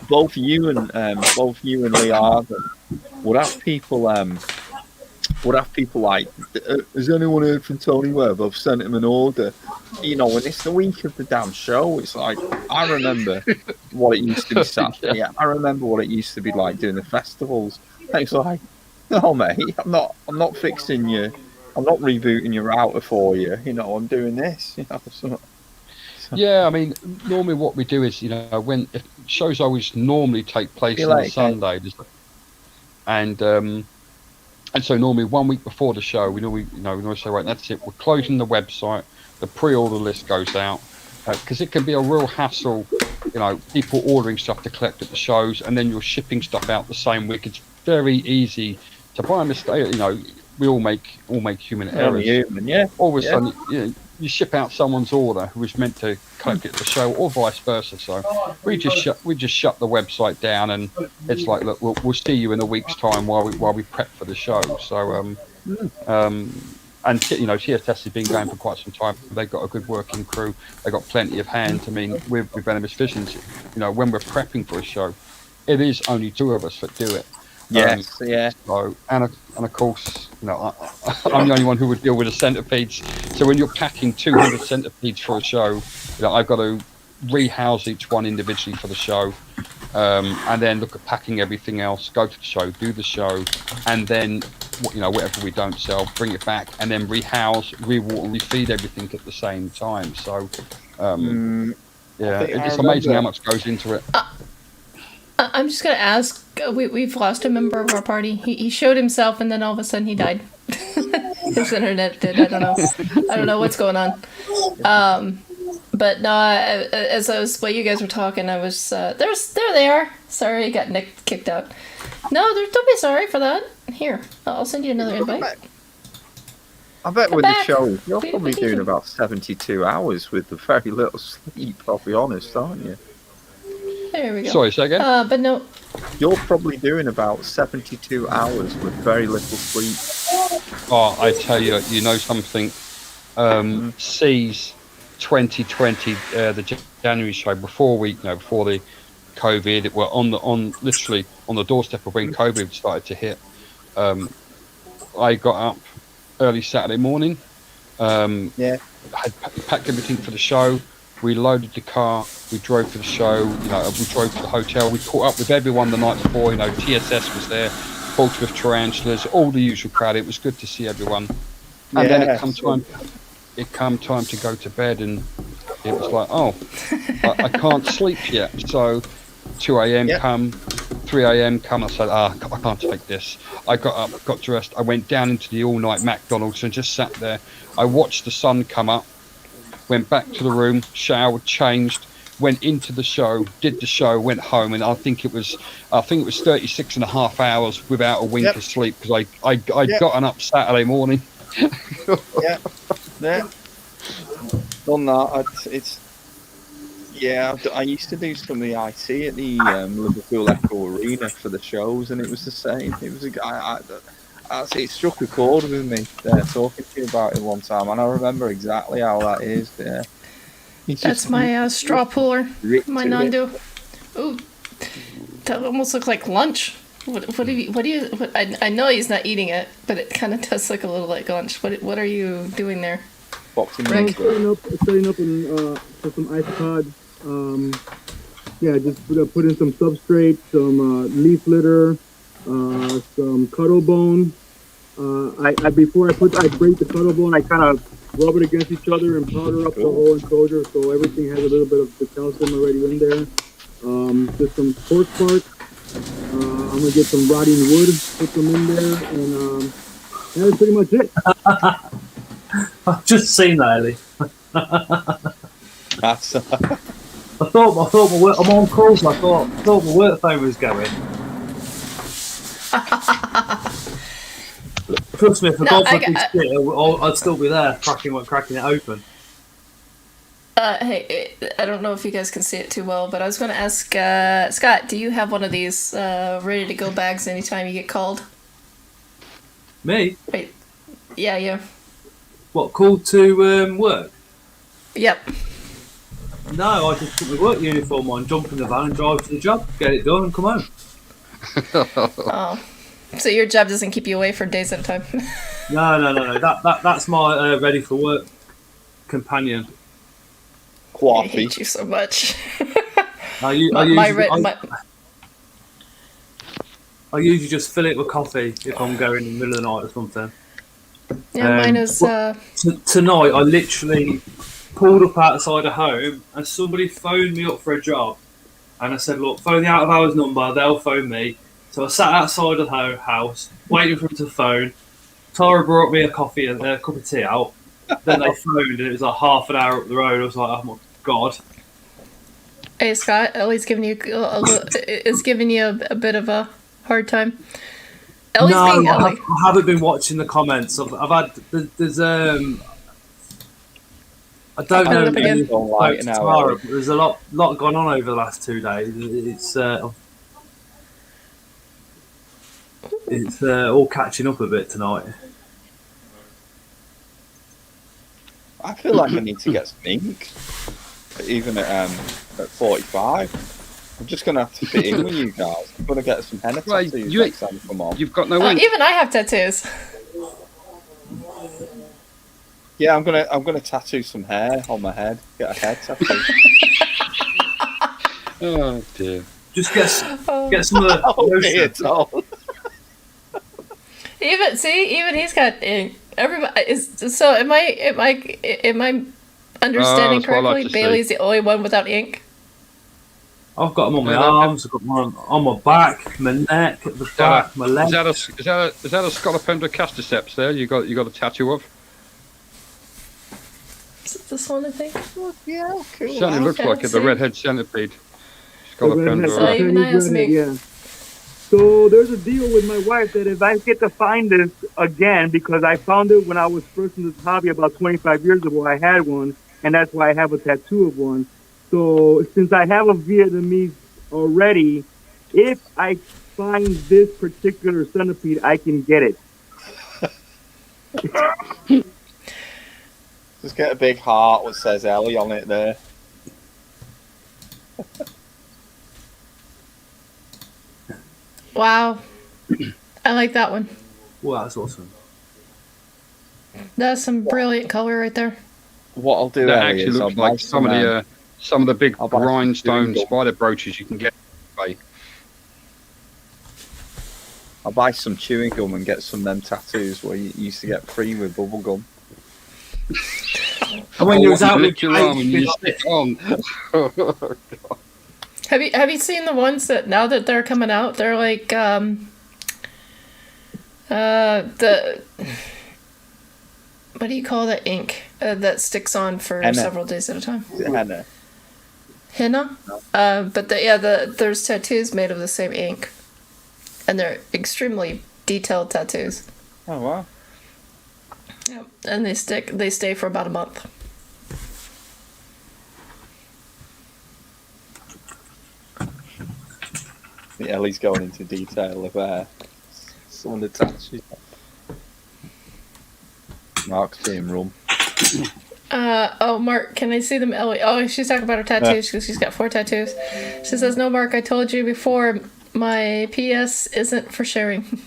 Both you and Lee Arden would have people like, has anyone heard from Tony Webb? I've sent him an order. When it's the week of the damn show, it's like, I remember what it used to be Saturday. I remember what it used to be like doing the festivals. And it's like, no, mate, I'm not fixing you. I'm not rebooting your router for you. I'm doing this. So. Yeah, I mean, normally what we do is, when shows always normally take place on a Sunday, and so normally 1 week before the show, we normally say, right, that's it. We're closing the website. The pre-order list goes out because it can be a real hassle. People ordering stuff to collect at the shows, and then you're shipping stuff out the same week. It's very easy to buy a mistake. We all make human errors. All of a sudden, you ship out someone's order who was meant to collect it at the show, or vice versa. So we just shut the website down, and it's like, look, we'll see you in a week's time while we prep for the show. So and TSS has been going for quite some time. They've got a good working crew. They've got plenty of hands. I mean, with Venomous Visions, when we're prepping for a show, it is only 2 of us that do it. Yes, So, and of course, I'm the only one who would deal with the centipedes. So when you're packing 200 centipedes for a show, I've got to rehouse each one individually for the show, and then look at packing everything else, go to the show, do the show, and then whatever we don't sell, bring it back, and then rehouse, rewater, refeed everything at the same time. So, it's amazing how much goes into it. I'm just gonna ask. We've lost a member of our party. He showed himself, and then all of a sudden he died. His internet did. I don't know what's going on. But no, while you guys were talking, I was there they are. Sorry, I got kicked out. No, don't be sorry for that. Here, I'll send you another invite. I bet with the show, you're probably doing about 72 hours with very little sleep. I'll be honest, aren't you? There we go. Sorry, say again? But no. You're probably doing about 72 hours with very little sleep. Oh, I tell you, something. C's 2020, the January show before the COVID, we're literally on the doorstep of when COVID started to hit. I got up early Saturday morning. Had packed everything for the show. We loaded the car. We drove for the show. We drove to the hotel. We caught up with everyone the night before. TSS was there. Portsmouth Tarantulas, all the usual crowd. It was good to see everyone. And then it come time to go to bed, and it was like, I can't sleep yet. So 2 a.m. come, 3 a.m. come. I said, I can't take this. I got up, got dressed. I went down into the all-night McDonald's and just sat there. I watched the sun come up. Went back to the room, showered, changed, went into the show, did the show, went home, and I think it was 36 and a half hours without a wink of sleep, because I'd gotten up Saturday morning. Done that. I used to do some of the IT at the Liverpool Echo Arena for the shows, and it was the same. It was it struck a chord with me talking to you about it one time, and I remember exactly how that is. Yeah, that's my straw puller, my Nando. Ooh, that almost looks like lunch. I know he's not eating it, but it kind of does look a little like lunch. What are you doing there? Setting up for some ice pods. Yeah, just put in some substrate, some leaf litter, some cuddle bone. I before I break the cuddle bone, I kind of rub it against each other and powder up the whole enclosure so everything has a little bit of the calcium already in there. Just some pork bark. I'm gonna get some rotting wood, put them in there, and that's pretty much it. I've just seen that, Ellie. That's I thought my work, I'm on calls. I thought my work phone was going. Trust me, if I got fucking shit, I'd still be there, cracking it open. Hey, I don't know if you guys can see it too well, but I was going to ask Scott, do you have one of these ready to go bags anytime you get called? Me? Wait, yeah, you. What, called to work? Yep. No, I just put my work uniform on, jump in the van and drive to the job, get it done and come home. Oh, so your job doesn't keep you away for days at a time? No. That's my ready for work companion. I quaffy. hate you so much. I usually just fill it with coffee if I'm going in the middle of the night or something. Yeah, mine is. Tonight, I literally pulled up outside of home and somebody phoned me up for a job. And I said, look, phone the out of hours number, they'll phone me. So I sat outside of the house, waiting for them to phone. Tara brought me a coffee and a cup of tea out. Then they phoned and it was like half an hour up the road. I was like, oh my God. Hey, Scott, Ellie's giving you is giving you a bit of a hard time. Ellie's being Ellie. I haven't been watching the comments. I've had there's I don't know it up again. if you spoke to Tara, but there's a lot gone on over the last 2 days. It's all catching up a bit tonight. I feel like I need to get some ink, even at 45. I'm just gonna have to fit in with you guys. I'm gonna get some henna Well, tattoos you- next time I come on. You've got no ink. Even I have tattoos. Yeah, I'm gonna tattoo some hair on my head. Get a head tattoo. Oh dear. Just get some of the. Oh, dear, Tom. Even he's got ink. Everybody is so. Am I understanding that's what I like correctly? to see. Bailey's the only one without ink. I've got them on my Yeah, arms. I've got them on my back, my neck, the back, my legs. Is that a Scolopendra casticeps there? You got a tattoo of? Is it this one, I think? Yeah, cool. Certainly looks Okay, like it. The see? redhead centipede. So Scolopendra. even I asked me. Yeah. So there's a deal with my wife that if I get to find this again, because I found it when I was first in this hobby about 25 years ago, I had one, and that's why I have a tattoo of one. So since I have a Vietnamese already, if I find this particular centipede, I can get it. Just get a big heart that says Ellie on it there. Wow, I like that one. Well, that's awesome. That's some brilliant color right there. What I'll do, That Ellie, actually is I'll looks buy like some of the big I'll buy some rhinestone chewing gum. spider brooches you can get. I'll buy some chewing gum and get some of them tattoos where you used to get free with bubble gum. And when you was out lick with your arm and you stick on. Have you seen the ones that now that they're coming out? They're like the what do you call that ink that sticks on for Henna. several days at a time? Is it henna? Henna. But there's tattoos made of the same ink, and they're extremely detailed tattoos. Oh wow. Yep. And they stay for about a month. Ellie's going into detail of some of the tattoos. Mark's being rum. Oh, Mark, can I see them, Ellie? Oh, she's talking about her tattoos because she's got 4 tattoos. She says, "No, Mark, I told you before. My PS isn't for sharing."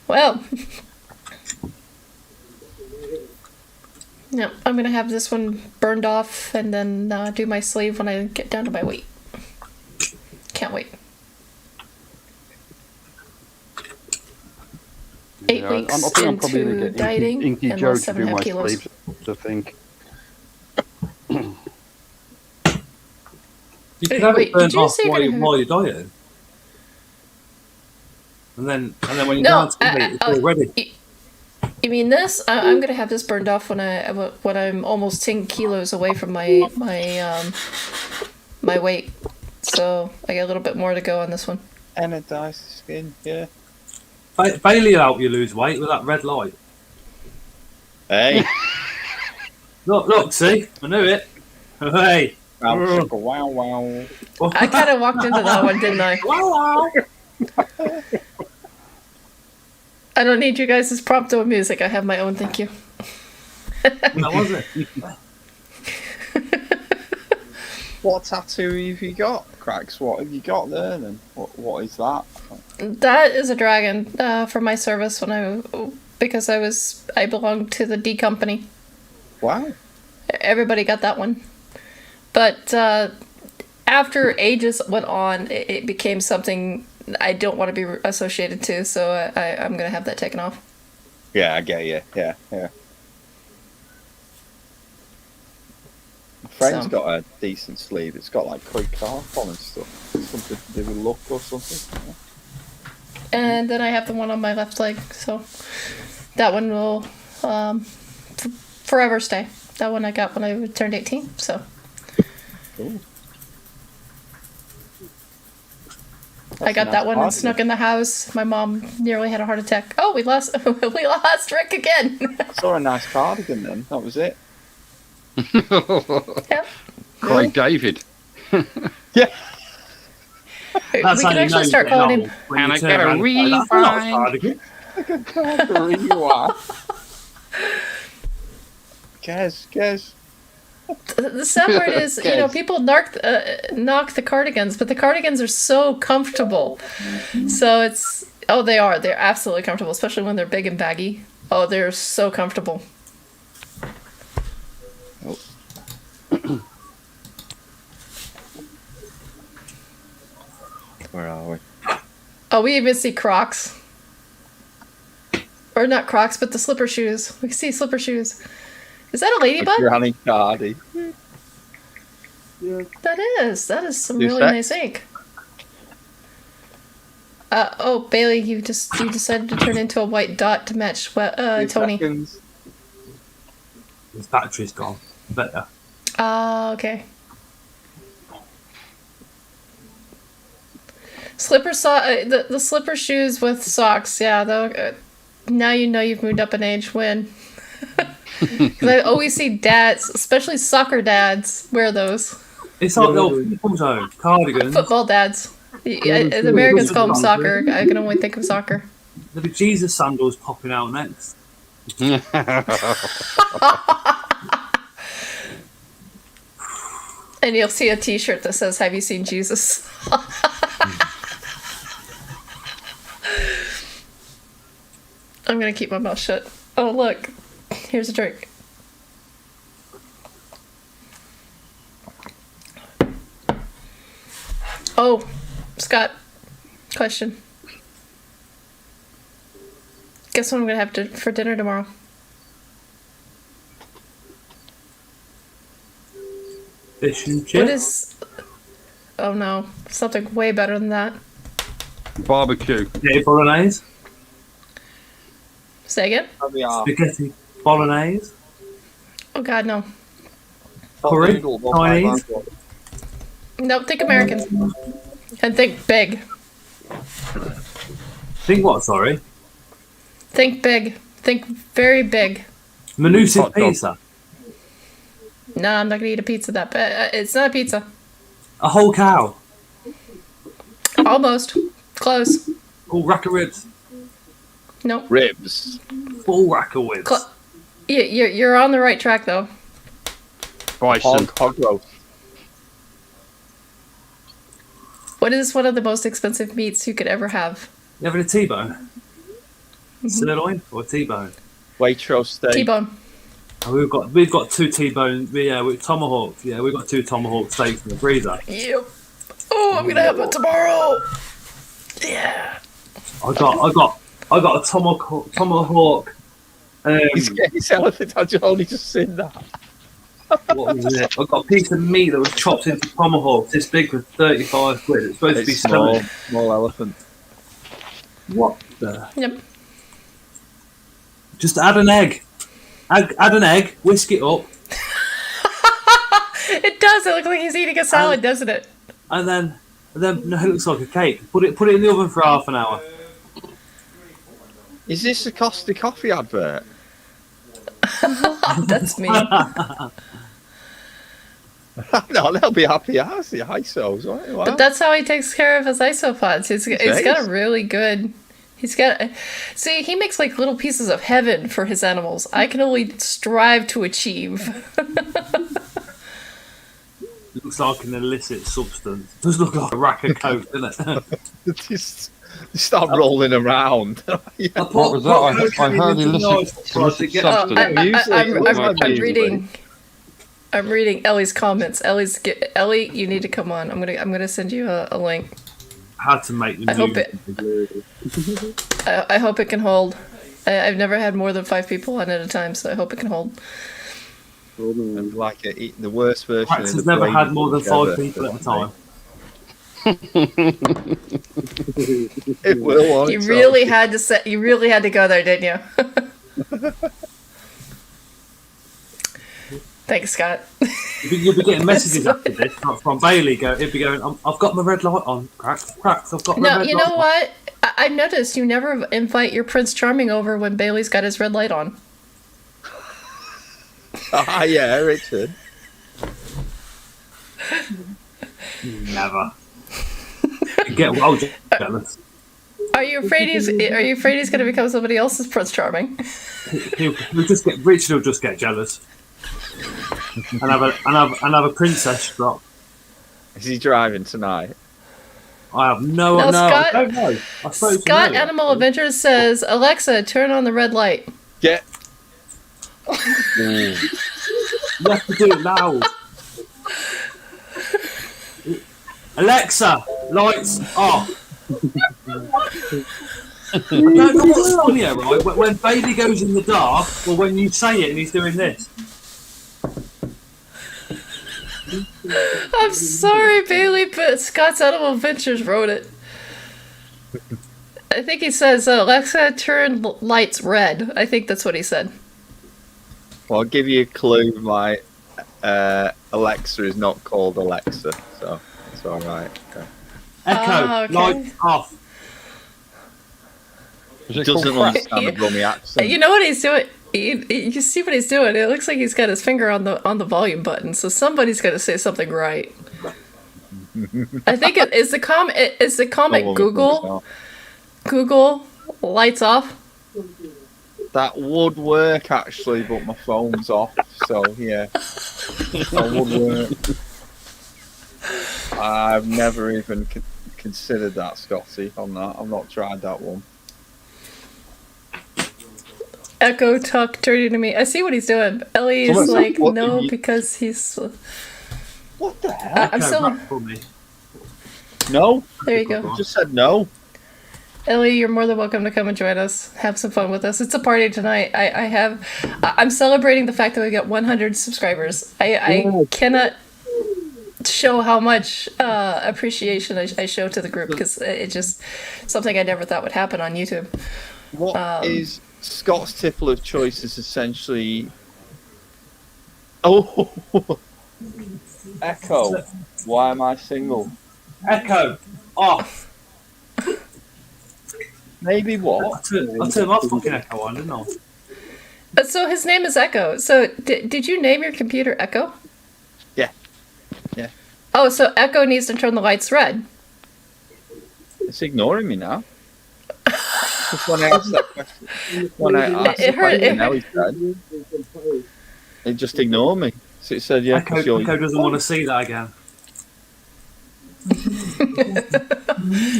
Well, Yep, I'm gonna have this one burned off and then do my sleeve when I get down to my weight. Can't wait. 8 Yeah, weeks I think I'm probably gonna into get dieting Inky and Joe lost to do 7.5 my kilos. sleeves, I think. You can Wait, have wait, it burnt did you off say you're while, gonna- while you're dieting. And then when you No, dance, it's all ready. You mean this? I'm gonna have this burned off when I'm almost 10 kilos away from my weight. So I got a little bit more to go on this one. Anodized skin, yeah. Bailey will help you lose weight with that red light. Hey. Look, see? I knew it. Hey. Wow, wow. I kind of walked into that one, didn't I? Wow. I don't need you guys' prompto music. I have my own. Thank you. That was it. What tattoo have you got, Cracks? What have you got there then? What is that? That is a dragon for my service because I belonged to the D company. Wow. Everybody got that one, but after ages went on, it became something I don't want to be associated to. So I'm gonna have that taken off. Yeah, I get you. Yeah. My friend's So. got a decent sleeve. It's got like creep calf on and stuff. Something to do with luck or something. And then I have the one on my left leg. So that one will forever stay. That one I got when I turned 18. So. Cool. I got that one and snuck in the house. My mom nearly had a heart attack. Oh, we lost Rick again. I saw a nice cardigan then. That was it. Yep. Craig David. Yeah. We That's how can you actually know start you're calling getting him. old, when And you I turn get a around and say, "That's not a cardigan." you are. Guess. The sad part is, people knock the cardigans, but the cardigans are so comfortable. So they are. They're absolutely comfortable, especially when they're big and baggy. Oh, they're so comfortable. Where are we? Oh, we even see Crocs. Or not Crocs, but the slipper shoes. We see slipper shoes. Is that a ladybug? Granny Cardi. That is some You really set? nice ink. Bailey, you decided to turn into a white dot to match 2 Tony. seconds. His battery's gone. Better. Okay. The slipper shoes with socks. Yeah, now you know you've moved up in age. When? Because I always see dads, especially soccer dads, wear those. It's like the old people zone. Cardigans. Football dads. The Americans call them soccer. I can only think of soccer. There'll be Jesus sandals popping out next. And you'll see a T-shirt that says, "Have you seen Jesus?" I'm gonna keep my mouth shut. Oh, look. Here's a drink. Oh, Scott. Question. Guess what I'm gonna have for dinner tomorrow? Fish and What chips. is... Oh no. Something way better than that. Barbecue. Spaghetti bolognese. Say again? Spaghetti bolognese. Oh god, no. Curry. Chinese. No, think American. And think big. Think what? Sorry. Think big. Think very big. Manusi's Hot dog. pizza. No, I'm not gonna eat a pizza that bad. It's not a pizza. A whole cow. Almost. Close. Full rack of ribs. Nope. Ribs. Full rack of ribs. You're on the right track though. Bison. Hog roast. What is one of the most expensive meats you could ever have? You having a T-bone? Sirloin or T-bone? Waitrose steak. T-bone. We've got 2 T-bone. Yeah, with tomahawk. Yeah, we've got 2 tomahawk steaks in the freezer. Yep. Oh, I'm gonna have it tomorrow. Yeah. I got a tomahawk. He's elephant. I only just seen that. What was it? I got a piece of meat that was chopped into tomahawks this big for 35 quid. It's supposed to be It's small, stomach. small elephant. What the? Yep. Just add an egg. Add an egg. Whisk it up, It does. It looks like he's eating a salad, doesn't it? and then no, it looks like a cake. Put it in the oven for half an hour. Is this a Costa Coffee advert? That's me. No, they'll be happy as the ISOs, right? Wow. But that's how he takes care of his isopods. He's got a really good. He's got. See, he makes like little pieces of heaven for his animals. I can only strive to achieve. Looks like an illicit substance. Does look like a rack of coke, doesn't it? Just start rolling around. Yeah. What was that? I heard illicit substance. I'm reading. I'm reading Ellie's comments. Ellie, you need to come on. I'm gonna send you a link. Had to make the I hope it. I hope it can hold. I've never had more than 5 people on at a time, so I hope it can hold. Like the worst version. Prax of has the never had Blade more than 5 together, people at a time. It will. On You its really own. had to set. You really had to go there, didn't you? Thanks, Scott. You'll be getting messages after this from Bailey. He'd be going, I've got my red light on. Prax, I've got my No, red you light know on. what? I noticed you never invite your Prince Charming over when Bailey's got his red light on. Ah, yeah, Richard. Never. You get well jealous. Are you afraid he's going to become somebody else's Prince Charming? Richard will just get jealous. And have a princess drop. Is he driving tonight? I have no, No, I Scott- don't know. I spoke to Scott Nelly. Animal Adventures says, Alexa, turn on the red light. Get. You have to do it loud. Alexa, lights off. I don't know what's funnier, right? When Bailey goes in the dark, or when you say it and he's doing this. I'm sorry, Bailey, but Scott's Animal Adventures wrote it. I think he says, Alexa, turn lights red. I think that's what he said. Well, I'll give you a clue. My Alexa is not called Alexa, so it's all right. Okay. Echo, okay. lights off. Was it called Doesn't crack? understand the Rummy accent. You know what he's doing? You see what he's doing? It looks like he's got his finger on the volume button. So somebody's got to say something right. I think it is the comment. Is the comment Google lights off? That would work actually, but my phone's off, so yeah, that would work. I've never even considered that, Scotty. On that, I've not tried that one. Echo Tuck turning to me. I see what he's doing. Ellie is Someone said, like, what no, did you- because he's. What the hell? I'm Echo, still. rap for me. No, There you go. just said no. Ellie, you're more than welcome to come and join us. Have some fun with us. It's a party tonight. I'm celebrating the fact that we got 100 subscribers. I cannot show how much appreciation I show to the group because it's just something I never thought would happen on YouTube. What is Scott's tipple of choice? Is essentially. Oh, Echo. Why am I single? Echo, off. Maybe I what? turned my fucking Echo on, didn't I? So his name is Echo. So did you name your computer Echo? Yeah. Yeah. Oh, so Echo needs to turn the lights red. It's ignoring me now. Just when I asked that question, when I asked It the hurt- question, it- now he's dead. It just ignored me. So it said, "Yeah, Echo, 'cause you're." Echo doesn't want to see that again.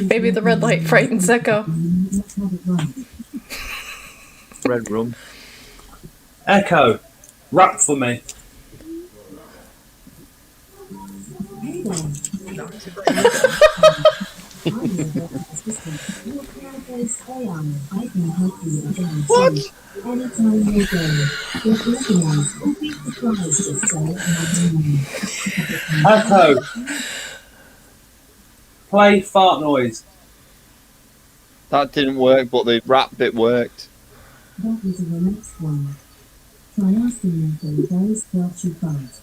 Maybe the red light frightens Echo. Red room. Echo, Rap for me. What? Anytime you go, get organized or be surprised if so Echo. Play fart noise. That didn't work, but the rap bit worked. That was the next one. Try asking them for those thoughts you fart.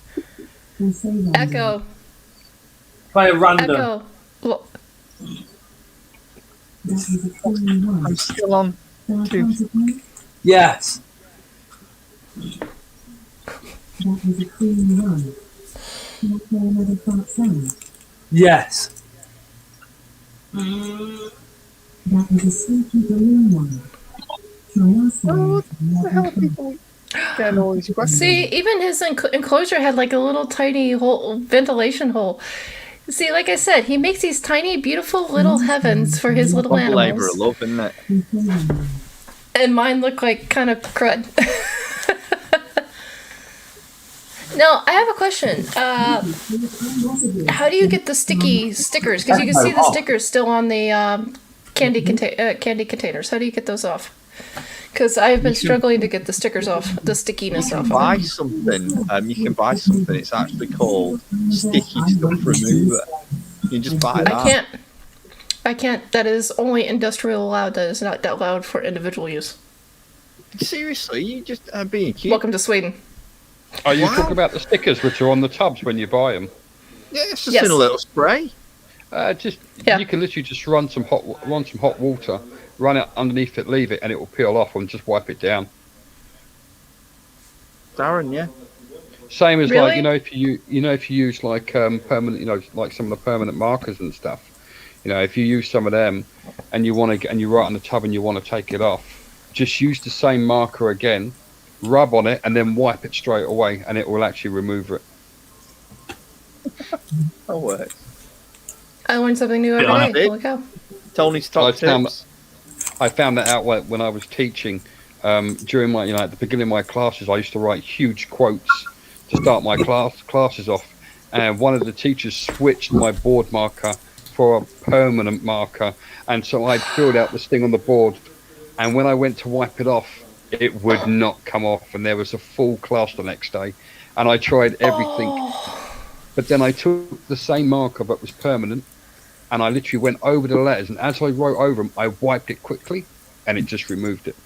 Or say random. Echo. Play a random. Echo. Well, That was a clean one. I'm still on. Shall I count again? Yes. That was a clean one. Can I play another fart sound? Yes. That was a squeaky balloon one. Try asking them for another fart. see, even his enclosure had like a little tiny hole, ventilation hole. See, like I said, he makes these tiny, beautiful little heavens for his little Labor animals. of love, isn't it? And play random. And mine look like kind of crud. Now, I have a question. How do you get the sticky stickers? Because you can see the stickers still on the candy containers. How do you get those off? Because I've been struggling to get the stickers off, the stickiness off. Buy something. You can buy something. It's actually called Sticky Stuff Remover. You just buy that. I can't. That is only industrial allowed. That is not allowed for individual use. Seriously, you just being cute. Welcome to Sweden. Are you Wow. talking about the stickers which are on the tubs when you buy them? Yeah, it's just Yes. in a little spray. Yeah. You can literally just run some hot water, run it underneath it, leave it, and it will peel off and just wipe it down. Darren, yeah. Same as Really? like if you use like permanent, like some of the permanent markers and stuff. If you use some of them and you want to, and you write on the tub and you want to take it off, just use the same marker again, rub on it, and then wipe it straight away, and it will actually remove it. That works. I learned something new every Yeah, day. I Holy cow. Tony's I top found tips. I found that out when I was teaching. During my, at the beginning of my classes, I used to write huge quotes to start my classes off. And one of the teachers switched my board marker for a permanent marker. And so I filled out this thing on the board. And when I went to wipe it off, it would not come off. And there was a full class the next day. And I tried everything. But then I took the same marker but was permanent. And I literally went over the letters. And as I wrote over them, I wiped it quickly. And it just removed it.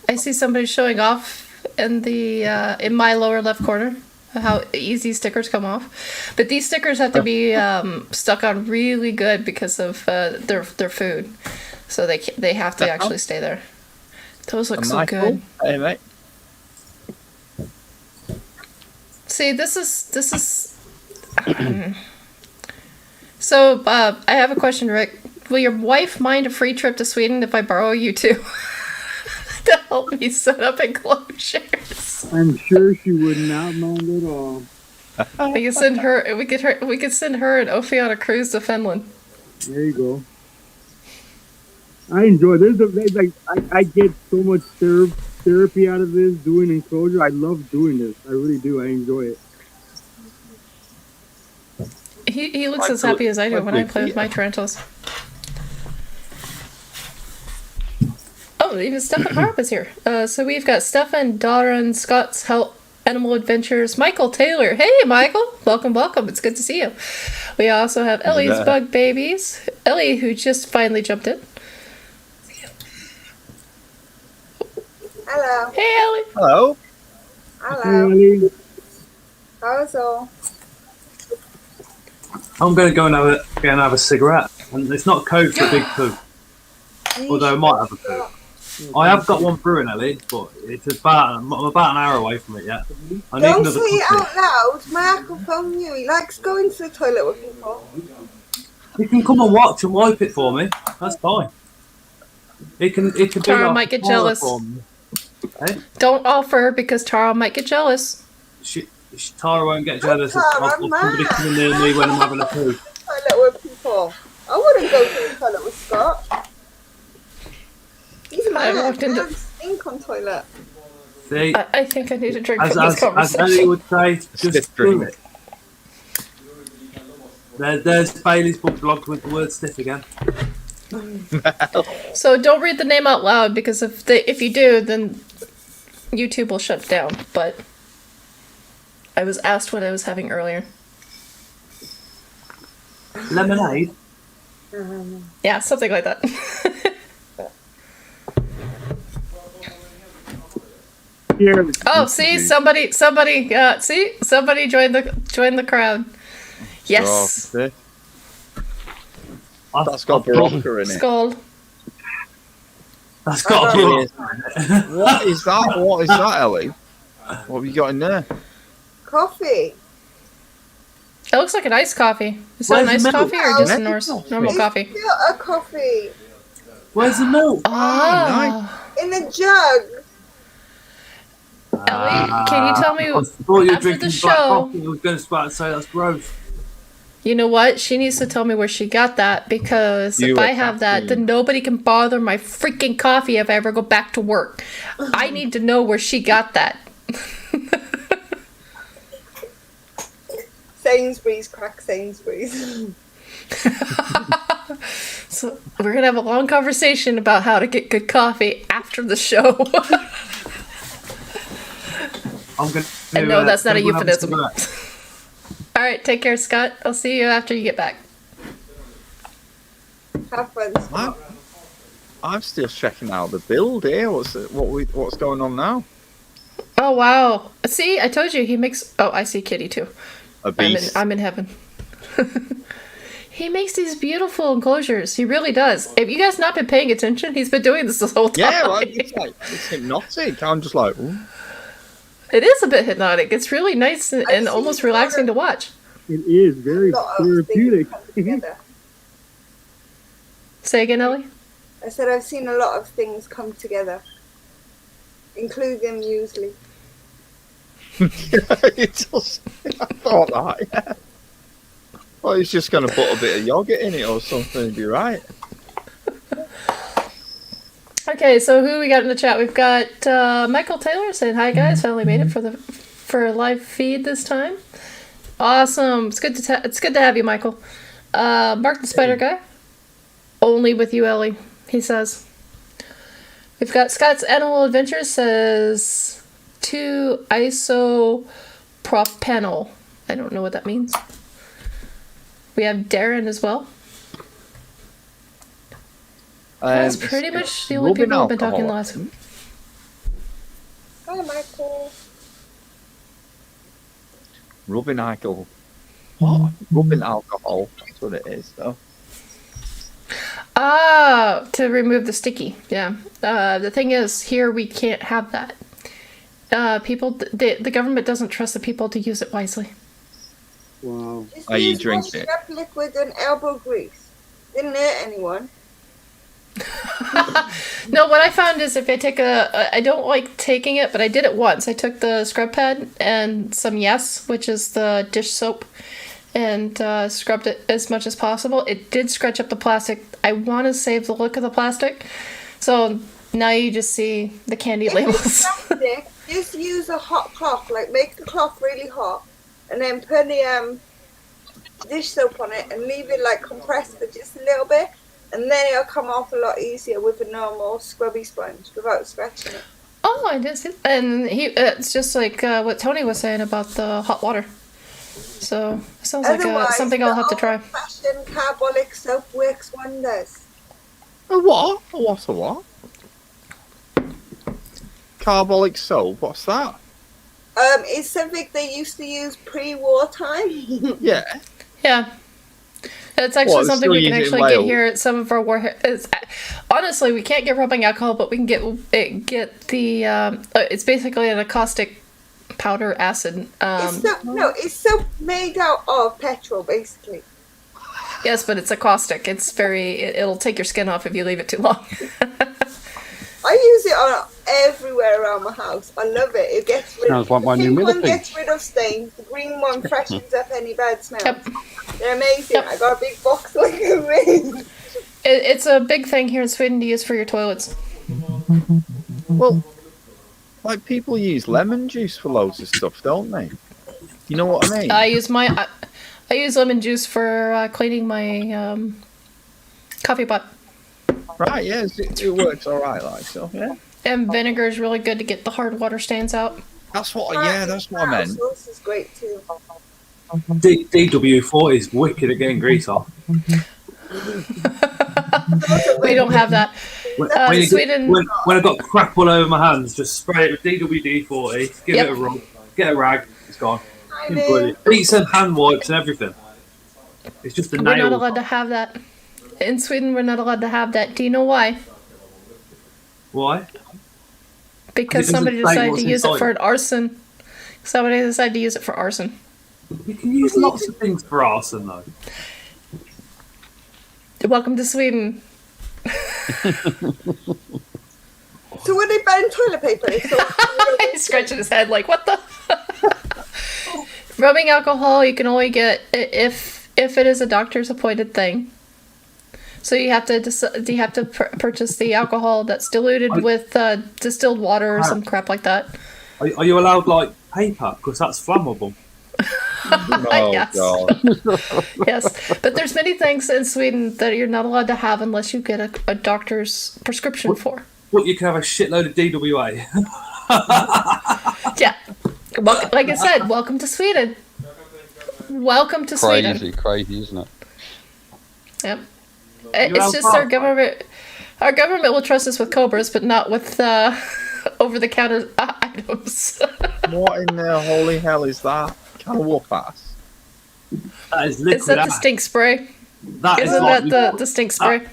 I see somebody showing off in the in my lower left corner how easy stickers come off, but these stickers have to be stuck on really good because of their food, so they have to actually stay there. Those look so good. Hey, mate. See, this is. So, I have a question, Rick. Will your wife mind a free trip to Sweden if I borrow you two to help me set up enclosures? I'm sure she would not mind at all. We could send her. We could send her and Ophi on a cruise to Finland. There you go. I enjoy. I get so much therapy out of this doing enclosure. I love doing this. I really do. I enjoy it. He looks as happy as I do when I play with my tarantulas. Oh, even Stefan Harp is here. So we've got Stefan, Darren, Scott's Help, Animal Adventures, Michael Taylor. Hey, Michael. Welcome. It's good to see you. We also have Ellie's Bug Babies. Ellie, who just finally jumped in. Hello. Hey, Ellie. Hello. Hello. Hey, How's all? I'm going to go and have a cigarette. And it's not code for Big Pooh, although I might have a poo. I have got one brewing, Ellie, but I'm about an hour away from it yet. I need Don't another say it coffee. out loud. Mark will phone you. He likes going to the toilet with people. You can come and watch and wipe it for me. That's fine. It can be Tara like might get a horror jealous. for me. Hey? Don't offer because Tara might get jealous. Tara won't get jealous of Tara, somebody man. coming near me when I'm having a poo. Toilet with people. I wouldn't go to the toilet with Scott. He's I mad. walked into- Man, stink on toilet. See, I think I need a drink as, from this as, as Ellie conversation. would say, just Stiff do drink. it. There's Bailey's book blog with the word stiff again. So don't read the name out loud because if you do, then YouTube will shut down. But I was asked what I was having earlier. Lemonade. Yeah, something like that. Here, Oh, see, somebody joined the crowd. Yes, Oh, that's got Barocca in it. Skull. That's got a It block. is. What is that? What is that, Ellie? What have you got in there? Coffee. It looks like an iced coffee. Is that an Where's iced the milk? coffee or just a Milk. normal It's coffee? filter coffee Where's the milk? Ah, in a jug. Ellie, can you tell me I thought you were after the drinking show? black coffee. I was going to start to say that's gross. You know what? She needs to tell me where she got that because You if I were have that, caffeine. then nobody can bother my freaking coffee if I ever go back to work. I need to know where she got that. Sainsbury's, crack Sainsbury's. So we're gonna have a long conversation about how to get good coffee after the show. I'm going to. And no, that's not a go and have euphemism. cigarette. All right, take care, Scott. I'll see you after you get back. Have fun. I'm still checking out the build here. What's going on now? Oh wow! See, I told you he makes. Oh, I see Kitty too. A beast. I'm in heaven. He makes these beautiful enclosures. He really does. If you guys not been paying attention, he's been doing this whole time. Yeah, well, it's hypnotic. I'm just like, ooh. It is a bit hypnotic. It's really nice and almost relaxing to watch. it is very lot of therapeutic. things come together. Say again, Ellie? I said I've seen a lot of things come together, including muesli. It does. I thought that. Yeah. Well, he's just going to put a bit of yogurt in it or something. It'd be right. Okay, so who we got in the chat? We've got Michael Taylor saying hi guys. Finally made it for a live feed this time. Awesome. It's good to have you, Michael. Mark the Spider Guy. Only with you, Ellie. He says. We've got Scott's Animal Adventures says 2 isopropanol. I don't know what that means. We have Darren as well. That's pretty much the only rubbing people who've been talking alcohol. last. Hi, Michael. Rubbing alcohol. What? Rubbing alcohol. That's what it is, though. Ah, to remove the sticky. Yeah. The thing is, here we can't have that. The government doesn't trust the people to use it wisely. Wow. Just Are you use drinking it? wash-up liquid and elbow grease. Didn't hurt anyone. No, what I found is if I take I don't like taking it, but I did it once. I took the scrub pad and some Yes, which is the dish soap, and scrubbed it as much as possible. It did scratch up the plastic. I want to save the look of the plastic, so now you just see the candy If labels. it's plastic, just use a hot cloth. Like, make the cloth really hot, and then put the dish soap on it and leave it like compressed for just a little bit, and then it'll come off a lot easier with a normal scrubby sponge without scratching it. Oh, I did see. And it's just like what Tony was saying about the hot water. So it sounds like Otherwise, something I'll have to try. old-fashioned carbolic soap works wonders. A what? A what? A what? Carbolic soap? What's that? It's something they used to use pre-wartime. Yeah. Yeah. It's actually Well, they something still we can use it in actually get Wales. here at some of our war. Honestly, we can't get rubbing alcohol, but we can get the. It's basically an acoustic powder acid. It's soap made out of petrol, basically. Yes, but it's acoustic. It's it'll take your skin off if you leave it too long. I use it on everywhere around my house. I love it. It gets rid Sounds like the my new pink one millipede. gets rid of stains. The green one freshens up any bad smells. Yep. They're amazing. Yep. I got a big box like a ring. It's a big thing here in Sweden to use for your toilets. Well, Like people use lemon juice for loads of stuff, don't they? You know what I mean? I use lemon juice for cleaning my coffee pot. Right? Yeah, it works all right. Like so. Yeah. And vinegar is really good to get the hard water stains out. That's what I meant. Sauce is great too. DW40 is wicked at getting grease off. We don't have that. Sweden. When I've got crap all over my hands, just spray it with DWD40, give Yep. it a rub, get a rag, it's gone. Hi, It's brilliant. Eat some hand wipes and everything. It's just a We're not nail. allowed to have that. In Sweden, we're not allowed to have that. Do you know why? Why? Because It doesn't somebody say decided what's to use it inside. for an arson. Somebody decided to use it for arson. You can use lots of things for arson, though. Welcome to Sweden. So when they ban toilet paper, it's so He's scratching his head like, what the? Rubbing alcohol you can only get if it is a doctor's appointed thing. So you have to purchase the alcohol that's diluted with distilled water or some crap like that. Are you allowed, like, paper? Because that's flammable. Oh Yes. God. Yes, but there's many things in Sweden that you're not allowed to have unless you get a doctor's prescription for. But you can have a shitload of DWA. Yeah. Well, like I said, welcome to Sweden. Welcome to Sweden. Crazy, isn't it? Yep. It's just our government. Our government will trust us with cobras, but not with over-the-counter items. What in the holy hell is that? Can of whoop ass? That is liquid Is that the ass. stink spray? That is Isn't like that the stink spray?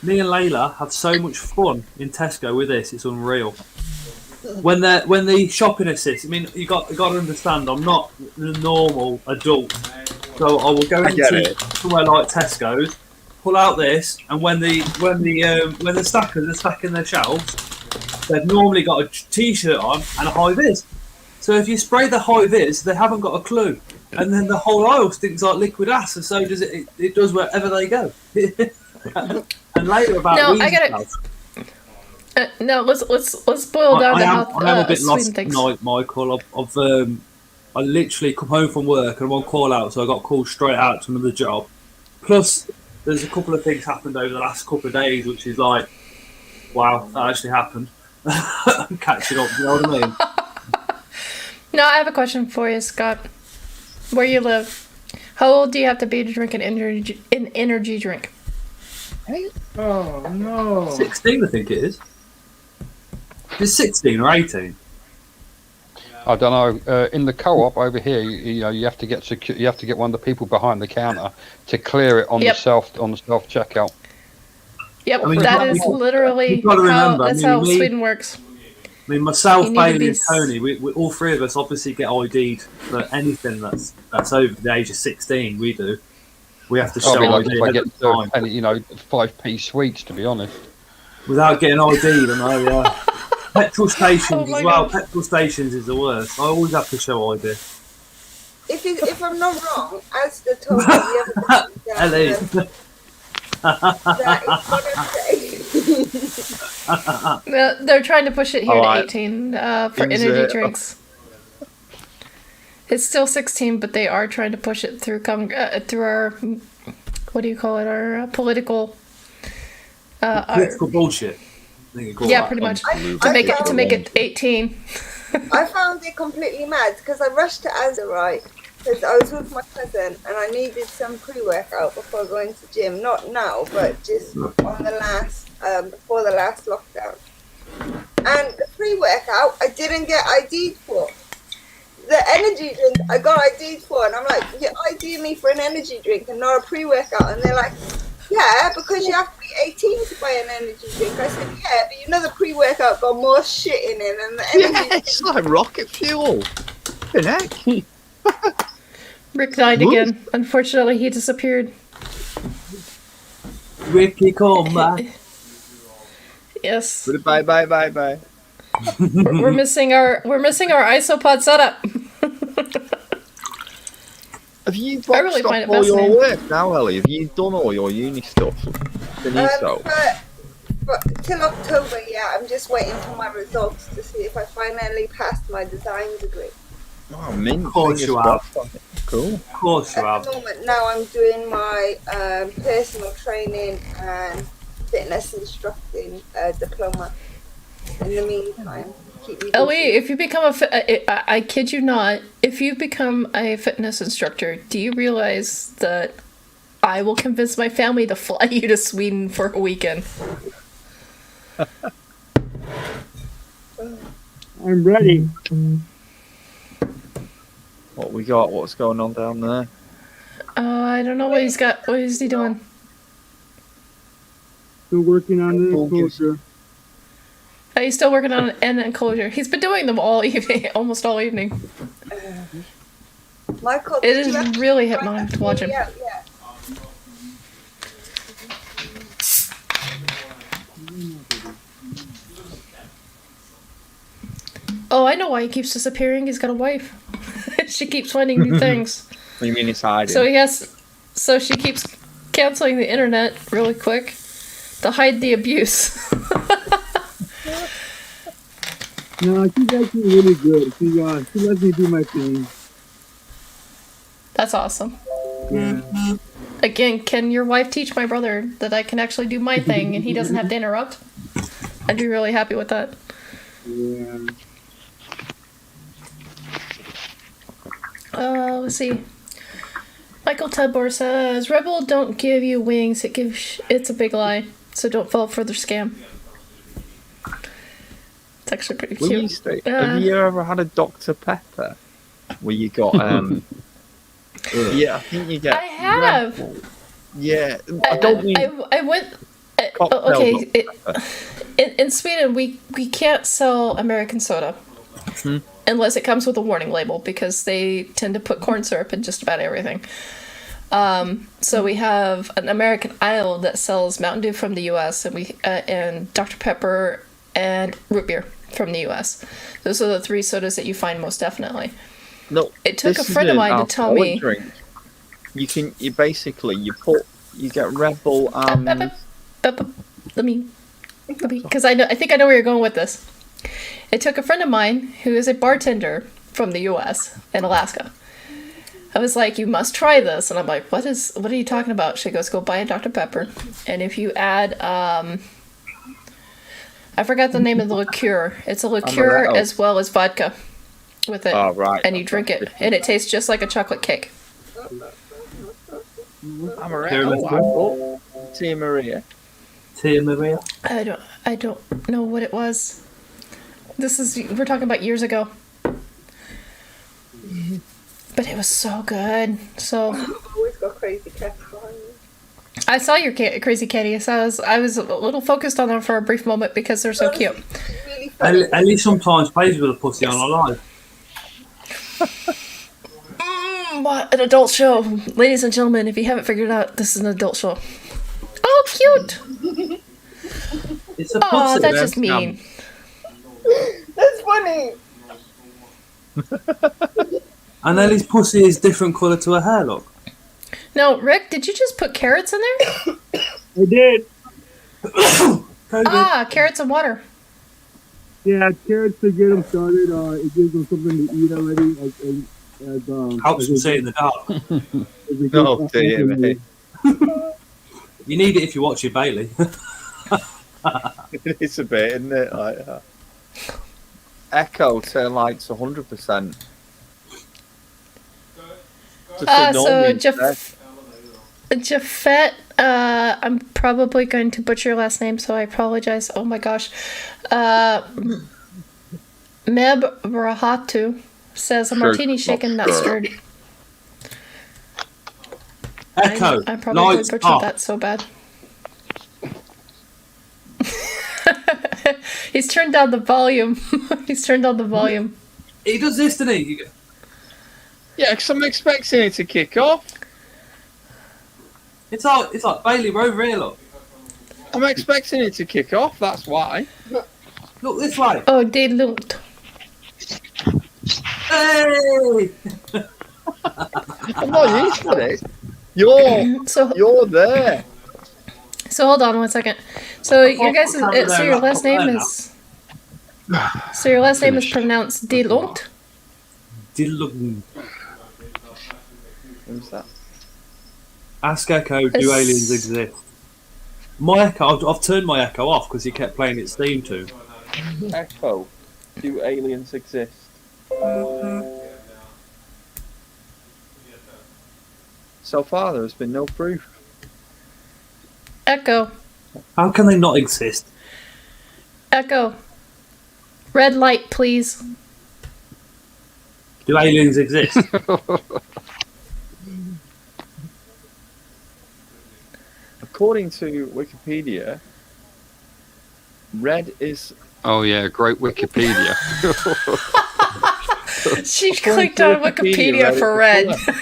Me and Layla have so much fun in Tesco with this. It's unreal. When the shopping assist, I mean, you got to understand. I'm not the normal adult, so I will go I get into it. somewhere like Tesco's, pull out this, and when the stackers are stacking their shelves, they've normally got a t-shirt on and a high vis. So if you spray the high vis, they haven't got a clue, and then the whole aisle stinks like liquid ass, and so does it. It does wherever they go. And later about No, Weezy I gotta- House. No, let's boil down to I how am a bit Sweden lost thinks. tonight, Michael. I literally come home from work and I'm on call out, so I got called straight out to another job. Plus, there's a couple of things happened over the last couple of days, which is like, wow, that actually happened. I'm catching up, you know what I mean? No, I have a question for you, Scott. Where you live, how old do you have to be to drink an energy drink? Oh no. 16, I think it is. It's 16 or 18. I don't know. In the co-op over here, you have to get you have to get one of the people behind the counter to clear it on Yep. the self checkout. Yep, I mean, that you've is got- literally you've got to remember, that's I mean, how we- Sweden works. I mean, myself, You need to Bailey, be and Tony, we all three of us obviously get ID'd for anything that's over the age of 16. We do. We have to I'll show be lucky ID if I at get the time. 5p sweets, to be honest. Without getting ID'd, I know, yeah. Petrol stations Oh my as well. God. Petrol stations is the worst. I always have to show ID. if I'm not wrong, as the told me the other day, Ellie. that is what I'm saying. They're trying to push it here Alright. to 18 for Is energy it? drinks. It's still 16, but they are trying to push it through through our what do you call it? Our political. Our, Political bullshit. I think you call yeah, that. pretty much I to make it 18. I found it completely mad because I rushed to Asda, right? Because I was with my cousin and I needed some pre-workout before going to gym. Not now, but just on the last, before the last lockdown. And the pre-workout, I didn't get ID'd for. The energy drink, I got ID'd for, and I'm like, you ID me for an energy drink and not a pre-workout. And they're like, yeah, because you have to be 18 to buy an energy drink. I said, yeah, but you know the pre-workout got more shit in it than the energy Yeah, it's like rocket fuel. Flipping heck. Rick died again. Unfortunately, he disappeared. Ricky, come back. Yes, Bye, bye, bye, bye. we're missing our isopod setup. Have you I boxed really find up it all your fascinating. work now, Ellie? Have you done all your uni stuff? The new so. but till October, yeah, I'm just waiting for my results to see if I finally passed my design degree. Oh, mint. Of course Fingers you have. crossed on it. Cool. Of course you At have. the moment, now I'm doing my personal training and fitness instructing diploma. In the meantime, keep me Ellie, busy. if you become I kid you not, if you become a fitness instructor, do you realize that I will convince my family to fly you to Sweden for a weekend? I'm ready. What we got? What's going on down there? I don't know what he's got. What is he doing? Still working on the enclosure. He's still working on an enclosure. He's been doing them all evening, almost all evening. Michael, It did you is actually really hypnotic to watch him. Yeah. Oh, I know why he keeps disappearing. He's got a wife. She keeps finding new things. What do you mean it's hiding? So she keeps canceling the internet really quick to hide the abuse. No, she's actually really good. She lets me do my thing. That's awesome. Yeah. Again, can your wife teach my brother that I can actually do my thing and he doesn't have to interrupt? I'd be really happy with that. Yeah. Let's see. Michael Tedbor says, Rebel don't give you wings, it's a big lie, so don't fall for their scam. It's actually pretty Will cute. you stay? Have you ever had a Dr. Pepper where you got yeah, I think you get. I have. Yeah, I don't mean. I went. Cocktail Okay, Dr. in Sweden we can't sell American soda unless it comes with a warning label because they tend to put corn syrup in just about everything. So we have an American aisle that sells Mountain Dew from the U.S. and Dr. Pepper and root beer from the U.S. Those are the three sodas that you find most definitely. No, It took this a friend of is mine an to tell me. alcoholic drink. You get Rebel and Let me, because I think I know where you're going with this. It took a friend of mine who is a bartender from the U.S. in Alaska. I was like, you must try this, and I'm like, what are you talking about? She goes, go buy a Dr. Pepper, and if you add, I forgot the name of the liqueur. It's a liqueur Amaretto. as well as vodka with it, Oh, right. and you drink it, and it tastes just like a chocolate cake. Amaretto. Tia Maria. Tia Maria. I don't know what it was. We're talking about years ago. But it was so good. So I've always got crazy cats behind me. I saw your crazy kitty. So I was a little focused on them for a brief moment because they're so cute. Really funny. Ellie sometimes plays with a pussy on a live. What an adult show, ladies and gentlemen! If you haven't figured it out, this is an adult show. Oh, cute! It's a Oh, pussy. that's just mean. That's funny. And Ellie's pussy is different colour to her hair, look. No, Rick, did you just put carrots in there? I did. Carrots and water. Yeah, carrots to get them started. It gives them something to eat already. Helps them see in the dark. Oh, dear me. You need it if you're watching Bailey. It's a bit, isn't it? Like, Echo turn lights 100%. Just So ignore me instead. Jafet, I'm probably going to butcher your last name, so I apologize. Oh my gosh. Meb Rahatu says a martini shaken, not stirred. Echo. I probably lights butchered off. that so bad. He's turned down the volume. He's turned down the volume. He does this, doesn't he? You go, Yeah, because I'm expecting it to kick off. It's like Bailey, we're over here, look. I'm expecting it to kick off, that's why. Look this way. Oh, they looked. Hey! I'm not used to this. You're there. So hold on 1 second. So your guys, can't remember so your that last name now. is. So your last name is Finished. pronounced Delongt. Dillung. Who's that? Ask Echo, do It's- aliens exist? My Echo, I've turned my Echo off because he kept playing its theme tune. Echo. Do aliens exist? So far, there has been no proof. Echo. How can they not exist? Echo. Red light, please. Do aliens exist? According to Wikipedia, red is. Oh yeah, great Wikipedia. She According clicked to on Wikipedia red is for the red. colour.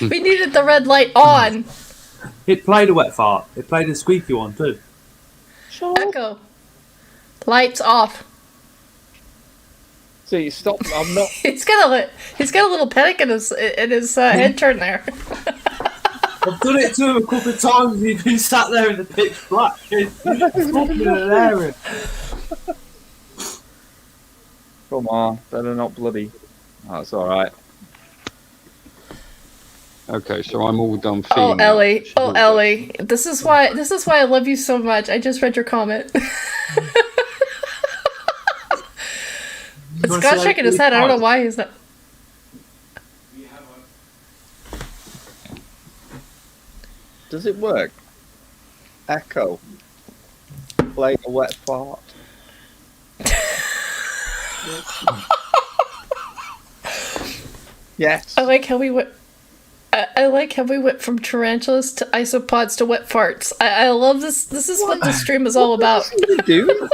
We needed the red light on. It played a wet fart. It played a squeaky one too. Echo. Lights off. So you stop. I'm not. He's got a little panic in his head turn there. I've done it to him a couple of times and he's been sat there in the pitch black. He's fucking hilarious. Come on, better not bloody. That's all right. Okay, so I'm all done Oh feeding. Ellie, She's oh all done. Ellie, this is why I love you so much. I just read your comment. wanna Scott's say shaking his head. I don't know why he's not. Does it work? Echo. Play a wet fart. Yes. I like how we went. I like how we went from tarantulas to isopods to wet farts. I love this. This is what this stream is all about. What do you do?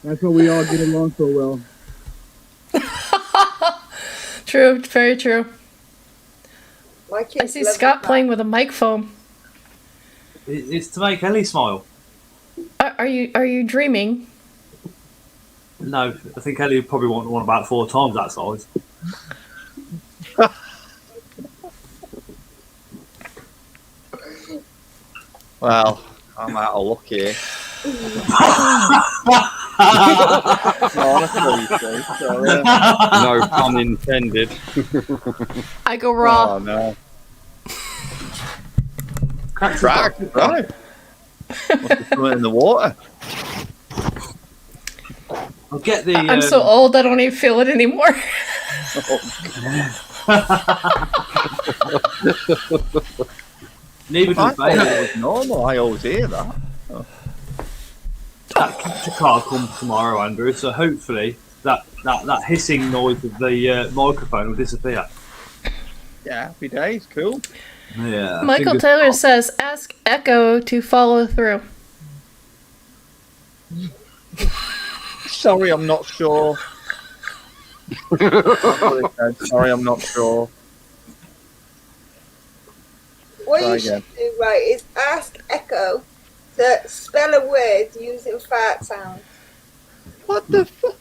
That's why we all get along so well. True, very true. My kids I see love Scott that. playing with a mic foam. It's to make Ellie smile. Are you dreaming? No, I think Ellie would probably want one about 4 times that size. Well, I'm out of luck here. Honestly, you see, so, No pun intended. I go raw. Oh no. Cracks Crack, the- right. Must be something in the water. I'll get the. I'm so old I don't even feel it anymore. Neither I does thought Bailey. it was normal. I always hear that. That capture card comes tomorrow, Andrew. So hopefully that hissing noise of the microphone will disappear. Yeah, happy days, cool. Yeah. Michael fingers Taylor crossed. says, "Ask Echo to follow through." Sorry, I'm not sure. Sorry, I'm not sure. What Try you should again. do, right, is ask Echo to spell a word using fart sounds. What the fuck?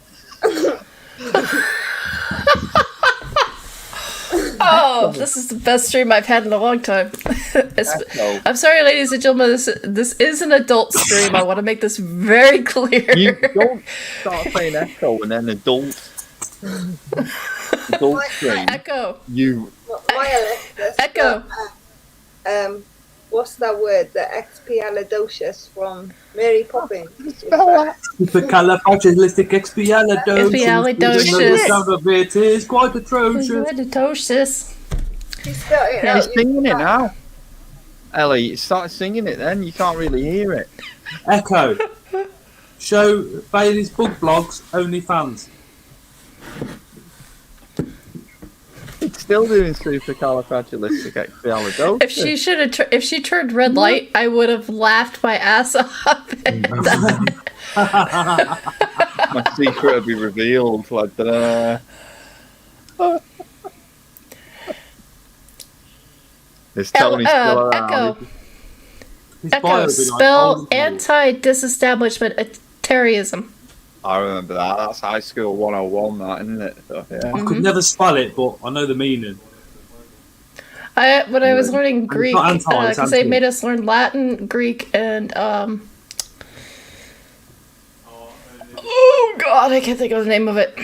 Oh, this is the best stream I've had in a long time. Echo. I'm sorry, ladies and gentlemen. This is an adult stream. I want to make this very clear. You don't start saying echo and then adult stream. Echo. You My Alexa. Echo. What's that word? The expialidocious from Mary Poppins. Supercalifragilisticexpialidocious. Expialidocious. The sound of it is quite atrocious. Atrocious. She's spelling it You're out. singing it now. Ellie, you start singing it then. You can't really hear it. Echo. Show Bailey's Bug Blogs OnlyFans. It's still doing supercalifragilisticexpialidocious. If she turned red light, I would have laughed my ass off. My secret will be revealed. Like, Is Tony still around? Echo. His bio Echo. would be like, Spell oh, anti-disestablishmentarianism. I remember that. That's high school 101, that, isn't it? So, yeah. I could never spell it, but I know the meaning. When I was learning Greek, not anti, it's because they anti. made us learn Latin, Greek, and oh god, I can't think of the name of it.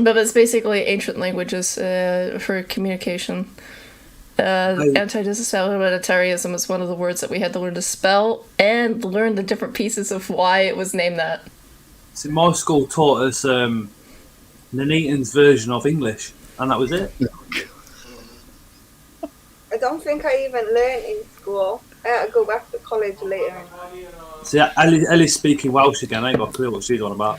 But it's basically ancient languages for communication. Anti-disestablishmentarianism is one of the words that we had to learn to spell and learn the different pieces of why it was named that. So my school taught us Nuneaton's version of English, and that was it. I don't think I even learned in school. I had to go back to college later. See, Ellie's speaking Welsh again. I ain't got a clue what she's on about.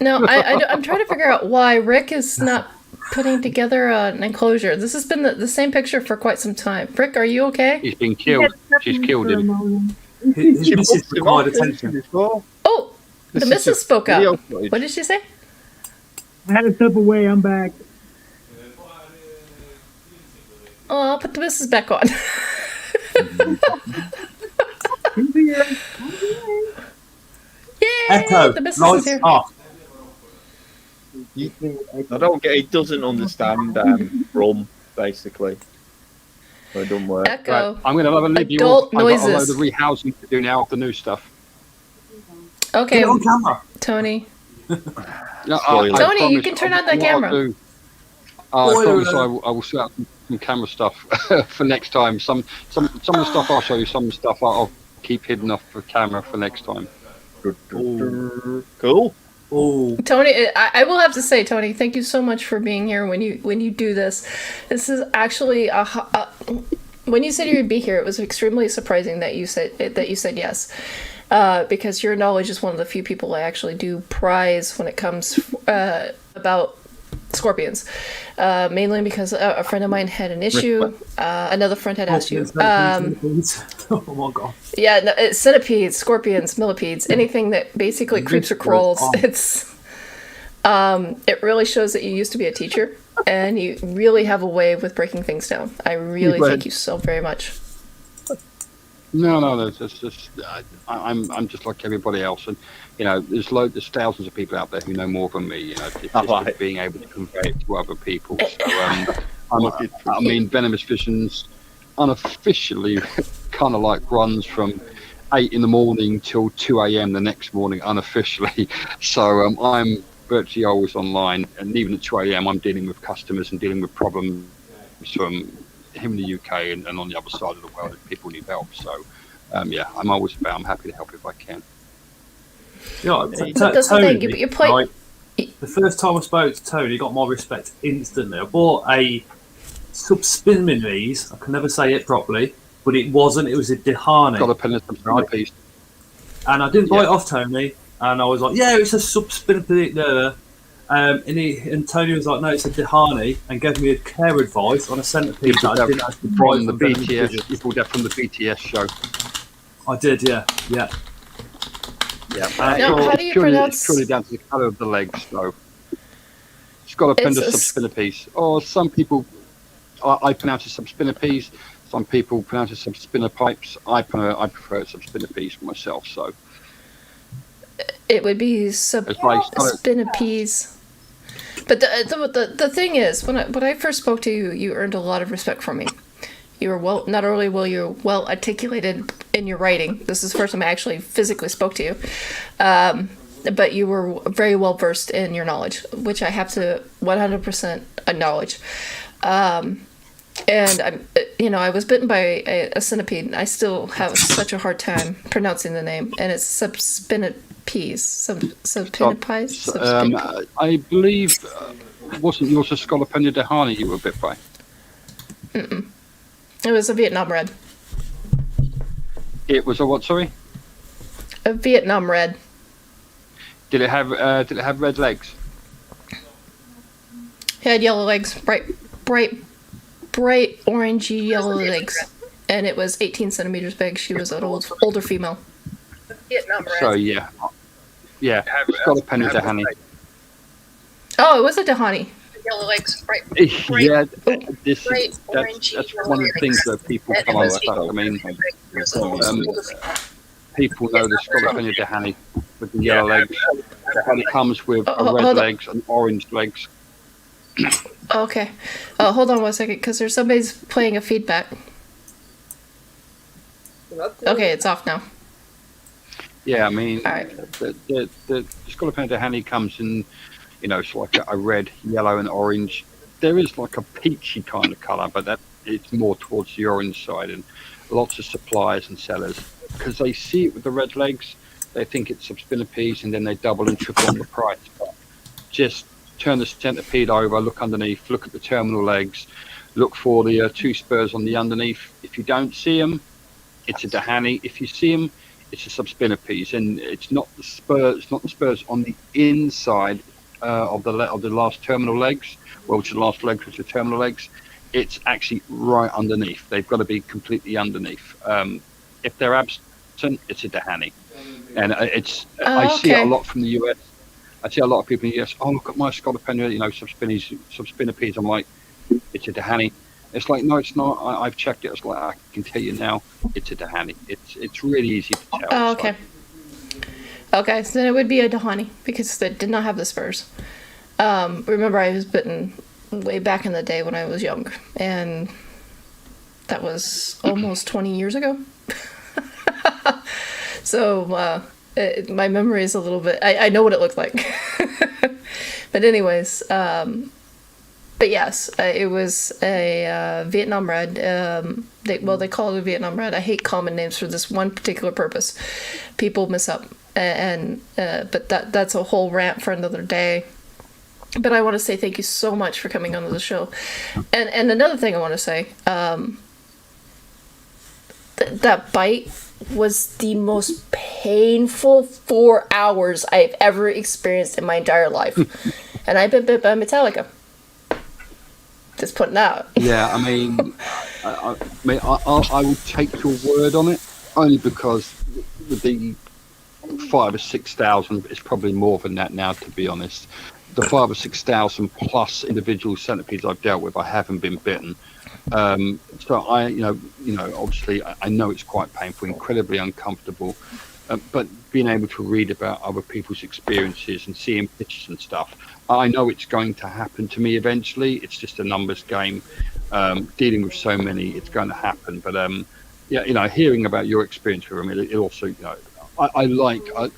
No, I'm trying to figure out why Rick is not putting together an enclosure. This has been the same picture for quite some time. Rick, are you okay? He's been killed. She's killed him. His missus required attention. Oh, the This is missus just spoke video up. footage. What did she say? I had to step away. I'm back. Oh, I'll put the missus back on. He's here. Yay! Echo, The missus is lights here. off. I don't get. He doesn't understand rum, basically. So it doesn't work. Echo. Right, I'm going to have a leave you Adult all. I've got a load noises. of rehousing to do now of the new stuff. Okay, Get it on camera. Tony. No, Spoiler. Tony, you promise- can turn on what that I'll camera. do- I Spoiler promise alert. I will set up some camera stuff for next time. Some of the stuff I'll show you. Some stuff I'll keep hidden off the camera for next time. Cool. Oh, Tony, I will have to say, Tony, thank you so much for being here when you do this. This is actually when you said you would be here, it was extremely surprising that you said yes, because your knowledge is one of the few people I actually do prize when it comes about scorpions, mainly because a friend of mine had an issue. Another friend had asked you. Oh my god. Yeah, no, centipedes, scorpions, millipedes, anything that basically creeps or crawls. It's it really shows that you used to be a teacher and you really have a way with breaking things down. I really thank you so very much. No, it's just I'm just like everybody else, and there's thousands of people out there who know more than me. It's just being able to convey it to other people. So I mean, Venomous Visions unofficially kind of like runs from 8 in the morning till 2 a.m. the next morning unofficially. So I'm virtually always online, and even at 2 a.m. I'm dealing with customers and dealing with problems from him in the UK and on the other side of the world if people need help. So I'm always about. I'm happy to help if I can. Yeah, But that's the thing, you play. right, the first time I spoke to Tony, got my respect instantly. I bought a Subspinneries. I can never say it properly, but it wasn't. It was a Dehani. Got a pen and some piece. And I didn't buy it off Tony, and I was like, "Yeah, it's a Subspinneries." And Tony was like, "No, it's a Dehani," and gave me a care advice on a centerpiece that I didn't actually buy From the Venomous BTS, Visions. you pulled that from the BTS show. I did, yeah. Now, how do you pronounce? It's purely down to the colour of the legs, though. It's got a It's pendus a subspinner or some people, I pronounce it subspinner. Some people pronounce it subspinner pipes. I prefer it subspinner myself. So It would be it's like it's got a- spinapes. But the thing is, when I first spoke to you, you earned a lot of respect from me. You were not only you're well articulated in your writing. This is the first time I actually physically spoke to you, but you were very well versed in your knowledge, which I have to 100% acknowledge. And I was bitten by a centipede. And I still have such a hard time pronouncing the name, and it's subspinapes. Subspinapes. I believe wasn't yours a Scolopenia dehani you were bit by? It was a Vietnam Red. It was a what? Sorry. A Vietnam Red. Did it have red legs? It had yellow legs, bright orangey yellow legs, and it was 18 centimeters big. She was an older female. Vietnam Red. So yeah, Scolopenia dehani. Oh, it was a Dahani. Yellow legs, bright. Yeah, that's orangey one of the things that people come understand. I mean, people know the Scolopenia dehani with the yellow legs, and it comes with red legs and orange legs. Okay. Hold on one second, because there's somebody's playing a feedback. Okay, it's off now. Yeah, I mean, All right. the Scolopendra honey comes in, it's like a red, yellow, and orange. There is like a peachy kind of colour, but that it's more towards the orange side. And lots of suppliers and sellers, because they see it with the red legs, they think it's subspinipes, and then they double and triple on the price. But just turn the centipede over, look underneath, look at the terminal legs, look for the two spurs on the underneath. If you don't see them, it's a Dahani. If you see them, it's a subspinipes, and it's not the spurs. It's not the spurs on the inside of the last terminal legs, which are the last legs, which are terminal legs. It's actually right underneath. They've got to be completely underneath. If they're absent, it's a Dahani, and I see it a lot from the US. I see a lot of people in the US. Oh, look at my Scolopendra, subspinipes. I'm like, it's a Dahani. It's like, no, it's not. I've checked it. It's like, I can tell you now, it's a Dahani. It's really easy to tell. Oh, okay. Okay, so then it would be a Dahani, because they did not have the spurs. Remember, I was bitten way back in the day when I was young, and that was almost 20 years ago. So my memory is a little bit, I know what it looked like. But anyways, but yes, it was a Vietnam Red. They call it a Vietnam Red. I hate common names for this one particular purpose. People mess up, but that's a whole rant for another day. But I want to say thank you so much for coming onto the show. And another thing I want to say, that bite was the most painful 4 hours I've ever experienced in my entire life. And I've been bit by Metallica. Just putting that out. Yeah, I mean, I would take your word on it, only because with the 5,000 or 6,000, it's probably more than that now, to be honest. The 5,000 or 6,000 plus individual centipedes I've dealt with, I haven't been bitten. So obviously, I know it's quite painful, incredibly uncomfortable. But being able to read about other people's experiences and seeing pictures and stuff, I know it's going to happen to me eventually. It's just a numbers game. Dealing with so many, it's going to happen. But hearing about your experience with them, it also,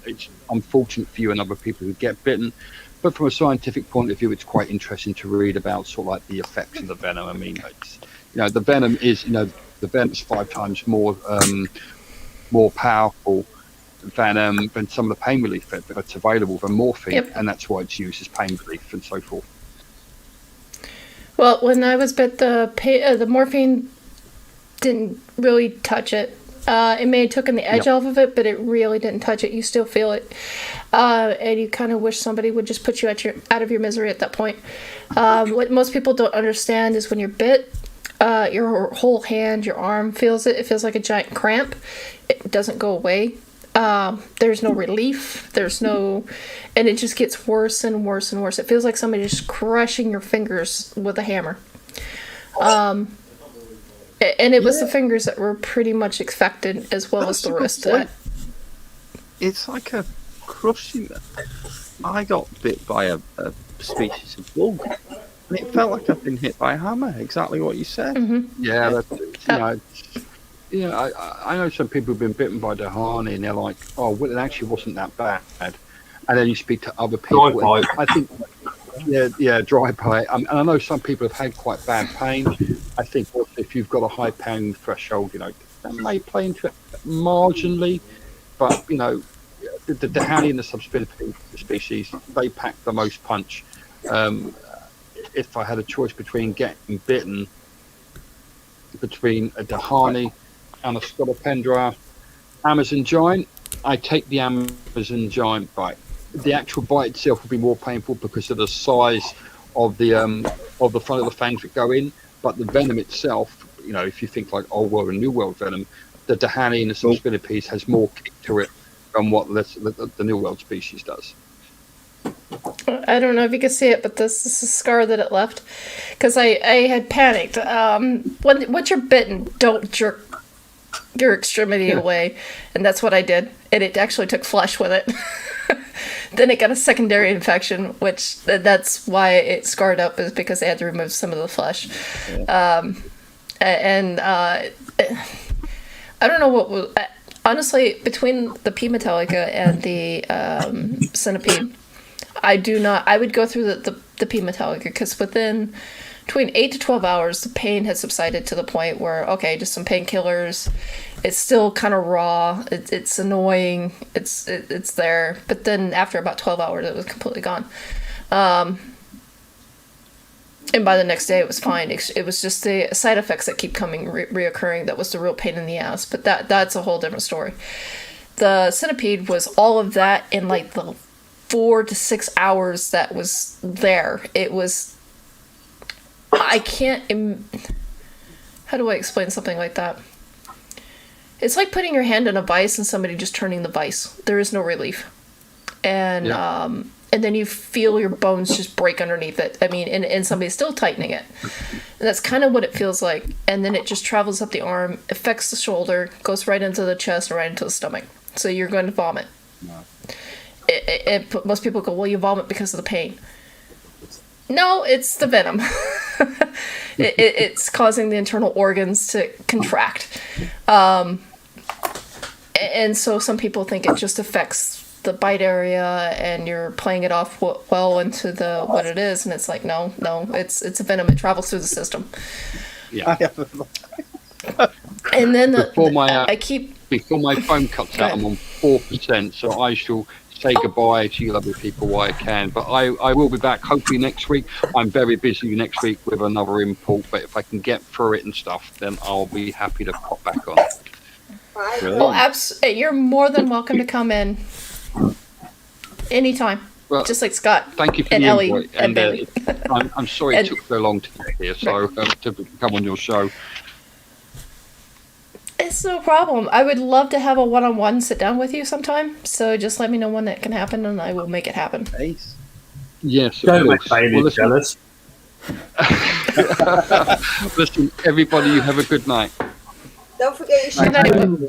it's unfortunate for you and other people who get bitten. But from a scientific point of view, it's quite interesting to read about sort of like the effects of the venom. I mean, it's, the venom is, the venom's 5 times more powerful than some of the pain relief that's available than morphine, Yep. and that's why it's used as pain relief and so forth. Well, when I was bit, the morphine didn't really touch it. It may have taken the edge off of it, but it really didn't touch it. You still feel it. And you kind of wish somebody would just put you out of your misery at that point. What most people don't understand is when you're bit, your whole hand, your arm feels it. It feels like a giant cramp. It doesn't go away. There's no relief. And it just gets worse and worse and worse. It feels like somebody just crushing your fingers with a hammer. And it was the fingers that were pretty much affected, as well as the wrist. It's like a crushing. I got bit by a species of bug, and it felt like I'd been hit by a hammer. Exactly what you said. Mm-hmm. Yeah, I know some people have been bitten by Dahani, and they're like, "Oh, well, it actually wasn't that bad." And then you speak to other people. Dry bite. I think, dry bite. And I know some people have had quite bad pain. I think if you've got a high pain threshold, that may play into it marginally. But the Dahani and the subspinipede species, they pack the most punch. If I had a choice between getting bitten between a Dahani and a Scolopendra Amazon giant, I take the Amazon giant bite. The actual bite itself will be more painful because of the size of the front of the fangs that go in, but the venom itself, if you think like Old World and New World venom, the Dahani and the subspinipes has more kick to it than what the New World species does. I don't know if you can see it, but this is a scar that it left. Because I had panicked. Once you're bitten, don't jerk your extremity away. And that's what I did. And it actually took flesh with it. Then it got a secondary infection, which that's why it scarred up, is because they had to remove some of the flesh. I don't know what was. Honestly, between the P. metallica and the centipede, I would go through the P. metallica, because between 8 to 12 hours, the pain has subsided to the point where, okay, just some painkillers. It's still kind of raw. It's annoying. It's there. But then after about 12 hours, it was completely gone. And by the next day, it was fine. It was just the side effects that keep coming, reoccurring. That was the real pain in the ass. But that's a whole different story. The centipede was all of that in like the 4 to 6 hours that was there. It was... I can't... How do I explain something like that? It's like putting your hand in a vice and somebody just turning the vice. There is no relief. And and then you feel your bones just break underneath it. I mean, and somebody's still tightening it. And that's kind of what it feels like. And then it just travels up the arm, affects the shoulder, goes right into the chest, and right into the stomach. So you're going to vomit. Wow. Most people go, well, you vomit because of the pain. No, it's the venom. It's causing the internal organs to contract. And so some people think it just affects the bite area and you're playing it off well into what it is. And it's like, no, it's a venom. It travels through the system. Yeah. And then before my phone cuts out, I'm on 4%, so I shall say goodbye to you lovely people while I can. But I will be back hopefully next week. I'm very busy next week with another import, but if I can get through it and stuff, then I'll be happy to pop back on. Well, you're more than welcome to come in anytime. Well, just like Scott. Thank you for and the Ellie invite. and Bailey. I'm sorry it took so long to get here, so to come on your show. It's no problem. I would love to have a one-on-one sit down with you sometime. So just let me know when that can happen, and I will make it happen. Nice. Yes, don't make Bailey jealous. Listen, everybody, you have a good night. Don't forget your Good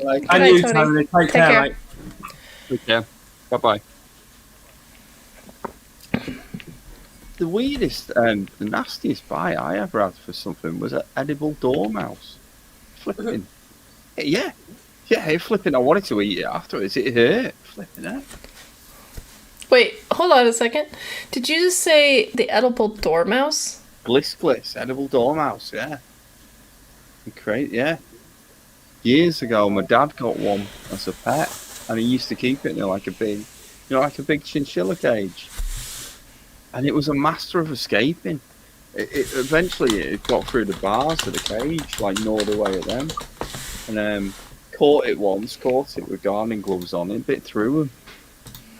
night. And you, Tony. Take care, mate. Take care. Bye-bye. The weirdest and the nastiest bite I ever had for something was an edible dormouse. Flipping. Yeah, flipping. I wanted to eat it afterwards. It hurt. Flipping it. Wait, hold on a second. Did you just say the edible dormouse? Bliss, edible dormouse, yeah. Great, yeah. Years ago, my dad got one as a pet, and he used to keep it in like a big chinchilla cage. And it was a master of escaping. Eventually it got through the bars of the cage, like gnawed away at them. And caught it with gardening gloves on, it bit through them.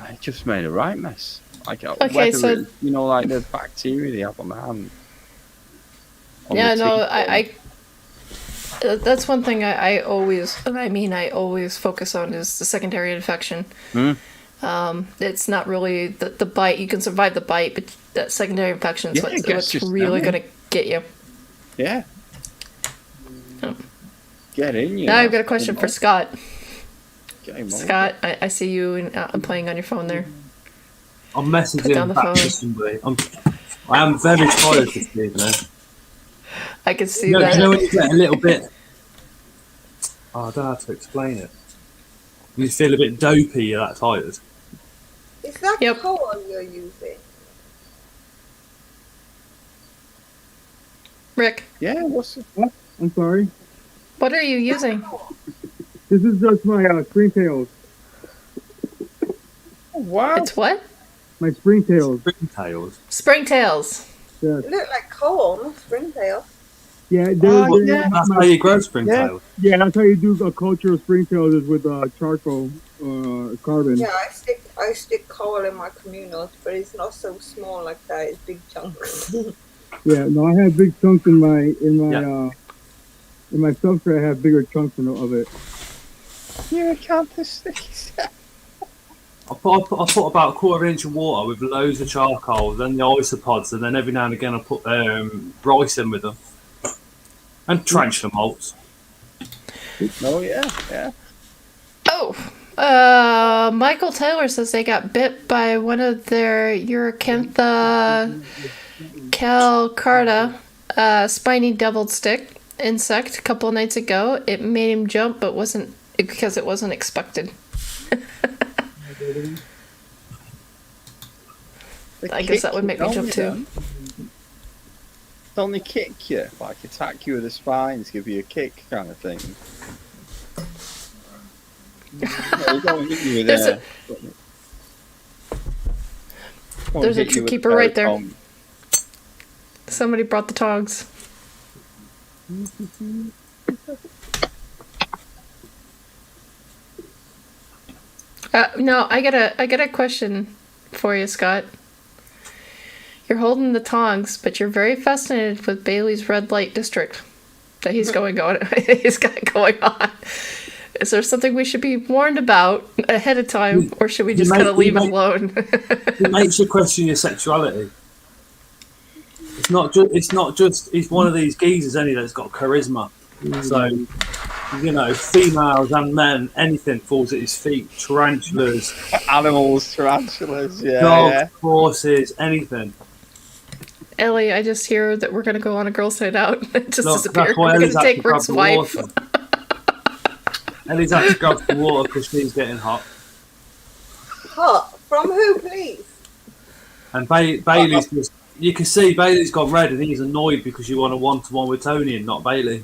It just made a right mess. Like okay, so like the bacteria they have on the hand. Yeah, no, I that's one thing I always focus on is the secondary infection. It's not really the bite. You can survive the bite, but that secondary infection is what's really going to get you. Yeah. Get in, you. Now I've got a question for Scott. Scott, I see you playing on your phone there. I'm messaging back to somebody. I am very tired this evening. I can see that. You know when you get a little bit... I don't know how to explain it. You feel a bit dopey, you're that tired. Is that corn you're using? Rick? Yeah, what's it? What? I'm sorry. What are you using? This is just my springtails. Oh, wow. It's what? My springtails. Springtails. Springtails. Yes. They look like corn, springtail. Yeah, that's how you grow springtails. Yeah, that's how you do a culture of springtails is with charcoal, carbon. Yeah, I stick coal in my communals, but it's not so small like that. It's big chunks. Yeah, no, I have big chunks in my substrate. I have bigger chunks of it. You can't sticks. I put about a quarter inch of water with loads of charcoal, then the isopods, and then every now and again I put rice in with them. And tarantula malts. Oh, yeah. Oh, Michael Taylor says they got bit by one of their Uracantha calcarda, spiny doubled stick insect a couple of nights ago. It made him jump, but wasn't because it wasn't expected. I guess that would make me jump too. Don't they kick you? Like attack you with the spines, give you a kick kind of thing. No, they don't hit you with There's a true keeper right there. Somebody brought the tongs. No, I got a question for you, Scott. You're holding the tongs, but you're very fascinated with Bailey's red light district that he's he's got going on. Is there something we should be warned about ahead of time, or should we just kind of leave it alone? It makes you question your sexuality. It's not just. He's one of these geezers, any that's got charisma. So, you know, females and men, anything falls at his feet. Tarantulas, animals, tarantulas, dogs, horses, anything. Ellie, I just hear that we're going to go on a girls' night out and just Look, disappear. that's why We're going Ellie's to take actually Rick's grabbed the wife. water. Ellie's had to grab the water because she's getting hot. Hot? From who, please? And Bailey's just... You can see Bailey's gone red and he's annoyed because you want a one-to-one with Tony and not Bailey.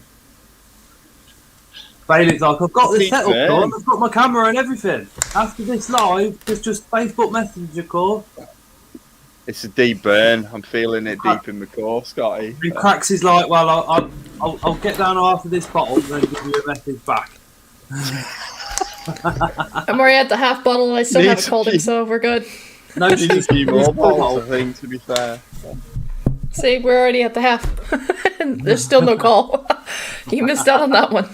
Bailey's like, I've got this setup, Dawn. I've got my camera and everything. After this live, there's just Facebook Messenger call. It's a deep burn. I'm feeling it deep in my core, Scotty. And Cracks is like, well, I'll get down after this bottle and then give you a message back. I'm already at the half bottle and I still haven't called him, so we're good. No, you need a few more bottles, I think, to be fair. See, we're already at the half. There's still no call. You missed out on that one.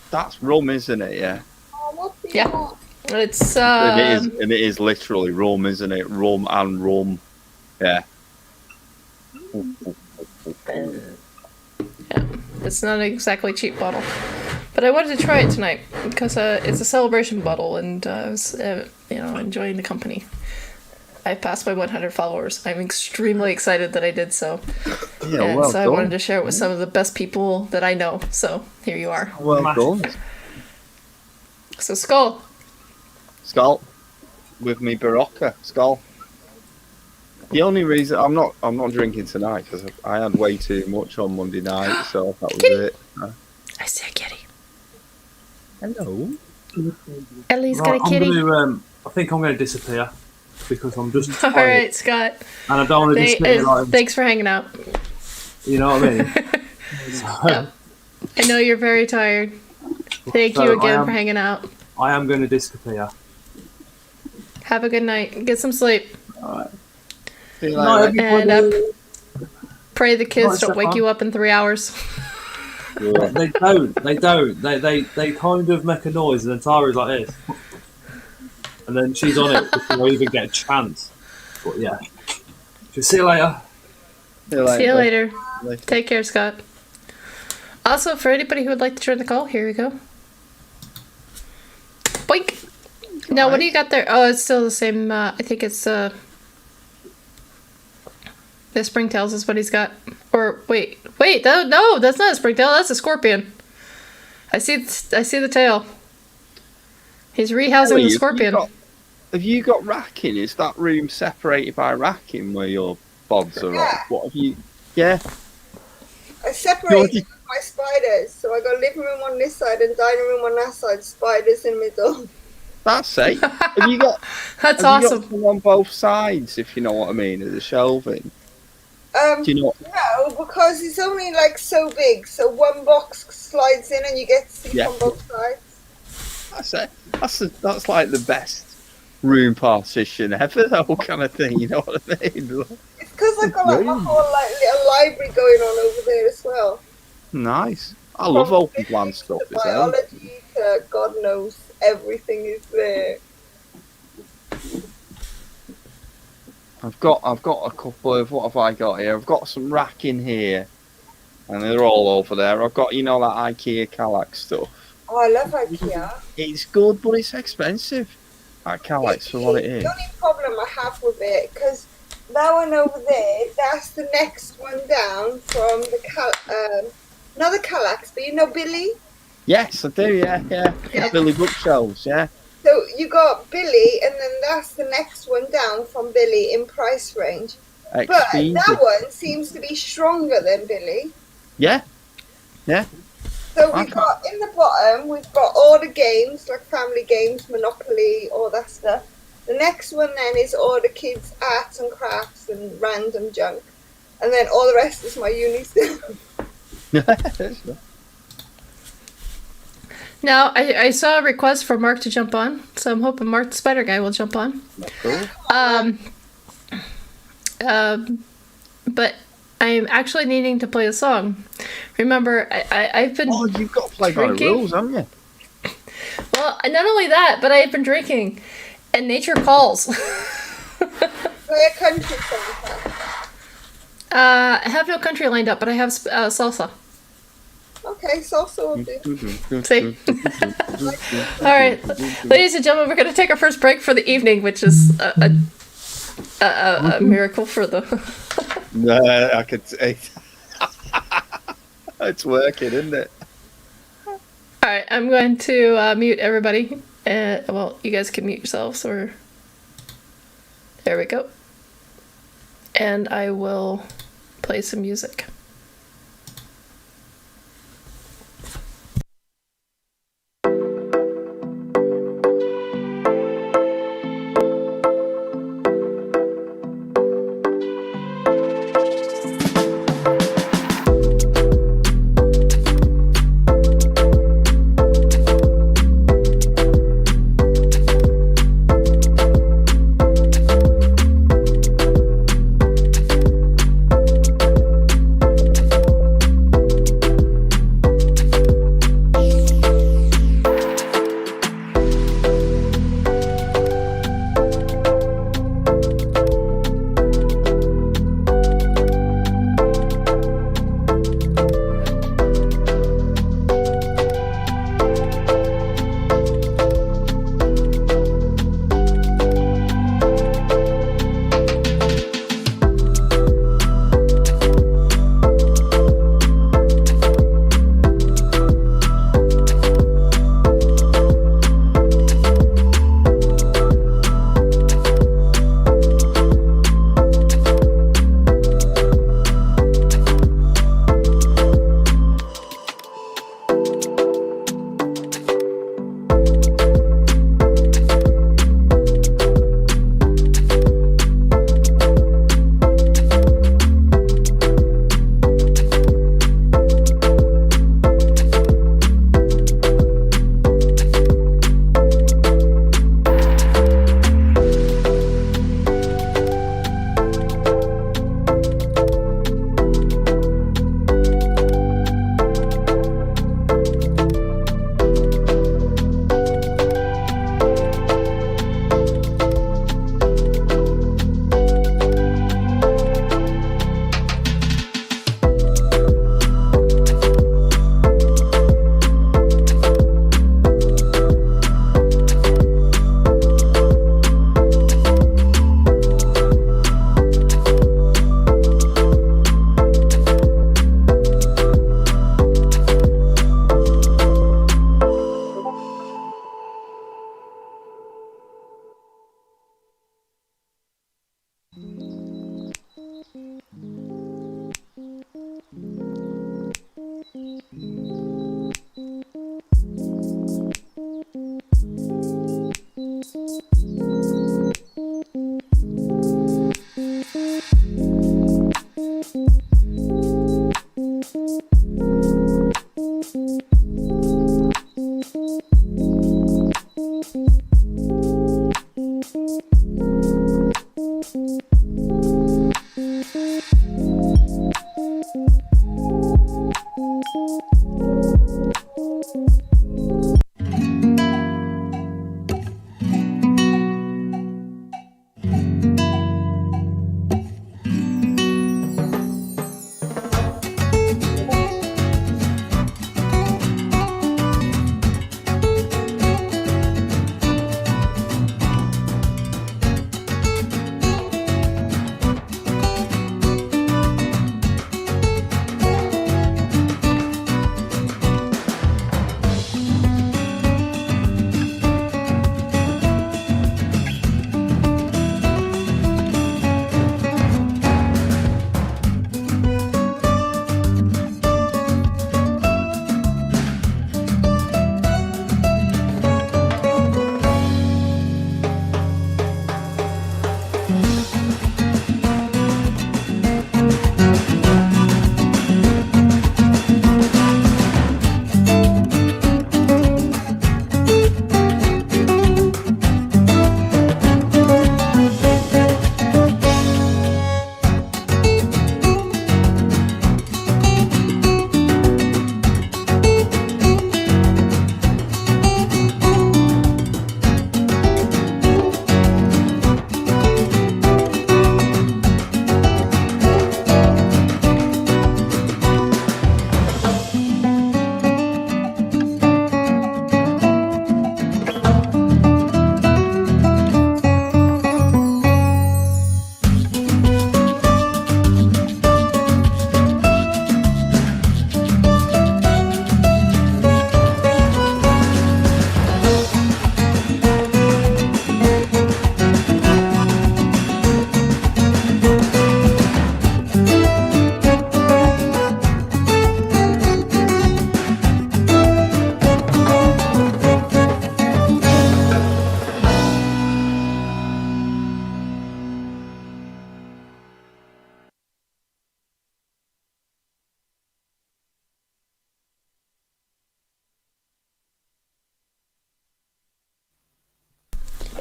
That's rum, isn't it? Yeah. Yeah. It's and it is literally rum, isn't it? Rum and rum. Yeah. Yeah. It's not an exactly cheap bottle. But I wanted to try it tonight because it's a celebration bottle and I was enjoying the company. I passed my 100 followers. I'm extremely excited that I did so. Yeah, and well so I done. wanted to share it with some of the best people that I know. So here you are. Well done. So Skull. Skull. With me Barocca. Skull. The only reason I'm not drinking tonight because I had way too much on Monday night, so that was it. I see a kitty. Hello. Ellie's got a kitty. I think I'm going to disappear because I'm just All tired. right, Scott. And I don't want to disappear. Thanks for hanging out. You know what I mean? Yeah. I know you're very tired. Thank you again for hanging out. I am going to disappear. Have a good night. Get some sleep. All right. See you Night, And everybody. pray the kids Night, don't wake Stefan. you up in 3 hours. They don't. They kind of make a noise and then Tara's like this. And then she's on it before I even get a chance. But yeah. Just see you later. See you later. Take care, Scott. Also, for anybody who would like to join the call, here we go. Boink! Now, what do you got there? Oh, it's still the same. I think it's the Springtails is what he's got. Or wait, no, that's not a Springtail. That's a Scorpion. I see the tail. He's rehousing the Scorpion. Have you got racking? Is that room separated by racking where your bods are on? What have you? Yeah. I separated my spiders, so I got living room on this side and dining room on that side. Spiders in the middle. That's safe. Have you got? That's have you awesome. got them on both sides, if you know what I mean, of the shelving. Do you know? No, because it's only like so big, so one box slides in and you get to see from both sides. That's it. That's like the best room partition ever, though, kind of thing. You know what I mean? It's because I've got like my whole like little library going on over there as well. Nice. I love open plan stuff. It's Biology to God knows everything is there. I've got a couple of, what have I got here? I've got some racking here, and they're all over there. I've got, that IKEA Kallax stuff. Oh, Oh, I love IKEA. It's good, but it's expensive. At Calex for what it is. The only problem I have with it, because that one over there, that's the next one down from the not the Calax, but you know Billy? Yes, I do. Yeah. Billy Bookshelves. Yeah. So you got Billy, and then that's the next one down from Billy in price range. But that one seems to be stronger than Billy. Yeah. So we've got in the bottom, we've got all the games, like family games, Monopoly, all that stuff. The next one then is all the kids' arts and crafts and random junk. And then all the rest is my uni stuff. Now, I saw a request for Mark to jump on, so I'm hoping Mark the Spider Guy will jump on. Cool. But I'm actually needing to play a song. Remember, I've been. Oh, you've got to play by the rules, haven't you? Well, not only that, but I've been drinking, and nature calls. Play a country song. I have no country lined up, but I have salsa. Okay, salsa will do. See? All right, ladies and gentlemen, we're going to take our first break for the evening, which is a miracle for the. No, I could say. It's working, isn't it? All right, I'm going to mute everybody. Well, you guys can mute yourselves, or there we go. And I will play some music.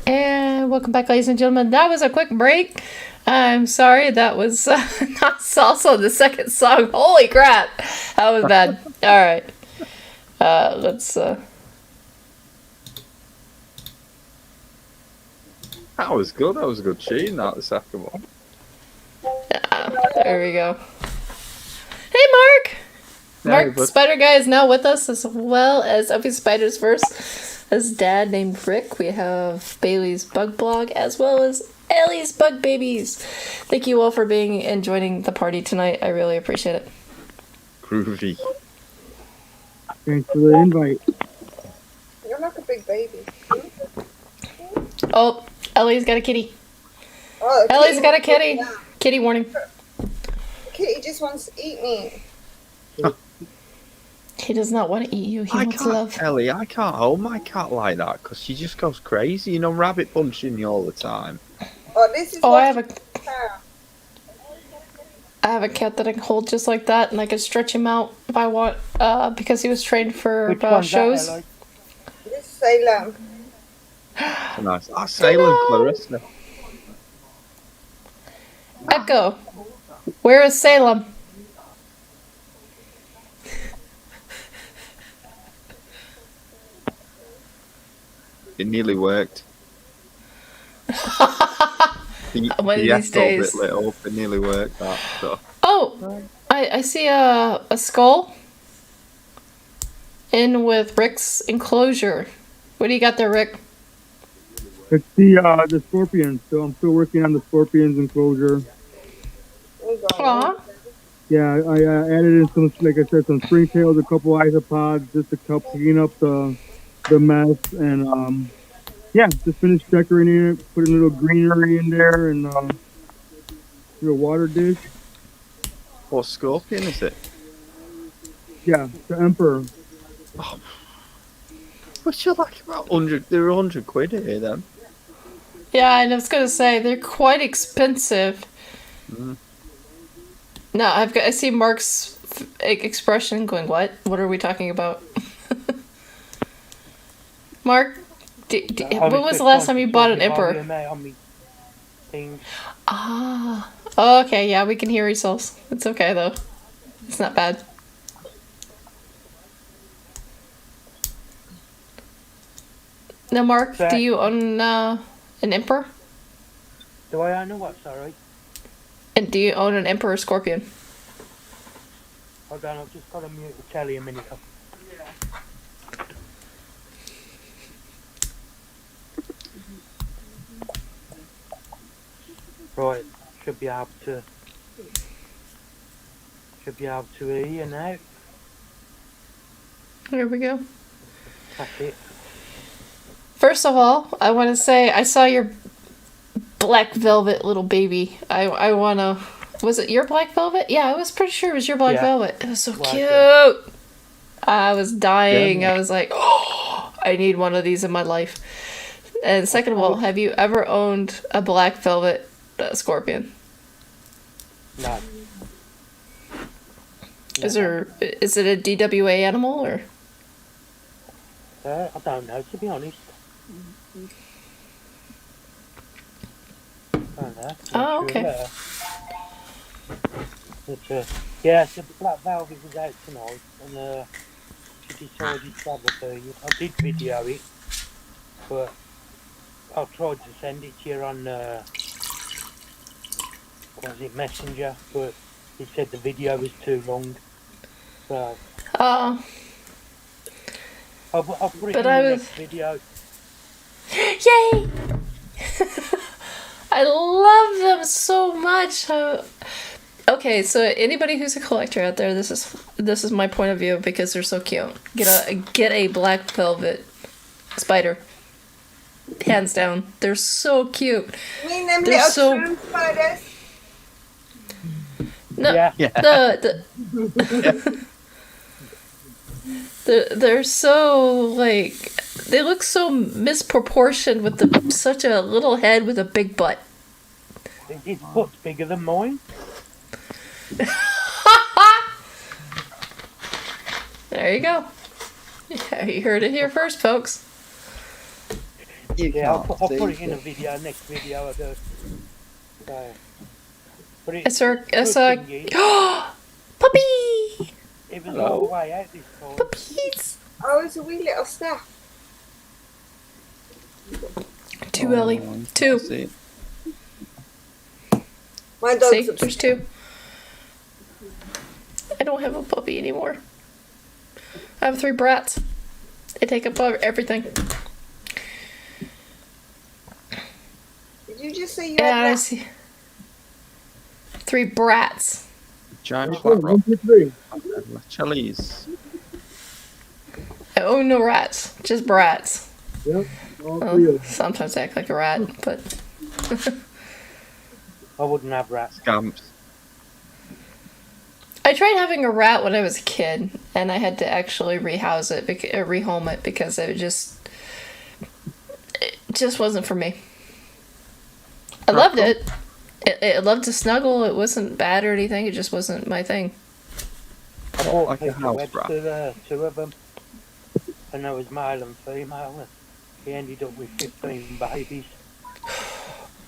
And welcome back, ladies and gentlemen. That was a quick break. I'm sorry, that was not salsa, the second song. Holy crap, that was bad. All right, let's. That was good. That was a good tune. That the second one. There we go. Hey, Mark. Mark but- Spider Guy is now with us, as well as Opie Spider's Verse. His dad named Rick. We have Bailey's Bug Blog, as well as Ellie's Bug Babies. Thank you all for being and joining the party tonight. I really appreciate it. Groovy. Thanks for the invite. You're like a big baby. Oh, Ellie's got a kitty. Oh, the Ellie's got a wants to kitty. eat me. Kitty warning. The kitty just wants to eat me. He does not want to eat you. He I wants can't, love. Ellie. I can't hold my cat like that because she just goes crazy. You know, rabbit punching you all the time. Oh, this is Oh, what I have a cat. I have a cat that I can hold just like that, and I can stretch him out if I want, because he was trained for Which one's shows. that, Ellie? This is Salem. Nice. I Salem, Clarissa. Echo, where is Salem? It nearly worked. One of these echo days. bit lit up. It nearly worked. That so. Oh, I see a skull in with Rick's enclosure. What do you got there, Rick? It's the scorpions. So I'm still working on the scorpions enclosure. Aw. Yeah, I added in some, like I said, some springtails, a couple isopods, just to help clean up the mess, and yeah, just finished decorating it, put a little greenery in there, and little water dish. What scorpion is it? Yeah, the emperor. What's you like about 100? They're 100 quid here then. Yeah, and I was gonna say they're quite expensive. Mm. No, I see Mark's expression going, what? What are we talking about? Mark, when was the last time you bought an emperor? Ah, oh, okay, yeah, we can hear yourselves. It's okay though. It's not bad. Now, Mark, do you own an emperor? Do I own a what, sorry? And do you own an emperor scorpion? Hold on, I've just got to mute the telly a minute. Right, should be able to hear you now. Here we go. That's it. First of all, I want to say I saw your black velvet little baby. I want to... Was it your black velvet? Yeah, I was pretty sure it was your black velvet. It was so cute. I was dying. Yeah. I was like, oh, I need one of these in my life. And second of all, have you ever owned a black velvet scorpion? No. Is it a DWA animal or? I don't know, to be honest. I don't know. Oh, okay. Yeah, so the black velvet was out tonight, and she decided to have a feed. I did video it, but I tried to send it to you on, was it Messenger, but it said the video was too long. So I'll put it in the next video. Yay! I love them so much. Okay, so anybody who's a collector out there, this is my point of view because they're so cute. Get a black velvet spider. Hands down, they're so cute. You mean them They're little so- true spiders? No, Yeah. they're so like they look so misproportioned with such a little head with a big butt. His butt's bigger than mine. There you go. Yeah, you heard it here first, folks. You Yeah, I'll can't put see it in a video, next video I do. So, but I saw thingy, puppy. it was Hello. all the way out this time. Puppies. Oh, it's a wee little staff. Two, Ellie. Two. See. My dog's See, upstairs. there's two. I don't have a puppy anymore. I have 3 brats. They take up everything. Did you just say you Yeah, I had see. 3 brats. Giant Oh, flat rock. 1, 2, 3. Chilies. I own no rats, just brats. Yep. All Well, 3 of them. sometimes I act like a rat, but I wouldn't have rats. Scamps. I tried having a rat when I was a kid, and I had to actually rehome it because it just wasn't for me. I loved it. It loved to snuggle. It wasn't bad or anything. It just wasn't my thing. I bought Like a Peter house Webster, rat. 2 of them, and there was male and female. And he ended up with 15 babies.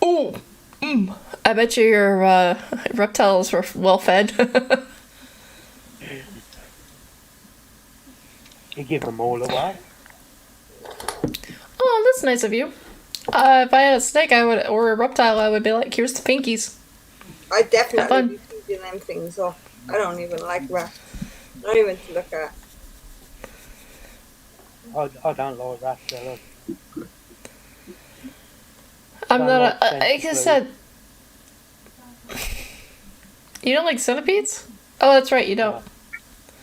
Ooh, I bet you your reptiles were well fed. You give them all away. Oh, that's nice of you. If I had a snake, or a reptile, I would be like, "Here's the pinkies." I Have definitely fun. be feeding them things off. I don't even like rats. Not even to look at. I don't like rats. They're like, I'm Don't not. like Like I centipedes. said, you don't like centipedes? Oh, that's right. You don't.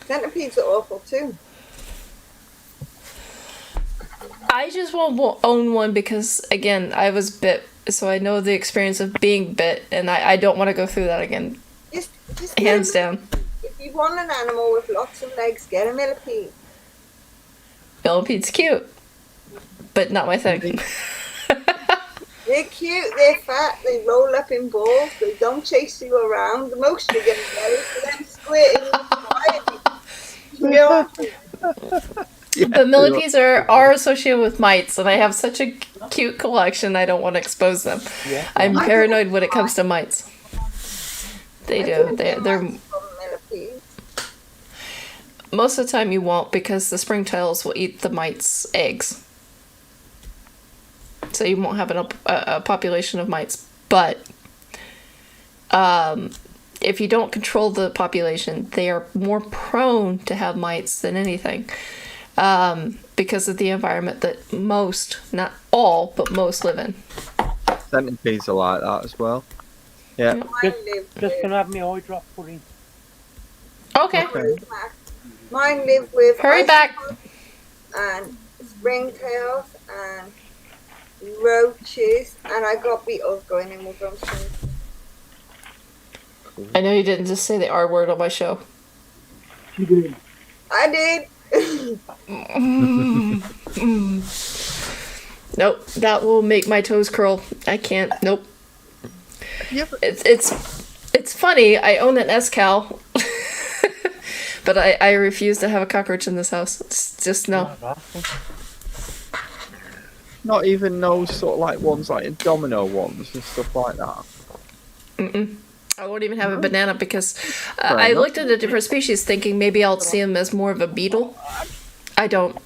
Centipedes are awful too. I just won't own one because, again, I was bit, so I know the experience of being bit, and I don't want to go through that again. Just Hands down. If you want an animal with lots of legs, get a millipede. Millipede's cute, but not my thing. They're cute, they're fat, they roll up in balls, they don't chase you around. The most you're going to get is for them squirting you. You know, But millipedes are associated with mites, and I have such a cute collection. I don't want to expose them. Yeah. I'm paranoid when it comes to mites. They do. They're millipedes. most of the time you won't because the springtails will eat the mites' eggs, so you won't have a population of mites. But if you don't control the population, they are more prone to have mites than anything. Because of the environment that most, not all, but most live in. Centipedes are like that as well. Yeah. Just gonna have me eye drop put in. Okay. Mine live with Hurry back. and springtails and roaches, and I got beetles going in with them. I know you didn't just say the R word on my show. She did. I did. Nope, that will make my toes curl. I can't. Nope. It's funny. I own an S-Cal, but I refuse to have a cockroach in this house. It's just no. Not even those sort of like ones like domino ones and stuff like that. Mm-mm. I won't even have a banana because Fair I enough. looked at a different species thinking maybe I'll see them as more of a beetle. I don't.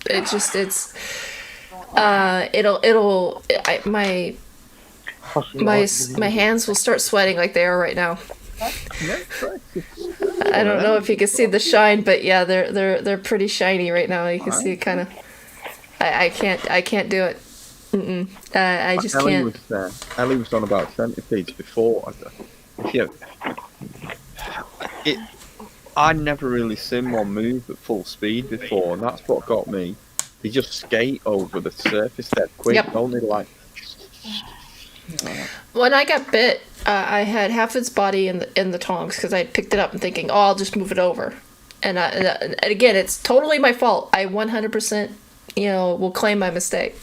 My hands will start sweating like they are right now. I don't know if you can see the shine, but yeah, they're pretty shiny right now. You can see it kind of. I can't do it. Mm-mm. I just Ellie can't. Ellie was on about centipedes before. I never really seen one move at full speed before, and that's what got me. They just skate over the surface that quick, Yep. only like. When I got bit, I had half its body in the tongs because I picked it up and thinking, oh, I'll just move it over. And again, it's totally my fault. I 100%, will claim my mistake.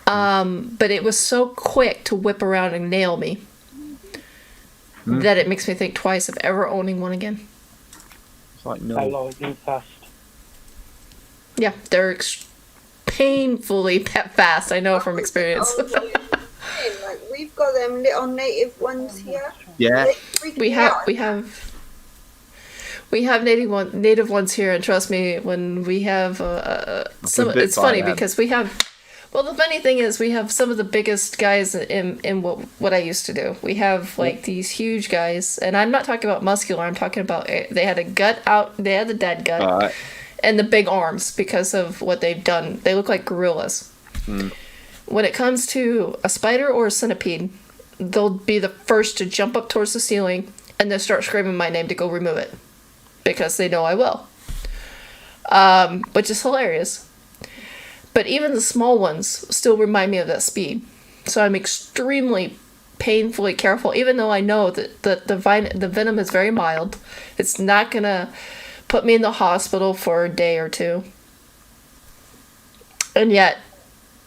But it was so quick to whip around and nail me that it makes me think twice of ever owning one again. It's like I no. like you fast. Yeah, they're painfully fast. I know from experience. Like we've got them little native ones here. Yeah. They freak we me have out. we have native ones here, and trust me, when we have some, bit it's funny by them. because we have. Well, the funny thing is, we have some of the biggest guys in what I used to do. We have like these huge guys, and I'm not talking about muscular. I'm talking about they had a gut out. They had the dead gut, Alright. and the big arms because of what they've done. They look like gorillas. When it comes to a spider or a centipede, they'll be the first to jump up towards the ceiling and then start screaming my name to go remove it because they know I will, which is hilarious. But even the small ones still remind me of that speed. So I'm extremely painfully careful, even though I know that the venom is very mild. It's not going to put me in the hospital for a day or two. And yet,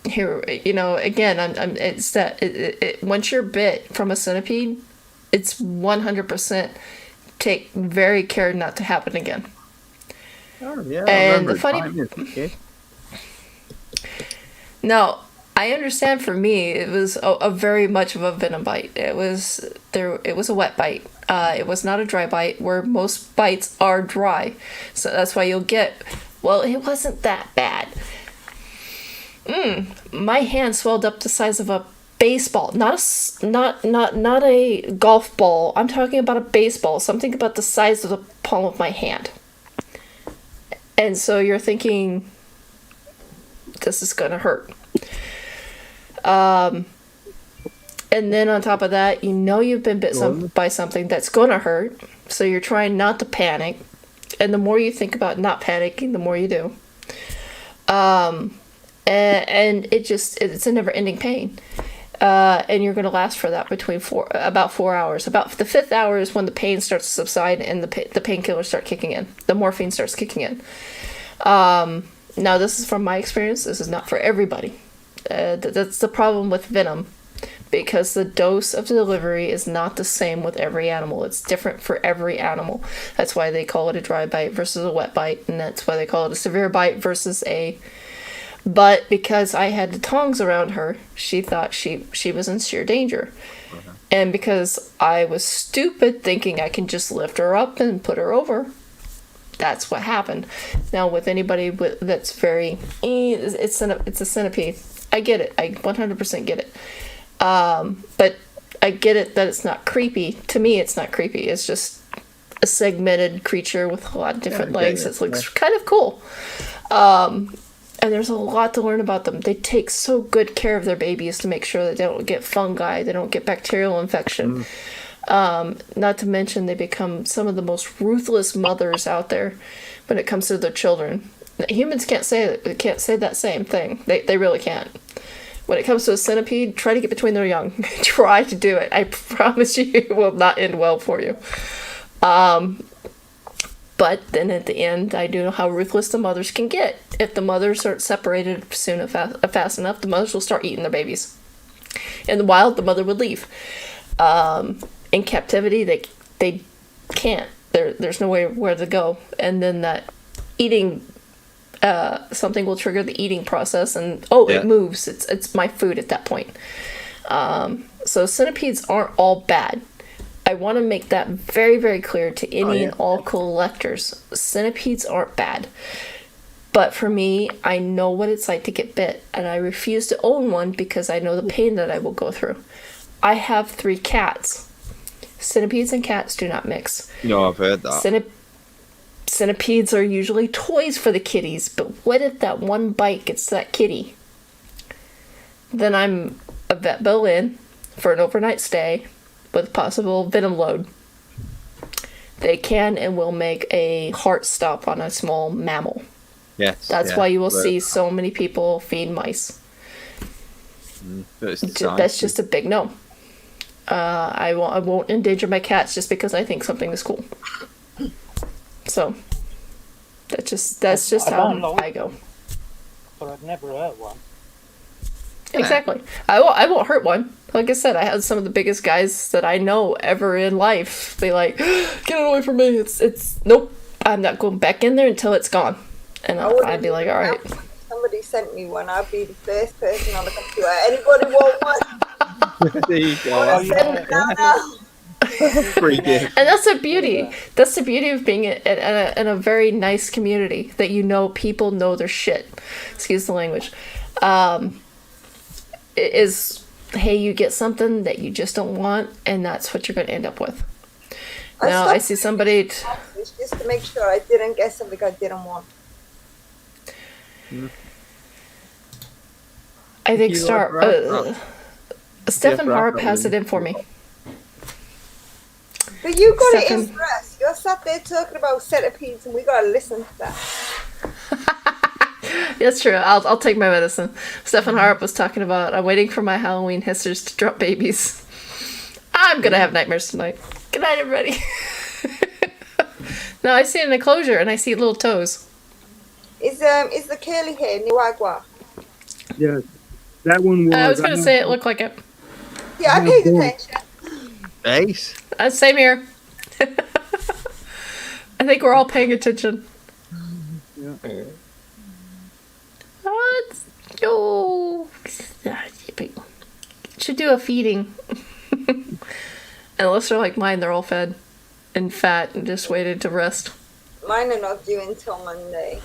here, again, it's that once you're bit from a centipede, it's 100% take very care not to happen again. Oh, yeah. And the funny... Now, I understand for me, it was a very much of a venom bite. It was a wet bite. It was not a dry bite, where most bites are dry. So that's why you'll get, well, it wasn't that bad. My hand swelled up the size of a baseball, not a golf ball. I'm talking about a baseball, something about the size of the palm of my hand. And so you're thinking, this is gonna hurt. And then on top of that, you've been bit by something that's gonna hurt. So you're trying not to panic, and the more you think about not panicking, the more you do. And it's a never-ending pain. And you're gonna last for that between about 4 hours. About the 5th hour is when the pain starts to subside and the painkillers start kicking in. The morphine starts kicking in. Now, this is from my experience. This is not for everybody. That's the problem with venom, because the dose of delivery is not the same with every animal. It's different for every animal. That's why they call it a dry bite versus a wet bite, and that's why they call it a severe bite versus a... But because I had the tongs around her, she thought she was in sheer danger. And because I was stupid thinking I can just lift her up and put her over, that's what happened. Now, with anybody that's very... It's a centipede. I get it. I 100% get it. But I get it that it's not creepy. To me, it's not creepy. It's just a segmented creature with a lot of different legs. It looks kind of cool. And there's a lot to learn about them. They take so good care of their babies to make sure that they don't get fungi, they don't get bacterial infection. Not to mention they become some of the most ruthless mothers out there when it comes to their children. Humans can't say that same thing. They really can't. When it comes to a centipede, try to get between their young. Try to do it. I promise you, it will not end well for you. But then at the end, I do know how ruthless the mothers can get. If the mothers aren't separated soon and fast enough, the mothers will start eating their babies. In the wild, the mother would leave. In captivity, they can't. There's nowhere where to go. And then that eating, something will trigger the eating process, and it moves. It's my food at that point. So centipedes aren't all bad. I want to make that very, very clear to any and all collectors. Centipedes aren't bad. But for me, I know what it's like to get bit, and I refuse to own one because I know the pain that I will go through. I have 3 cats. Centipedes and cats do not mix. No, I've heard that. Centipedes are usually toys for the kitties, but what if that one bite gets that kitty? Then I'm a vet bill in for an overnight stay with possible venom load. They can and will make a heart stop on a small mammal. Yes. That's why you will see so many people feed mice. That's just a big no. I won't endanger my cats just because I think something is cool. So that's just how I go. But I've never hurt one. Exactly. I won't hurt one. Like I said, I had some of the biggest guys that I know ever in life be like, get it away from me. It's nope. I'm not going back in there until it's gone. And I'd be like, all right. somebody sent me one, I'd be the first person on the computer. Anybody want one? There you go. Wanna send it now? Free gift. And that's the beauty. That's the beauty of being in a very nice community, that you know people know their shit. Excuse the language. Is, hey, you get something that you just don't want, and that's what you're going to end up with. Now I see somebody. Just to make sure I didn't get something I didn't want. I think You like Stefan Yeah, Harp Rob, has it in for me. But you got it Stefan- in for us. You're sat there talking about centipedes, and we gotta listen to that. That's true. I'll take my medicine. Stefan Harp was talking about, I'm waiting for my Halloween hissers to drop babies. I'm gonna have nightmares tonight. Good night, everybody. No, I see an enclosure and I see little toes. Is the curly hair Niwagwa? Yes, that one was. I was gonna say it looked like it. Yeah, I paid attention. Ace. Same here. I think we're all paying attention. Yeah. Let's go. Should do a feeding. Unless they're like mine, they're all fed and fat and just waited to rest. Mine are not due until Monday.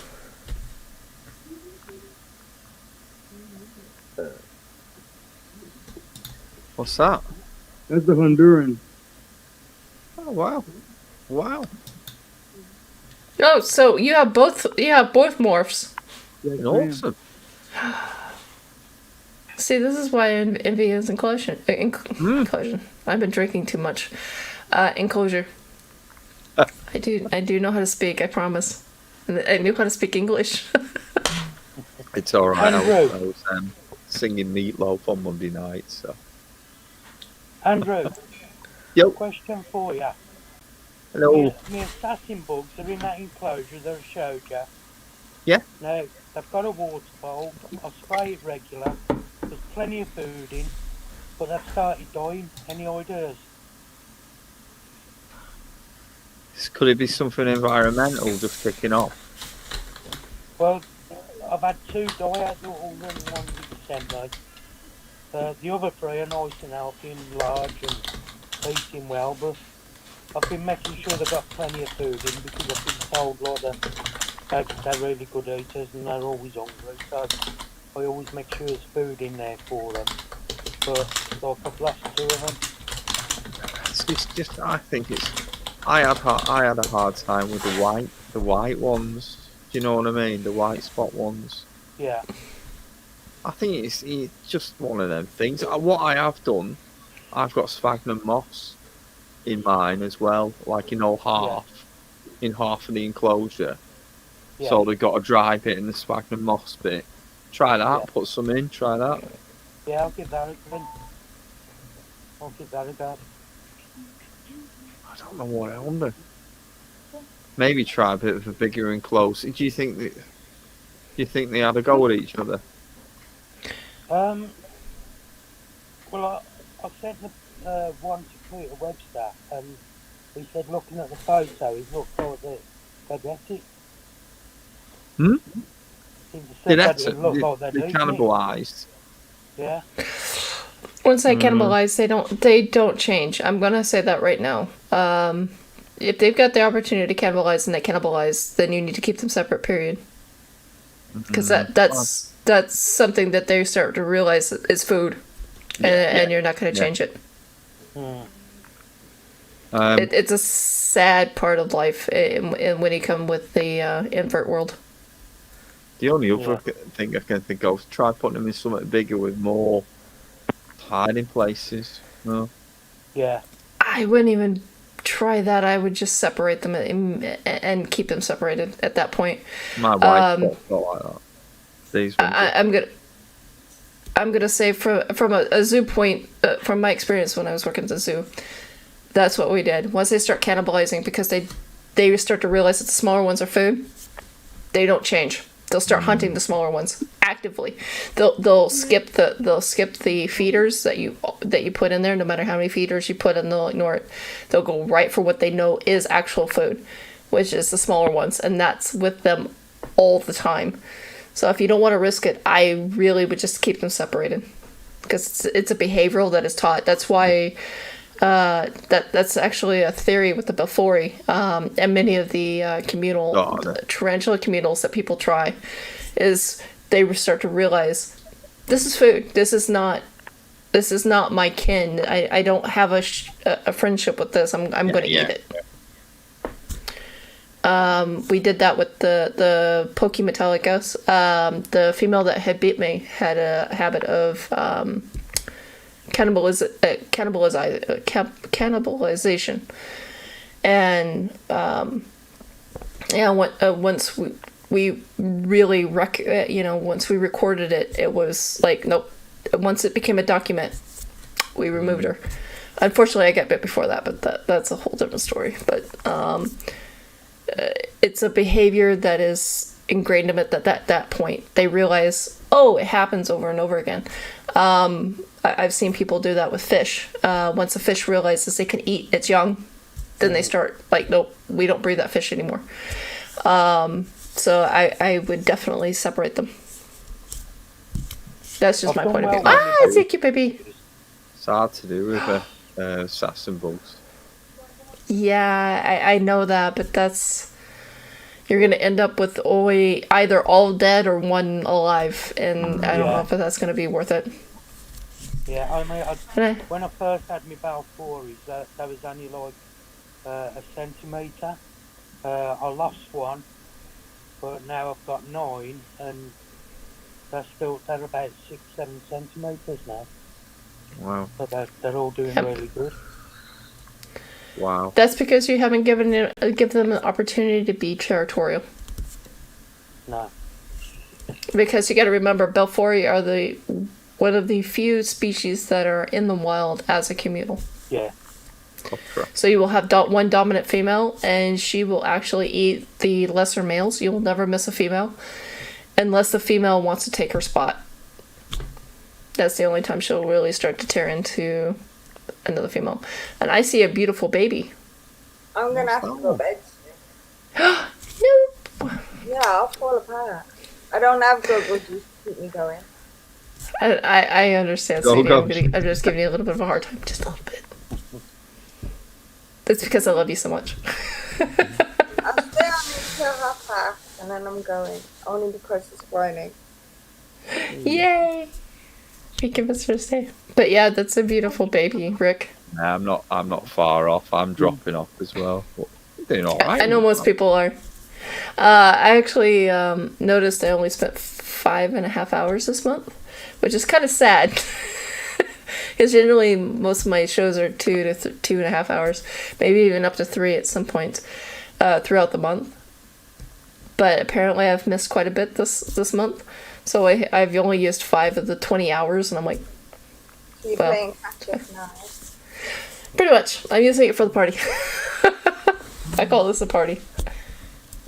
What's that? That's the Honduran. Oh wow, wow. Oh, so you have both morphs. Yes, ma'am. Awesome. See, this is why envy is inclusion. Inclusion. I've been drinking too much. Enclosure. I do know how to speak. I promise. I knew how to speak English. It's all right. Andrew. I was singing Meatloaf on Monday night, so. Andrew, Yo. question for you. Hello. My assassin bugs are in that enclosure that I showed you. Yeah. Now, they've got a water bowl. I spray it regular. There's plenty of food in. But they've started dying. Any ideas? Could it be something environmental just kicking off? Well, I've had 2 die out of all the ones in December. The other 3 are nice and healthy and large and eating well, but I've been making sure they've got plenty of food in because I've been told they're really good eaters and they're always hungry, so I always make sure there's food in there for them. But like I've lost 2 of them. It's just I think it's. I had a hard time with the white ones. Do you know what I mean? The white spot ones. Yeah. I think it's just one of them things. What I have done, I've got sphagnum moss in mine as well, like in half of the enclosure. Yeah. So they've got a dry bit in the sphagnum moss bit. Try that. Yeah. Put some in. Try that. Yeah, I'll give that a go. I'll give that a go. I don't know what I wonder. Maybe try a bit of a bigger and close. Do you think they had a go at each other? Well, I sent the one to Peter Webster, and he said, looking at the photo, it looked like they'd ate it. Hmm? They They cannibalised. Yeah. Once they cannibalize, they don't change. I'm gonna say that right now. If they've got the opportunity to cannibalize and they cannibalize, then you need to keep them separate. Period. Because that's something that they start to realize is food, and you're not going to change it. It's a sad part of life when you come with the invert world. The only other thing I can think of is try putting them in something bigger with more hiding places. No. Yeah. I wouldn't even try that. I would just separate them and keep them separated at that point. My wife felt like that. These ones I'm gonna say from a zoo point, from my experience when I was working at the zoo, that's what we did. Once they start cannibalizing, because they start to realize that the smaller ones are food, they don't change. They'll start hunting the smaller ones actively. They'll skip the feeders that you put in there. No matter how many feeders you put in, they'll ignore it. They'll go right for what they know is actual food, which is the smaller ones, and that's with them all the time. So if you don't want to risk it, I really would just keep them separated, because it's a behavioral that is taught. That's why that's actually a theory with the Belfori and many of the tarantula communals that people try, is they start to realize this is food. This is not my kin. I don't have a friendship with this. I'm going to eat it. We did that with the Pokemetallicus. The female that had beat me had a habit of cannibalization, and once we really once we recorded it, it was like, nope. Once it became a document, we removed her. Unfortunately, I got bit before that, but that's a whole different story. But it's a behavior that is ingrained in it at that point. They realize, oh, it happens over and over again. I've seen people do that with fish. Once a fish realizes they can eat its young, then they start like, nope, we don't breed that fish anymore. So I would definitely separate them. That's just my point of view. It's a cute baby. It's hard to do with assassin bugs. Yeah, I know that, but you're gonna end up with either all dead or one alive, and I don't know if that's gonna be worth it. Yeah, I mean, when I first had my Balfours, that was only like a centimetre. I lost one, but now I've got 9, and they're about 6-7 centimetres now. Wow. So they're all doing really good. Wow. That's because you haven't given them an opportunity to be territorial. No. Because you got to remember, Belfori are one of the few species that are in the wild as a communal. Yeah. So you will have one dominant female, and she will actually eat the lesser males. You will never miss a female, unless the female wants to take her spot. That's the only time she'll really start to tear into another female. And I see a beautiful baby. I'm gonna have to go to bed. Nope. Yeah, I'll fall apart. I don't have goggles to keep me going. I understand, sweetie. I'm just giving you a little bit of a hard time. Just a little bit. That's because I love you so much. I'll stay on until 1:30 and then I'm going. Only because it's raining. Yay! Thank you for stay. But yeah, that's a beautiful baby, Rick. Nah, I'm not far off. I'm dropping off as well. But you're doing all right. I know most people are. I actually noticed I only spent 5.5 hours this month, which is kind of sad. Because generally most of my shows are 2 to 2.5 hours, maybe even up to 3 at some point throughout the month. But apparently I've missed quite a bit this month, so I've only used 5 of the 20 hours, and I'm like, So you're playing catch up now. Pretty much. I'm using it for the party. I call this a party.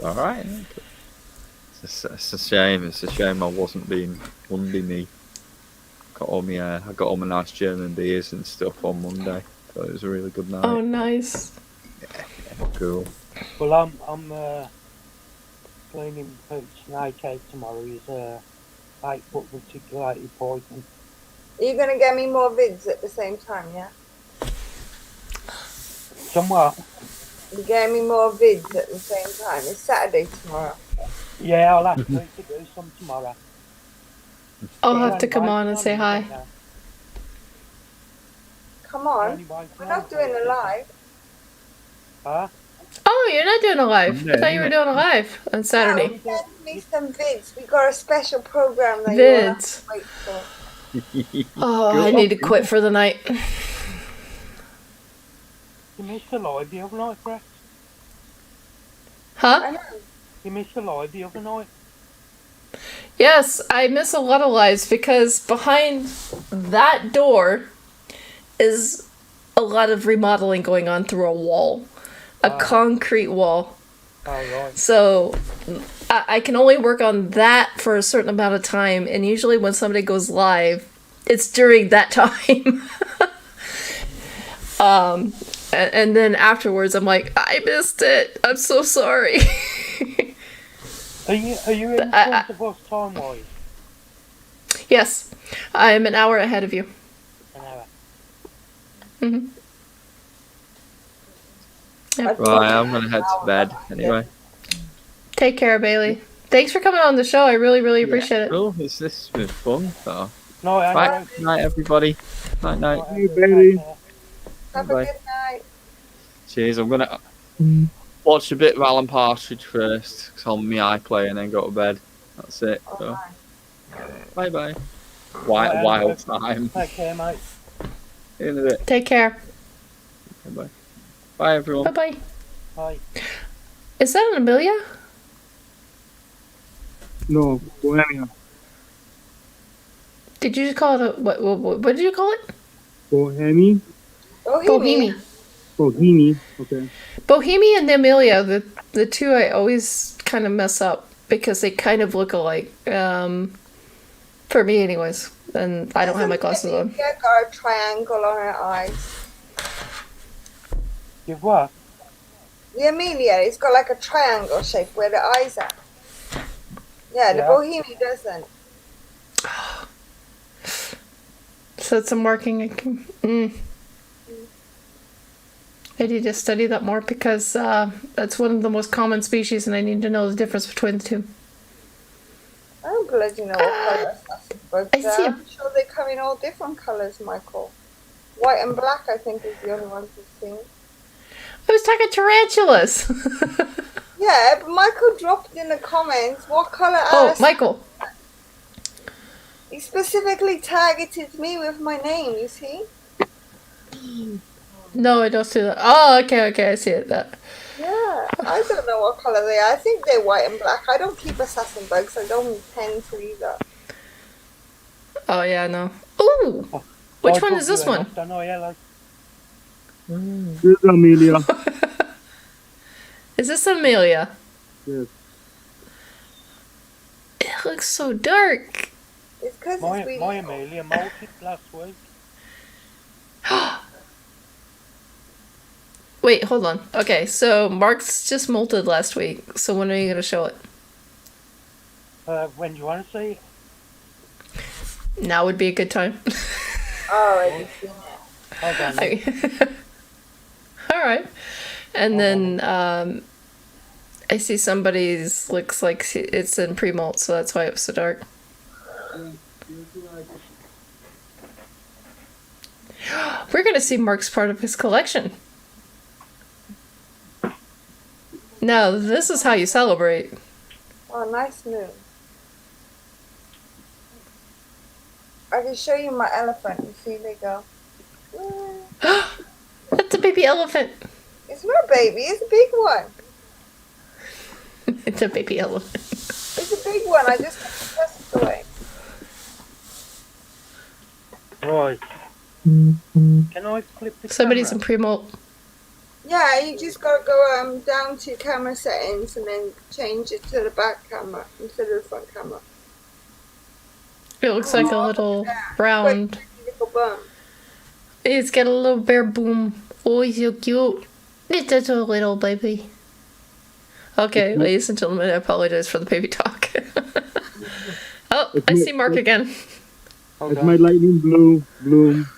All right. It's a shame. It's a shame I wasn't being Monday me. I got all my nice German beers and stuff on Monday, so it was a really good night. Oh, nice. Yeah, cool. Well, I'm cleaning Snake out tomorrow. He's 8-foot reticulated poison. Are you gonna get me more vids at the same time, yeah? Somewhat. You get me more vids at the same time. It's Saturday tomorrow. Yeah, I'll have to do some tomorrow. I'll have to come on and say hi. Come on. We're not doing a live. Huh? Oh, you're not doing a live. I thought you were doing a live on Saturday. Send me some vids. We got a special program that Vids. you want to wait for. Oh, I need to quit for the night. You missed the live the other night, Brett. Huh? You missed the live the other night. Yes, I miss a lot of lives because behind that door is a lot of remodeling going on through a wall. A concrete wall. Oh, right. So I can only work on that for a certain amount of time, and usually when somebody goes live, it's during that time. And then afterwards I'm like, I missed it. I'm so sorry. Are you in I- front of us time wise? Yes, I'm an hour ahead of you. An hour. Hmm. Yep. Right, I'm gonna head to bed anyway. Take care, Bailey. Thanks for coming on the show. I really, really appreciate it. Cool. This has been fun. So, No, I right, night everybody. Night night. Hey, Bailey. Have Bye. a good night. Cheers. I'm gonna watch a bit of Alan Partridge first, 'cause on my iPlay, and then go to bed. That's it. So, bye bye. Wild time. Take care, mate. In a bit. Take care. Bye. Bye everyone. Bye bye. Bye. Is that an Amelia? No, Bohemia. Did you just call it a what did you call it? Bohemi? Bohemi. Bohemi. Okay. Bohemi and the Amelia, the two I always kind of mess up because they kind of look alike. For me, anyways. And I don't have my glasses on. Yeah, got a triangle on her eyes. You've what? The Amelia, it's got like a triangle shape where the eyes are. Yeah, the Yeah. Bohemian doesn't. So it's a marking I can. I need to study that more because that's one of the most common species, and I need to know the difference between the two. I don't bloody know what colours bugs I see are. I'm sure they come in all different colours, Michael. White and black, I think, is the only ones we've seen. I was talking tarantulas. Yeah, but Michael dropped in the comments what colour Oh, are. Michael. He specifically targeted me with my name, you see? No, I don't see that. Oh, okay, I see it. That. Yeah, I don't know what colour they are. I think they're white and black. I don't keep assassin bugs. I don't intend to either. Oh yeah, no. Ooh, which one is this one? Don't know yellow. This is Amelia. Is this Amelia? Yes. It looks so dark. It's because My it's really Amelia molted last week. Wait, hold on. Okay, so Mark's just molted last week. So when are you gonna show it? When do you want to see it? Now would be a good time. already seen it. Hold on. All right, and then I see somebody's looks like it's in pre-molt, so that's why it was so dark. We're gonna see Mark's part of his collection. Now, this is how you celebrate. Oh, nice moon. I can show you my elephant. You see, they go. That's a baby elephant. It's my baby. It's a big one. It's a baby elephant. It's a big one. I just pressed it away. Right. Can I flip the Somebody's in camera? pre-molt. Yeah, you just gotta go down to camera settings and then change it to the back camera instead of the front camera. It looks like a little round. Little bum. It's got a little bear boom. Oh, he's so cute. It's just a little baby. Okay, ladies and gentlemen, I apologize for the baby talk. Oh, I see Mark again. It's my lightning blue bloom.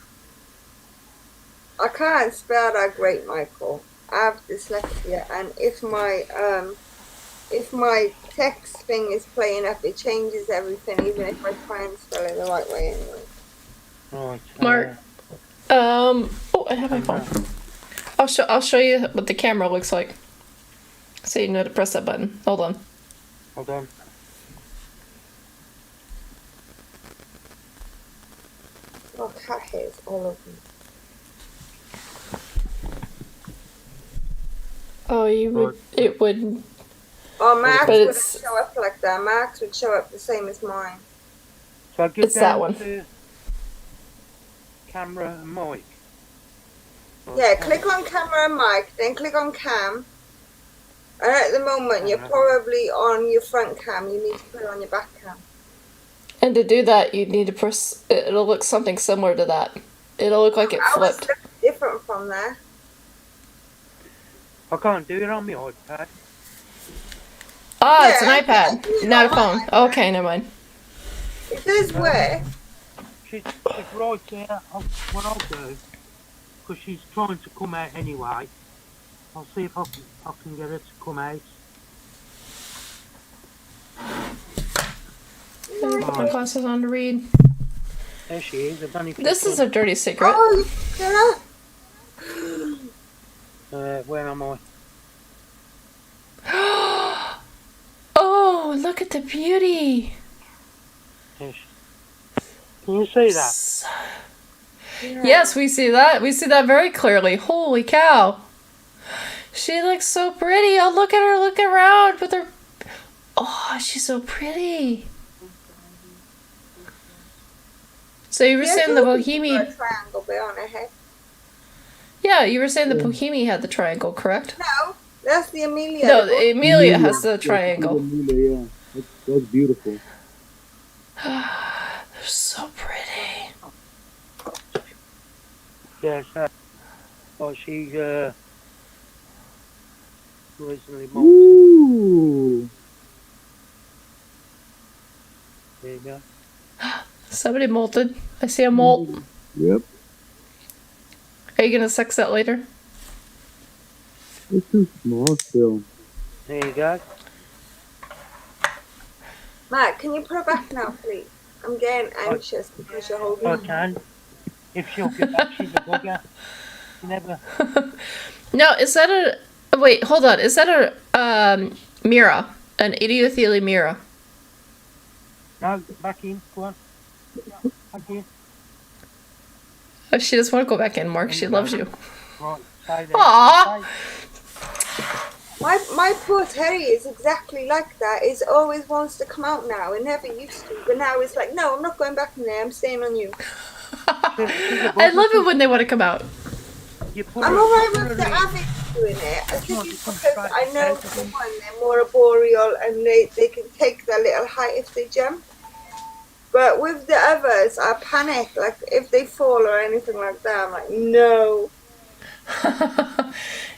I can't spell that great, Michael. I have dyslexia, and if my text thing is playing up, it changes everything, even if I try and spell it the right way anyway. Right. Mark. Oh, I have my phone. I'll show you what the camera looks like. So you know to press that button. Hold on. Hold on. Oh, cat hairs all over me. Oh, you would. It would. Oh, Max But wouldn't it's- show up like that. Max would show up the same as mine. So I get It's that down one. to camera and mic. Yeah, click on camera and mic, then click on cam. And at the moment, you're probably on your front cam. You need to put it on your back cam. And to do that, you need to press. It'll look something similar to that. It'll look like it Ours flipped. looks different from there. I can't do it on my iPad. Oh, it's an Yeah, iPad, not a phone. Okay, never mind. It does work. She's right there. What I'll do, because she's trying to come out anyway, I'll see if I can get her to come out. Put my glasses on to read. There she is. I've only This is a dirty secret. Oh, Stella. where am I? Oh, look at the beauty. Yes. Can you see that? Yes, we see that. We see that very clearly. Holy cow. She looks so pretty. Oh, look at her looking around with her. Oh, she's so pretty. So you were saying the Bohemian. Triangle bit on her head. Yeah, you were saying the Bohemian had the triangle, correct? No, that's the Amelia. No, the Amelia has the triangle. Amelia, yeah. That's beautiful. They're so pretty. Yes. Oh, she's recently molted. Ooh. There you go. Somebody molted. I see a molt. Yep. Are you gonna sex that later? It's too small still. There you go. Matt, can you put her back now, please? I'm getting anxious because you're holding I her. can. If she'll get back, she's a bugger. Never. No, is that a... Wait, hold on. Is that a Mira? An Idiothele Mira? No, back in. Go on. Back in. Oh, she doesn't want to go back in, Mark. She loves you. Right, stay there. Aww. My poor Terry is exactly like that. He always wants to come out now. It never used to. But now it's like, no, I'm not going back in there. I'm staying on you. I love it when they want to come out. I'm alright with the avics doing it. I think it's because I know, for one, they're more arboreal and they can take their little height if they jump. But with the others, I panic. Like, if they fall or anything like that, I'm like, no.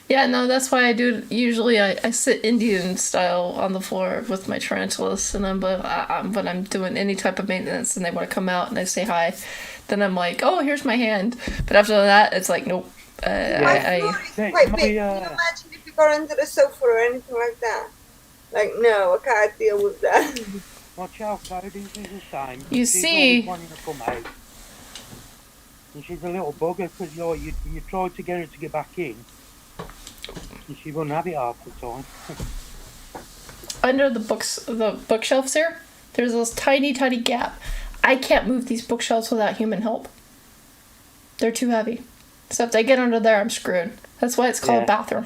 Yeah, no, that's why I do it. Usually I sit Indian style on the floor with my tarantulas, and then when I'm doing any type of maintenance and they want to come out and I say hi, then I'm like, oh, here's my hand. But after that, it's like, nope. My floor is quite big. Can you imagine if you got under the sofa or anything like that? Like, no, I can't deal with that. Watch out, Cody. This is a sign. You she's see... always wanting to come out. And she's a little bugger because you tried to get her to get back in. And she wouldn't have it half the time. Under the bookshelves here, there's this tiny, tiny gap. I can't move these bookshelves without human help. They're too heavy. So if they get under there, I'm screwed. That's why it's called a bathroom.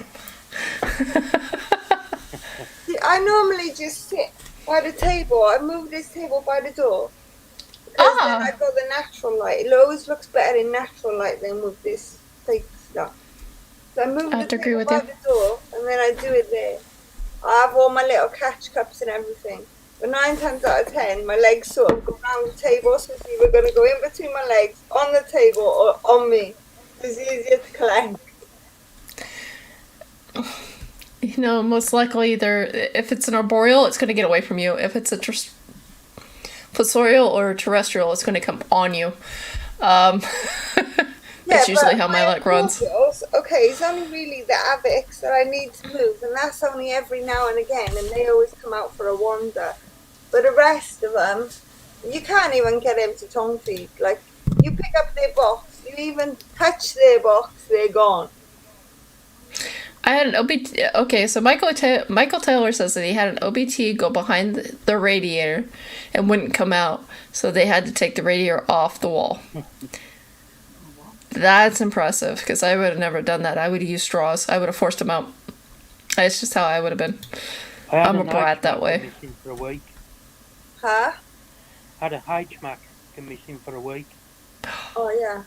See, I normally just sit by the table. I move this table by the door. Because then I got the natural light. It always looks better in natural light than with this fake stuff. So I move the table by the door and then I do it there. I have all my little catch cups and everything. But 9 times out of 10, my legs sort of go around the table, so it's either going to go in between my legs, on the table, or on me. It's easier to collect. You know, most likely if it's an arboreal, it's going to get away from you. If it's a fossorial or terrestrial, it's going to come on you. That's usually how my luck runs. Okay, it's only really the avics that I need to move, and that's only every now and again, and they always come out for a wander. But the rest of them, you can't even get them to tongue feed. Like, you pick up their box, you even touch their box, they're gone. I had an OBT. Okay, so Michael Taylor says that he had an OBT go behind the radiator and wouldn't come out, so they had to take the radiator off the wall. That's impressive, because I would have never done that. I would have used straws. I would have forced them out. That's just how I would have been. I'm a brat that way. For a week. Huh? Had a HMAC missing for a week. Oh, yeah.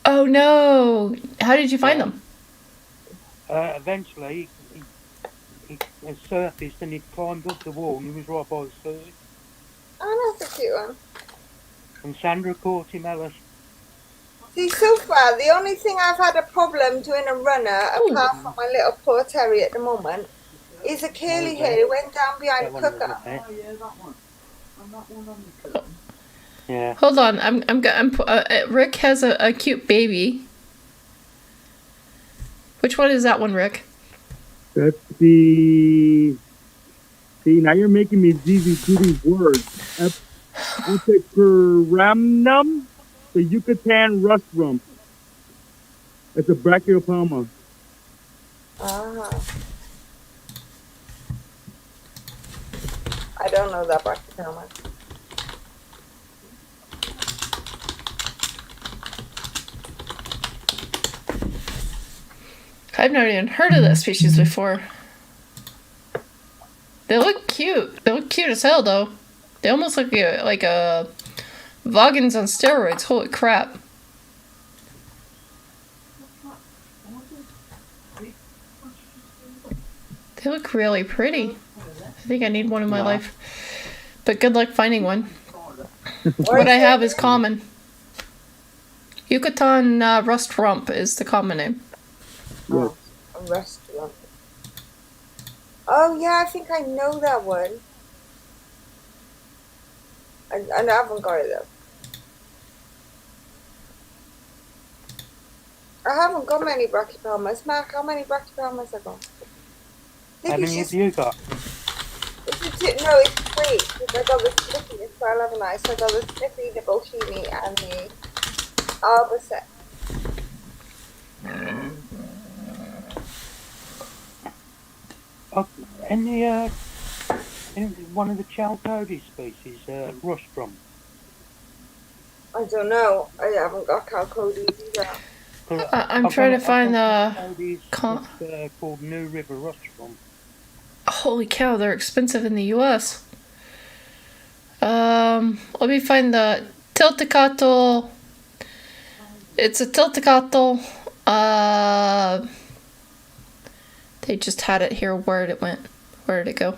Oh, no. How did you find them? Eventually, he surfaced and he climbed up the wall and he was right by the surface. Oh, that's a cute one. And Sandra caught him, Alice. See, so far, the only thing I've had a problem doing a runner, apart from my little poor Terry at the moment, Is a curly hair. It went down behind That one was Cooker. a pet. yeah, that one. And that one on the curtain. Yeah. Hold on, Rick has a cute baby. Which one is that one, Rick? That's the. See, now you're making me ZZ do these words. Epicuramnum, the Yucatan rust rump. It's a Brachypelma. Ah. I don't know that Brachypelma. I've never even heard of that species before. They look cute. They look cute as hell, though. They almost look like a Vagans on steroids. Holy crap. They look really pretty. I think I need one in my life. But good luck finding one. What I have is common. Yucatan rust rump is the common name. Oh, a restaurant. Oh yeah, I think I know that one. I haven't got it though. I haven't got many Brachypelmas. Mark, how many Brachypelmas I got? How many have you got? No, it's 3. Because I got the Snippy as well, haven't I? So I got the Snippy, the Bohemi, and the Albacete. Any one of the Chalcody species, rostrum. I don't know. I haven't got Chalcodys either. I'm trying to find the... called New River rostrum. Holy cow, they're expensive in the US. Let me find the Tilticatl. It's a Tilticatl. They just had it here. Where did it went? Where did it go?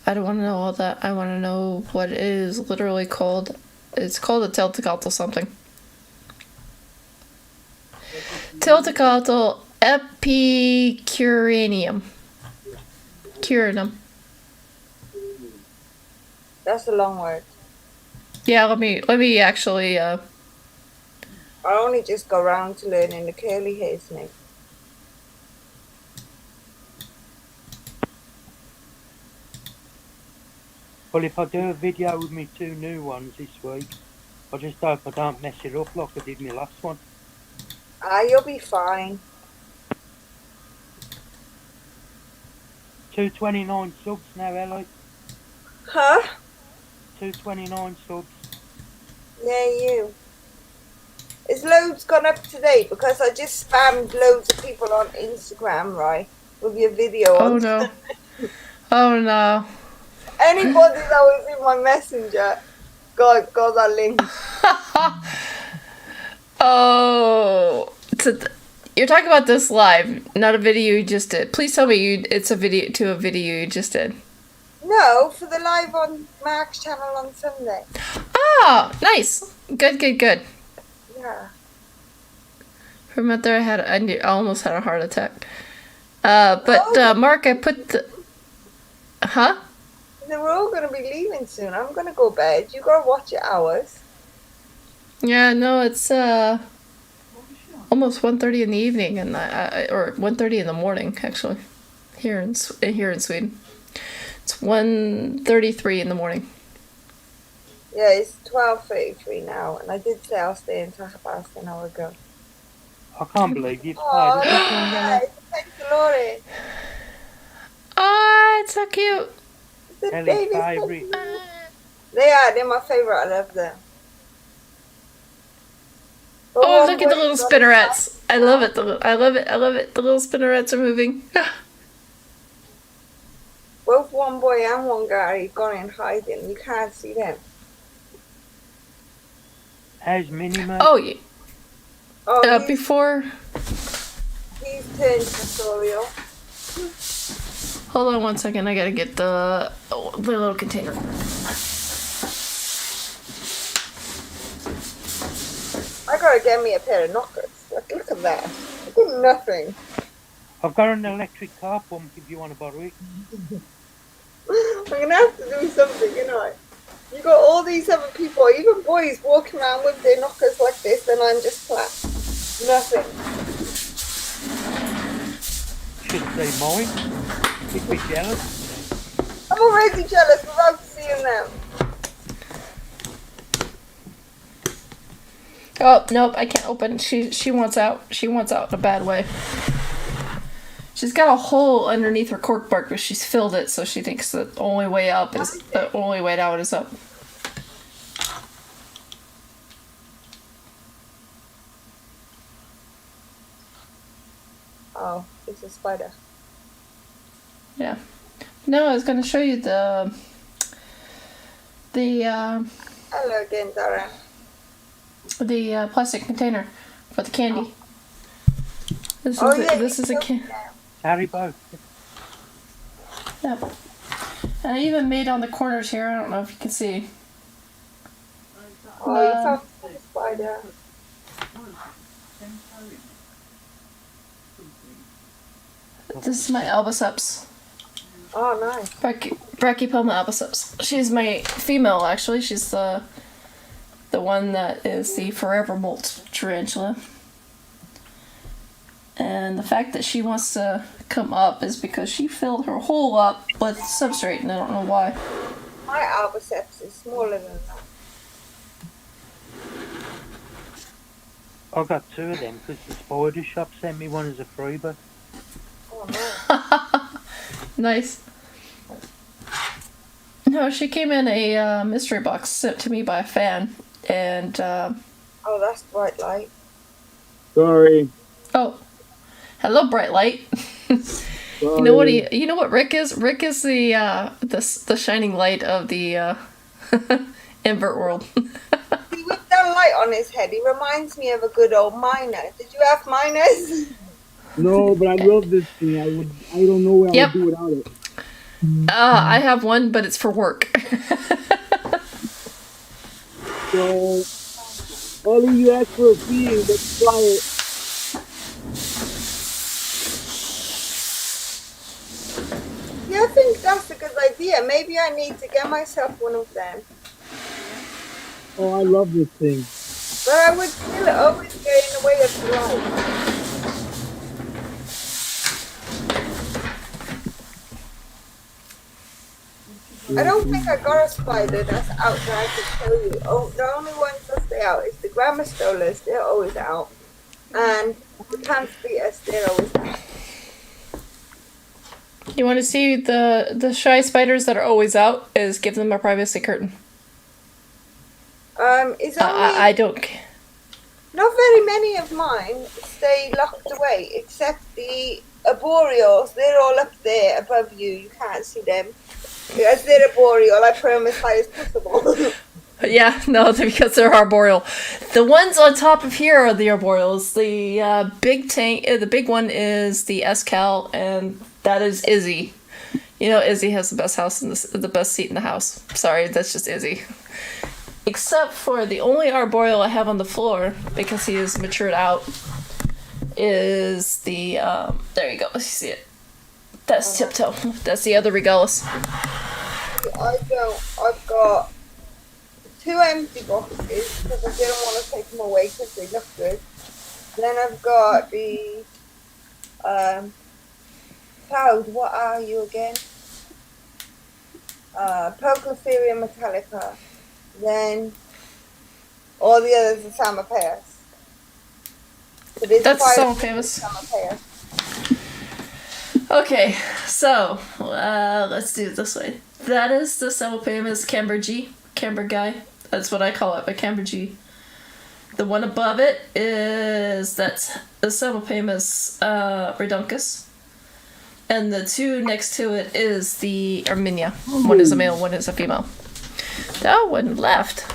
I don't want to know all that. I want to know what it is literally called. It's called a Tilticatl something. Tilticatl epicuranium. Curinum. That's a long word. Yeah, let me actually I only just go around to learning the curly hair snake. Well, if I do a video with me 2 new ones this week, I just hope I don't mess it up like I did my last one. Ah, you'll be fine. 229 subs now, Ellie. Huh? 229 subs. Yeah, you. Is loads gone up today? Because I just spammed loads of people on Instagram, right? With your video on. Oh no. Oh no. Anybody that was in my messenger got that link. Oh, you're talking about this live, not a video you just did. Please tell me it's a video you just did. No, for the live on Mark's channel on Sunday. Oh, nice. Good. Yeah. From out there, I almost had a heart attack. Mark, I put the... Huh? We're all going to be leaving soon. I'm going to go bed. You got to watch your hours. Yeah, no, it's almost 1:30 in the evening, and or 1:30 in the morning, actually, here in Sweden. It's 1:33 in the morning. Yeah, it's 12:33 now, and I did say I'll stay until 1:30 an hour ago. I can't believe you've Oh, played it. thanks, Lori. Oh, it's so cute. The Ellie's babies so favourite. cute. They're my favourite. I love them. But Oh, one look at the boy little got spinnerets. I love it. I love it. The little spinnerets are moving. Both one boy and one girl gone in hiding. You can't see them. How's Minnie, mate? Oh, yeah. Oh, Before... he's turned tutorial. Hold on one second. I gotta get the little container. I gotta get me a pair of knockers. Look at that. I did nothing. I've got an electric car pump if you want to borrow it. I'm gonna have to do something, you know. You got all these other people, even boys, walking around with their knockers like this, and I'm just flat. Nothing. Should say mine. You'd be jealous. I'm already jealous without seeing them. Oh nope, I can't open. She wants out. She wants out in a bad way. She's got a hole underneath her cork bark, but she's filled it, so she thinks the only way up is the only way out is up. Oh, it's a spider. Yeah. No, I was going to show you the Hello again, Dara. the plastic container for the candy. This Oh, is yeah, this is a can. Haribo. Yep. And I even made on the corners here. I don't know if you can see. Oh, you found the spider. This is my albiceps. Oh, nice. Brachypelma albiceps. She's my female, actually. She's the one that is the forever molt tarantula. And the fact that she wants to come up is because she filled her hole up with substrate, and I don't know why. My albiceps is smaller than that. I got 2 of them because the spider shop sent me one as a freebie. Oh, no. Nice. No, she came in a mystery box sent to me by a fan, and Oh, that's bright light. Sorry. oh, hello, bright light. You know what you know what Rick is? Rick is the shining light of the invert world. See, with that light on his head, he reminds me of a good old miner. Did you have miners? No, but I love this thing. I don't know what I Yep. would do without it. I have one, but it's for work. So, all of you ask for a fee and let's fly it. Yeah, I think that's a good idea. Maybe I need to get myself one of them. Oh, I love this thing. But I would still always get in the way of the light. I don't think I got a spider that's out that I can show you. Oh, the only ones that stay out is the grammostolas. They're always out. And the pantheas, they're always out. You want to see the shy spiders that are always out? Is give them a privacy curtain. It's only I don't. not very many of mine stay locked away, except the arboreals. They're all up there above you. You can't see them. Because they're arboreal, I put them as high as possible. Yeah, no, because they're arboreal. The ones on top of here are the arboreals. The big tank, the big one is the Escal, and that is Izzy. You know, Izzy has the best house in the best seat in the house. Sorry, that's just Izzy. Except for the only arboreal I have on the floor, because he is matured out, is the there you go. You see it. That's Tiptoe. That's the other Regalis. I don't. I've got 2 empty boxes because I didn't want to take them away because they look good. Then I've got the Cloud. What are you again? Proclotherium metallica. Then all the others are Samapeus. So there's That's 5 Samapeus. Samapeus. Okay, so let's do it this way. That is the Samapeus Cambridgei, Camber guy. That's what I call it, a Cambridgei. The one above it is that's the Samapeus reduncus, and the 2 next to it is the Arminia. One is a male, one is a female. That one left.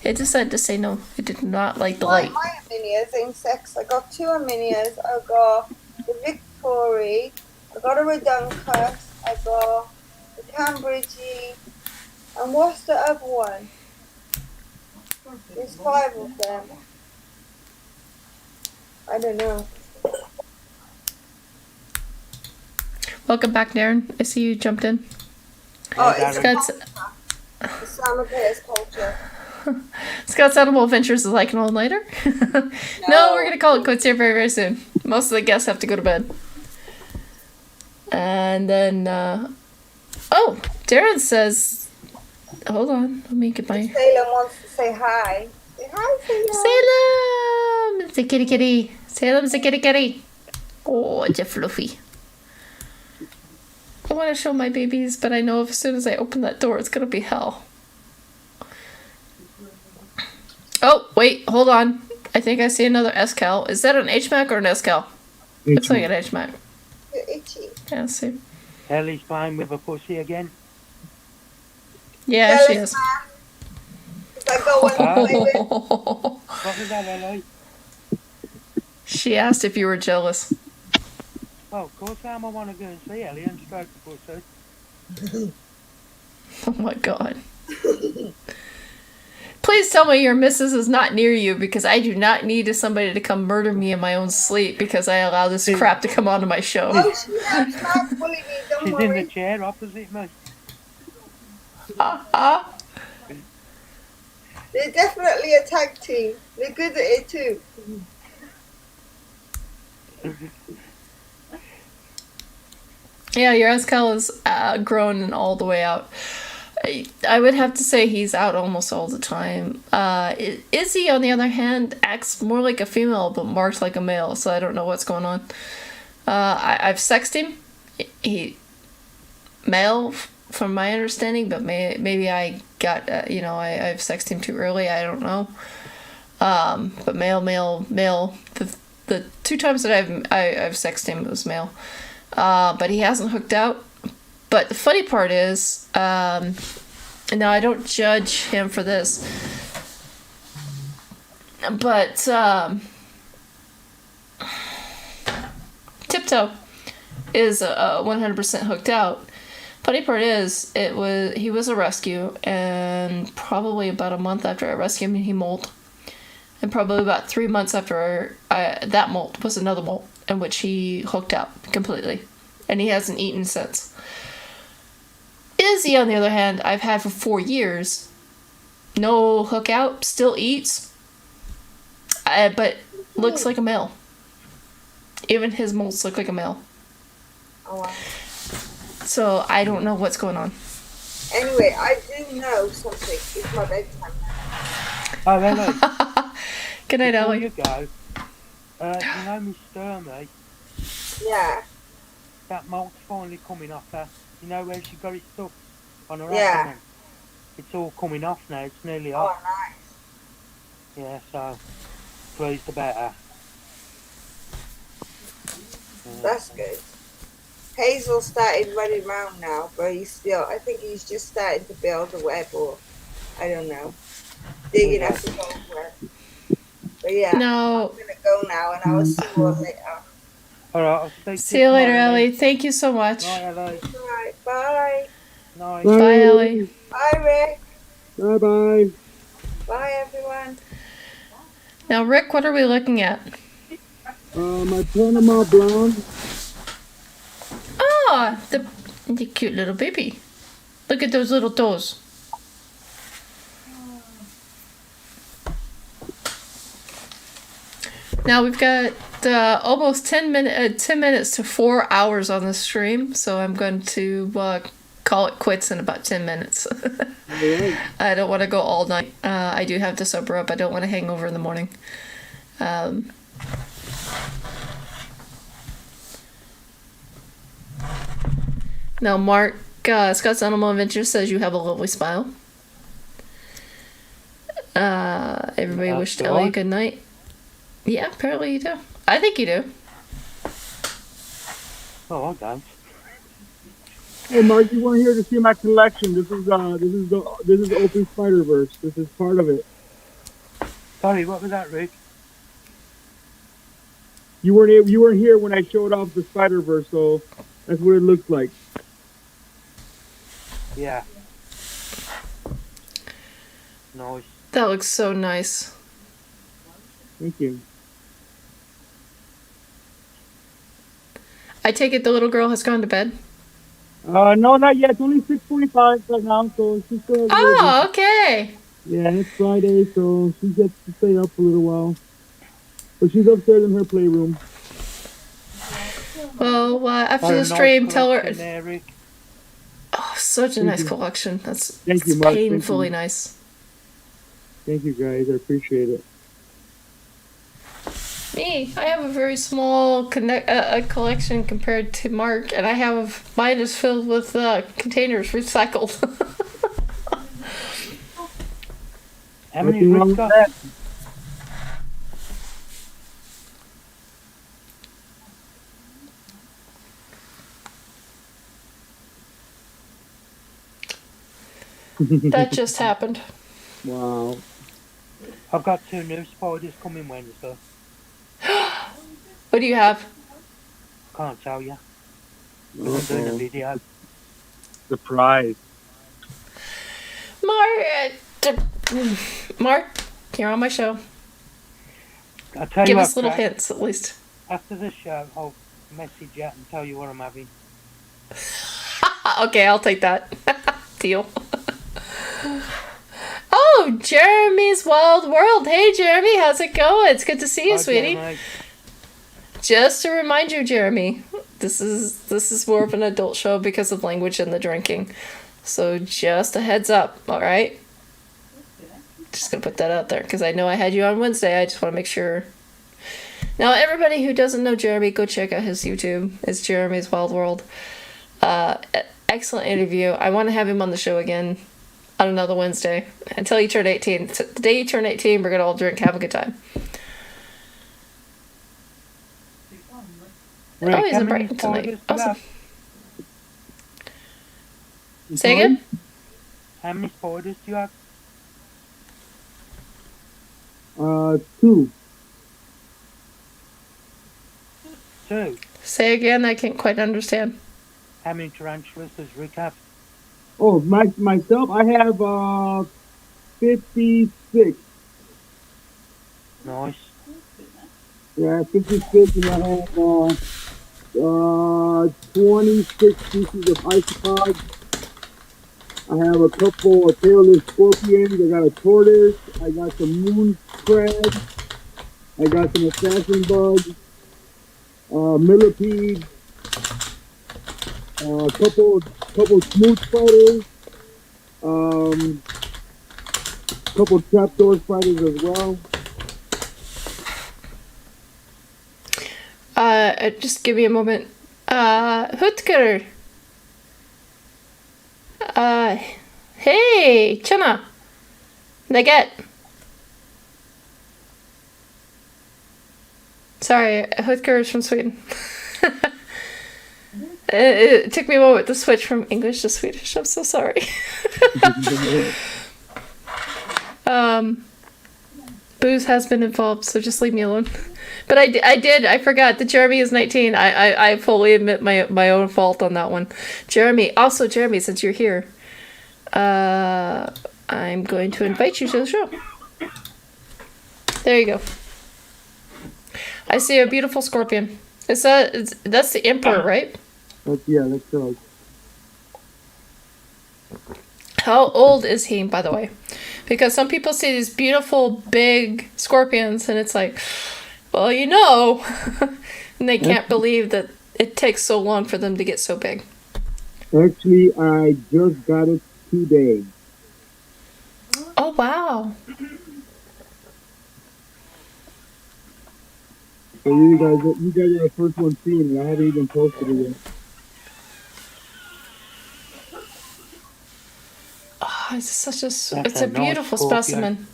It decided to say no. It did not like the light. My Arminias in sex. I got 2 Arminias. I got the Victory. I got a Reduncus. I got the Cambridgei. And what's the other one? There's 5 of them. I don't know. Welcome back, Darren. I see you jumped in. Oh, it's Scott's, Islamic Bears culture. Scott's Animal Adventures is like an all nighter. No, we're gonna call it quits here very, very soon. Most of the guests have to go to bed. And then, oh, Darren says, hold on, let me get my. Salem wants to say hi. Say hi, Salem! It's a kitty kitty. Salem's a kitty kitty. Oh, it's a fluffy. I want to show my babies, but I know as soon as I open that door, it's going to be hell. Oh, wait, hold on. I think I see another S-Cal. Is that an H-Mac or an S-Cal? Looks like an H-Mac. You're itchy. Yeah, let's see. Ellie's playing with a pussy again. Yeah, Jealous she is. man. It's like go and play with. What was that, Ellie? She asked if you were jealous. Well, of course I want to go and see Ellie and stroke the pussy. Oh my god. Please tell me your missus is not near you, because I do not need somebody to come murder me in my own sleep because I allow this crap to come onto my show. Oh, she's not bullying me. Don't She's in the worry. chair opposite me. They're definitely a tag team. They're good at it too. Yeah, your S-Cal is grown and all the way out. I would have to say he's out almost all the time. Izzy, on the other hand, acts more like a female but marks like a male, so I don't know what's going on. I've sexed him. He male, from my understanding, but maybe I got, I've sexed him too early. I don't know. But male. The two times that I've sexed him, it was male. But he hasn't hooked out. But the funny part is, now I don't judge him for this, but Tiptoe is 100% hooked out. Funny part is, he was a rescue, and probably about a month after I rescued him, he molt. And probably about 3 months after that molt was another molt in which he hooked out completely. And he hasn't eaten since. Izzy, on the other hand, I've had for 4 years. No hook out, still eats, but looks like a male. Even his molts look like a male. Oh, wow. So I don't know what's going on. Anyway, I do know something. It's my bedtime now. Oh, Ellie. Good night, Before Ellie. you go, you know Miss Sturmey? Yeah. That molt's finally coming off her. You know where she got it stuck? On her Yeah. abdomen. It's all coming off now. It's nearly off. Oh, nice. Yeah, so pleased about her. That's good. Hazel started running around now, but I think he's just starting to build a web, or I don't know, digging up his own web. But yeah, No. I'm gonna go now, and I will see you all later. All right, I'll speak See you later, Ellie. Thank you so much. Night, Ellie. Alright, bye. Night. Bye, Ellie. Bye, Rick. Bye bye. Bye, everyone. Now, Rick, what are we looking at? My Panama blonde. Ah, the cute little baby. Look at those little toes. Now we've got almost 10 minutes to 4 hours on the stream, so I'm going to call it quits in about 10 minutes. I don't want to go all night. I do have to sober up. I don't want to hang over in the morning. Now, Mark, Scott's Animal Adventure says you have a lovely smile. Everybody wished Ellie a good night. Yeah, apparently you do. I think you do. Oh, I don't. Hey, Mark, you weren't here to see my collection. This is Open Spider-Verse. This is part of it. Sorry, what was that, Rick? You weren't here when I showed off the Spider-Verse, so that's what it looks like. Yeah. Nice. That looks so nice. Thank you. I take it the little girl has gone to bed. No, not yet. It's only 6:45 right now, so she's still. Oh, okay. Yeah, it's Friday, so she gets to stay up a little while. But she's upstairs in her playroom. Well, after Got a the nice stream, tell her. collection there, Rick. Oh, such a Thank nice you. collection. That's Thank you, it's Mark. Thank painfully you. nice. Thank you, guys. I appreciate it. Me, I have a very small a collection compared to Mark, and I have mine is filled with containers recycled. How many Nothing wrong Rick with got? that. That just happened. Wow. I've got 2 new spiders coming Wednesday. What do you have? Can't tell you. I'm doing a video. Surprise. Mark, you're on my show. I'll tell Give you us what, little Craig, hints at least. after the show, I'll message you and tell you what I'm having. Okay, I'll take that. Deal. Oh, Jeremy's Wild World. Hey, Jeremy, how's it going? It's good to see you, Hi, sweetie. Jeremy. Just to remind you, Jeremy, this is more of an adult show because of language and the drinking. So just a heads up, all right? Just gonna put that out there because I know I had you on Wednesday. I just want to make sure. Now, everybody who doesn't know Jeremy, go check out his YouTube. It's Jeremy's Wild World. Excellent interview. I want to have him on the show again on another Wednesday until you turn 18. So the day you turn 18, we're gonna all drink, have a good time. Rick, Oh, he's how in many Brighton tonight. spiders do you Awesome. have? Say again? How many spiders do you have? 2. 2. Say again. I can't quite understand. How many tarantulas does Rick have? Oh, myself, I have 56. Nice. Yeah, 56, and I have 26 pieces of isopods. I have a couple of tailless scorpions. I got a tortoise. I got some moon crab. I got some assassin bugs. Millipedes. Couple smooth spiders. Couple trapdoor spiders as well. Just give me a moment. Hutker. Hey, Chana. Naget. Sorry, Hutker is from Sweden. It took me a moment to switch from English to Swedish. I'm so sorry. Booze has been involved, so just leave me alone. But I forgot that Jeremy is 19. I fully admit my own fault on that one. Jeremy, since you're here, I'm going to invite you to the show. There you go. I see a beautiful scorpion. That's the emperor, right? That's right. How old is he, by the way? Because some people see these beautiful big scorpions and it's like, well, you know, and they can't believe that it takes so long for them to get so big. Actually, I just got it today. Oh, wow. So you guys are the first one seeing it. I haven't even posted it yet. Oh, it's That's a a nice beautiful scorpion. specimen.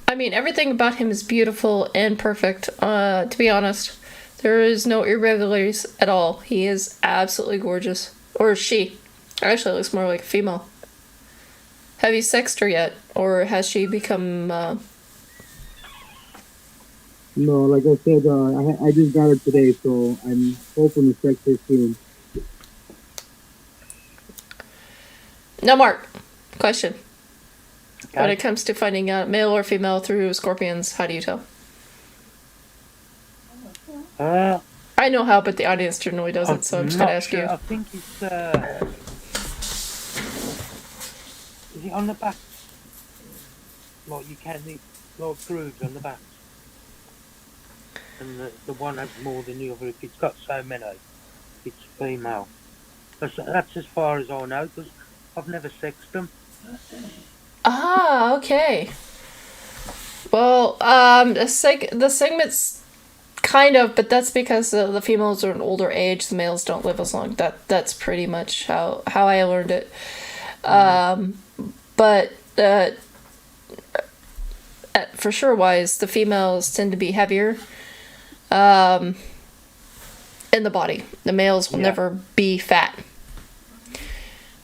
I mean, everything about him is beautiful and perfect. To be honest, there is no irregularities at all. He is absolutely gorgeous. Or she. Actually, it looks more like a female. Have you sexed her yet? Or has she become... No, like I said, I just got it today, so I'm hoping to sex her soon. Now, Mark, question. Okay. When it comes to finding out male or female through scorpions, how do you tell? I I know how, but the audience generally doesn't, so I'm just going to not ask sure. you. I think it's is it on the back? Like you can eat like grooves on the back, and the one has more than the other. If it's got so many, it's female. That's as far as I know, because I've never sexed them. Ah, okay. Well, the segment's kind of, but that's because the females are an older age. The males don't live as long. That's pretty much how I learned it. But for sure wise, the females tend to be heavier in the body. The males will never be fat.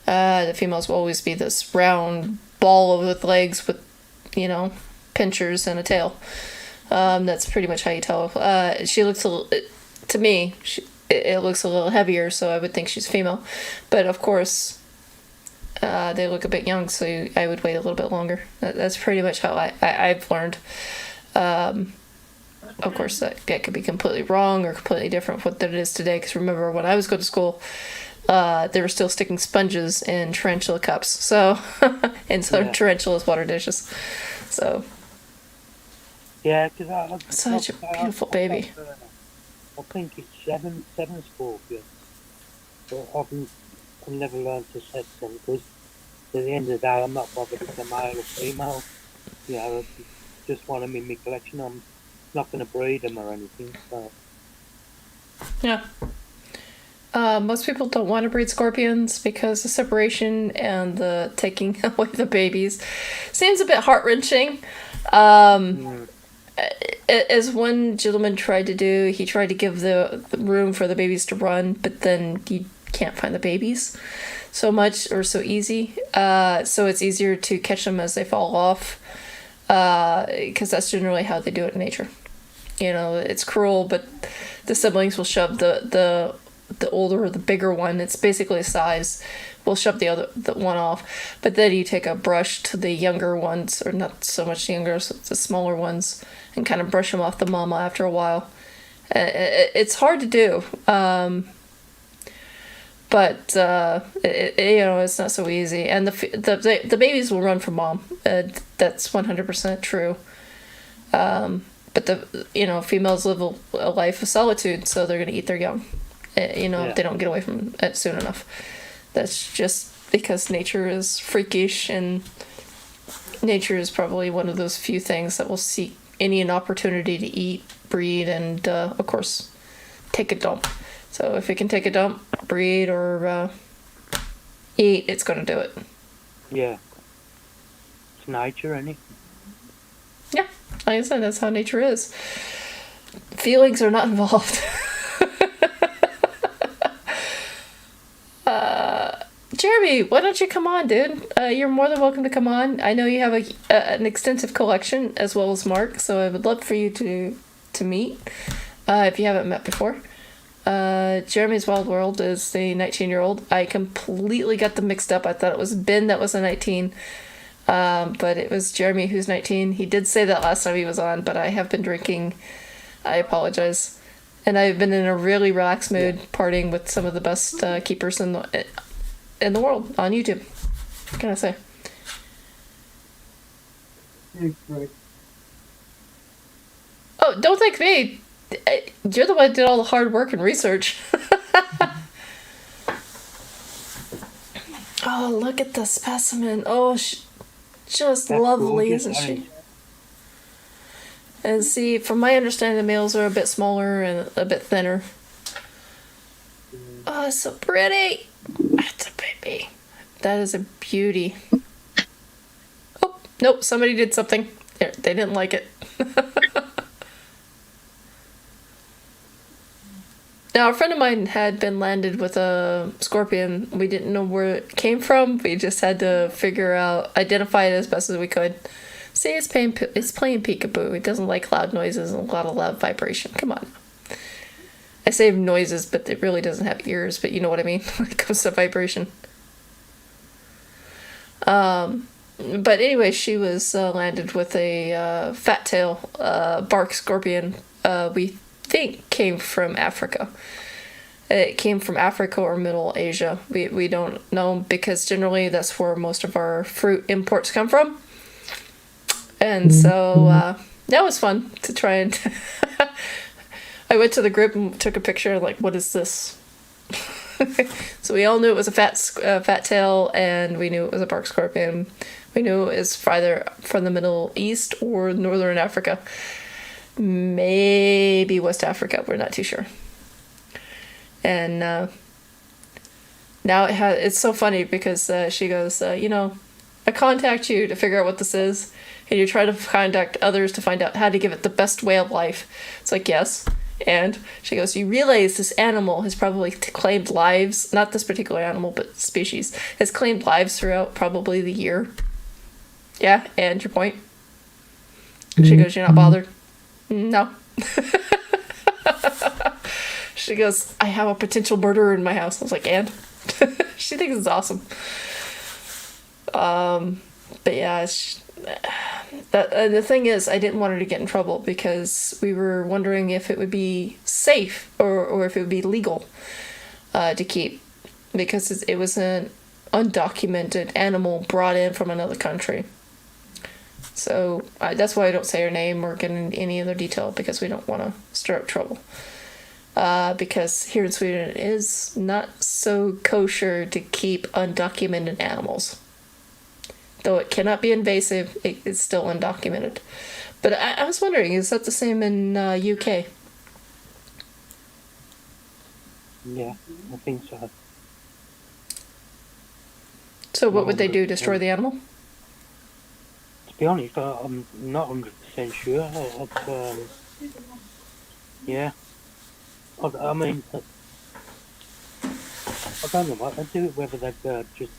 The females will always be this round ball with legs with, pinchers and a tail. That's pretty much how you tell. She looks to me, it looks a little heavier, so I would think she's female. But of course, they look a bit young, so I would wait a little bit longer. That's pretty much how I've learned. Of course, that could be completely wrong or completely different from what it is today. Because remember, when I was going to school, they were still sticking sponges in tarantula cups. So, instead of tarantulas water dishes. So. Yeah, because Such a beautiful baby. I think it's seven scorpions. But I've never learned to set them because at the end of the day, I'm not bothered if they're male or female. I just want them in my collection. I'm not going to breed them or anything. So. Yeah. Most people don't want to breed scorpions because the separation and the taking away the babies seems a bit heart-wrenching. As one gentleman tried to do, he tried to give the room for the babies to run, but then you can't find the babies so much or so easy. So it's easier to catch them as they fall off, because that's generally how they do it in nature. It's cruel, but the siblings will shove the older or the bigger one, it's basically a size, will shove the one off. But then you take a brush to the younger ones, or not so much younger, so the smaller ones, and kind of brush them off the mama after a while. It's hard to do, but it's not so easy. And the babies will run from mom. That's 100% true. But the females live a life of solitude, so they're going to eat their young. If they don't get away from it soon enough. That's just because nature is freakish, and nature is probably one of those few things that will seek an opportunity to eat, breed, and of course, take a dump. So if it can take a dump, breed, or eat, it's going to do it. Yeah. It's nature, isn't it? Yeah, like I said, that's how nature is. Feelings are not involved. Jeremy, why don't you come on, dude? You're more than welcome to come on. I know you have an extensive collection, as well as Mark, so I would love for you to meet, if you haven't met before. Jeremy's Wild World is the 19-year-old. I completely got them mixed up. I thought it was Ben that was a 19, but it was Jeremy who's 19. He did say that last time he was on, but I have been drinking. I apologize. And I've been in a really relaxed mood, partying with some of the best keepers in the world on YouTube. What can I say? Thanks, Greg. Oh, don't thank me. You're the one who did all the hard work and research. Oh, look at the specimen. Oh, just lovely, isn't she? And see, from my understanding, the males are a bit smaller and a bit thinner. Oh, it's so pretty. That's a baby. That is a beauty. Oh, nope, somebody did something. They didn't like it. Now, a friend of mine had been landed with a scorpion. We didn't know where it came from. We just had to identify it as best as we could. See, it's playing peekaboo. It doesn't like loud noises and a lot of loud vibration. Come on. I say noises, but it really doesn't have ears, but you know what I mean when it comes to vibration. But anyway, she was landed with a fat tail bark scorpion. We think came from Africa. It came from Africa or Middle Asia. We don't know because generally that's where most of our fruit imports come from. And so that was fun to try and. I went to the group and took a picture. Like, what is this? So we all knew it was a fat tail, and we knew it was a bark scorpion. We knew it was either from the Middle East or Northern Africa, maybe West Africa. We're not too sure. And now it's so funny because she goes, I contact you to figure out what this is, and you try to contact others to find out how to give it the best way of life. It's like, yes. And she goes, you realize this animal has probably claimed lives, not this particular animal, but species, has claimed lives throughout probably the year. Yeah, and your point? She goes, you're not bothered? No. She goes, I have a potential murderer in my house. I was like, and? She thinks it's awesome. But yeah, the thing is, I didn't want her to get in trouble because we were wondering if it would be safe or if it would be legal to keep, because it was an undocumented animal brought in from another country. So that's why I don't say her name or get into any other detail, because we don't want to stir up trouble. Because here in Sweden it is not so kosher to keep undocumented animals. Though it cannot be invasive, it's still undocumented. But I was wondering, is that the same in UK? Yeah, I think so. So what would they do, destroy the animal? To be honest, I'm not 100% sure. Yeah. I mean, I don't know what they'd do, whether they'd just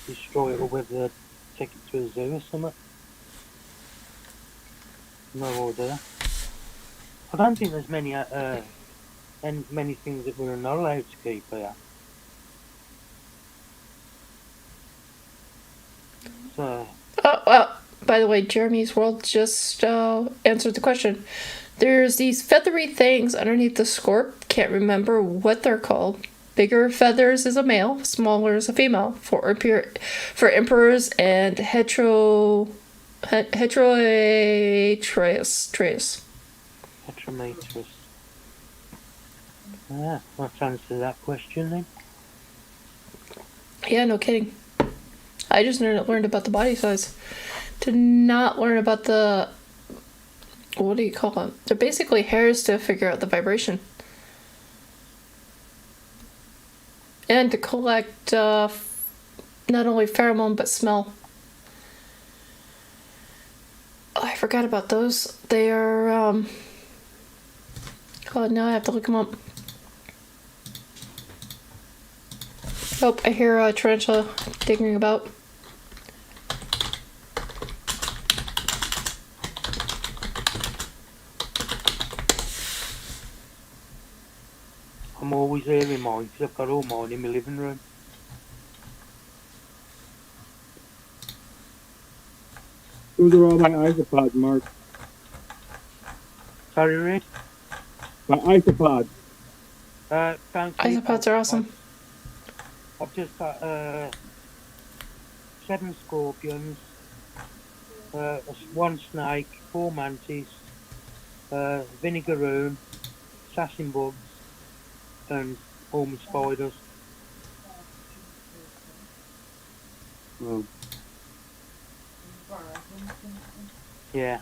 destroy it or whether they'd take it to a zoo or something. No idea. I don't think there's many things that we're not allowed to keep here. So. Oh, well, by the way, Jeremy's World just answered the question. There's these feathery things underneath the scorp. Can't remember what they're called. Bigger feathers is a male, smaller is a female. For emperors and heteromatrous. Heteromatrous. Yeah, let's answer that question then. Yeah, no kidding. I just learned about the body size. Did not learn about the... What do you call them? They're basically hairs to figure out the vibration. And to collect not only pheromone, but smell. Oh, I forgot about those. They are... Oh, now I have to look them up. Oh, I hear a tarantula digging about. I'm always hearing mine because I've got all mine in my living room. Those are all my isopods, Mark. Sorry, Reed? My isopods. Isopods are awesome. I've just got 7 scorpions, 1 snake, 4 mantis, vinegaroon, assassin bugs, and all my spiders. Oh. Yeah.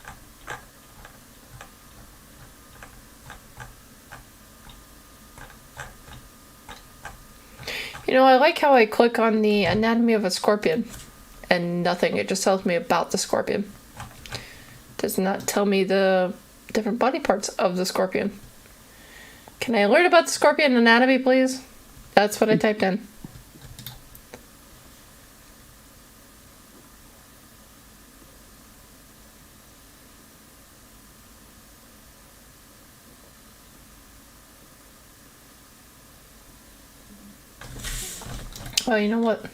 You know, I like how I click on the anatomy of a scorpion and nothing. It just tells me about the scorpion. It does not tell me the different body parts of the scorpion. Can I learn about the scorpion anatomy, please? That's what I typed in. Oh, you know what?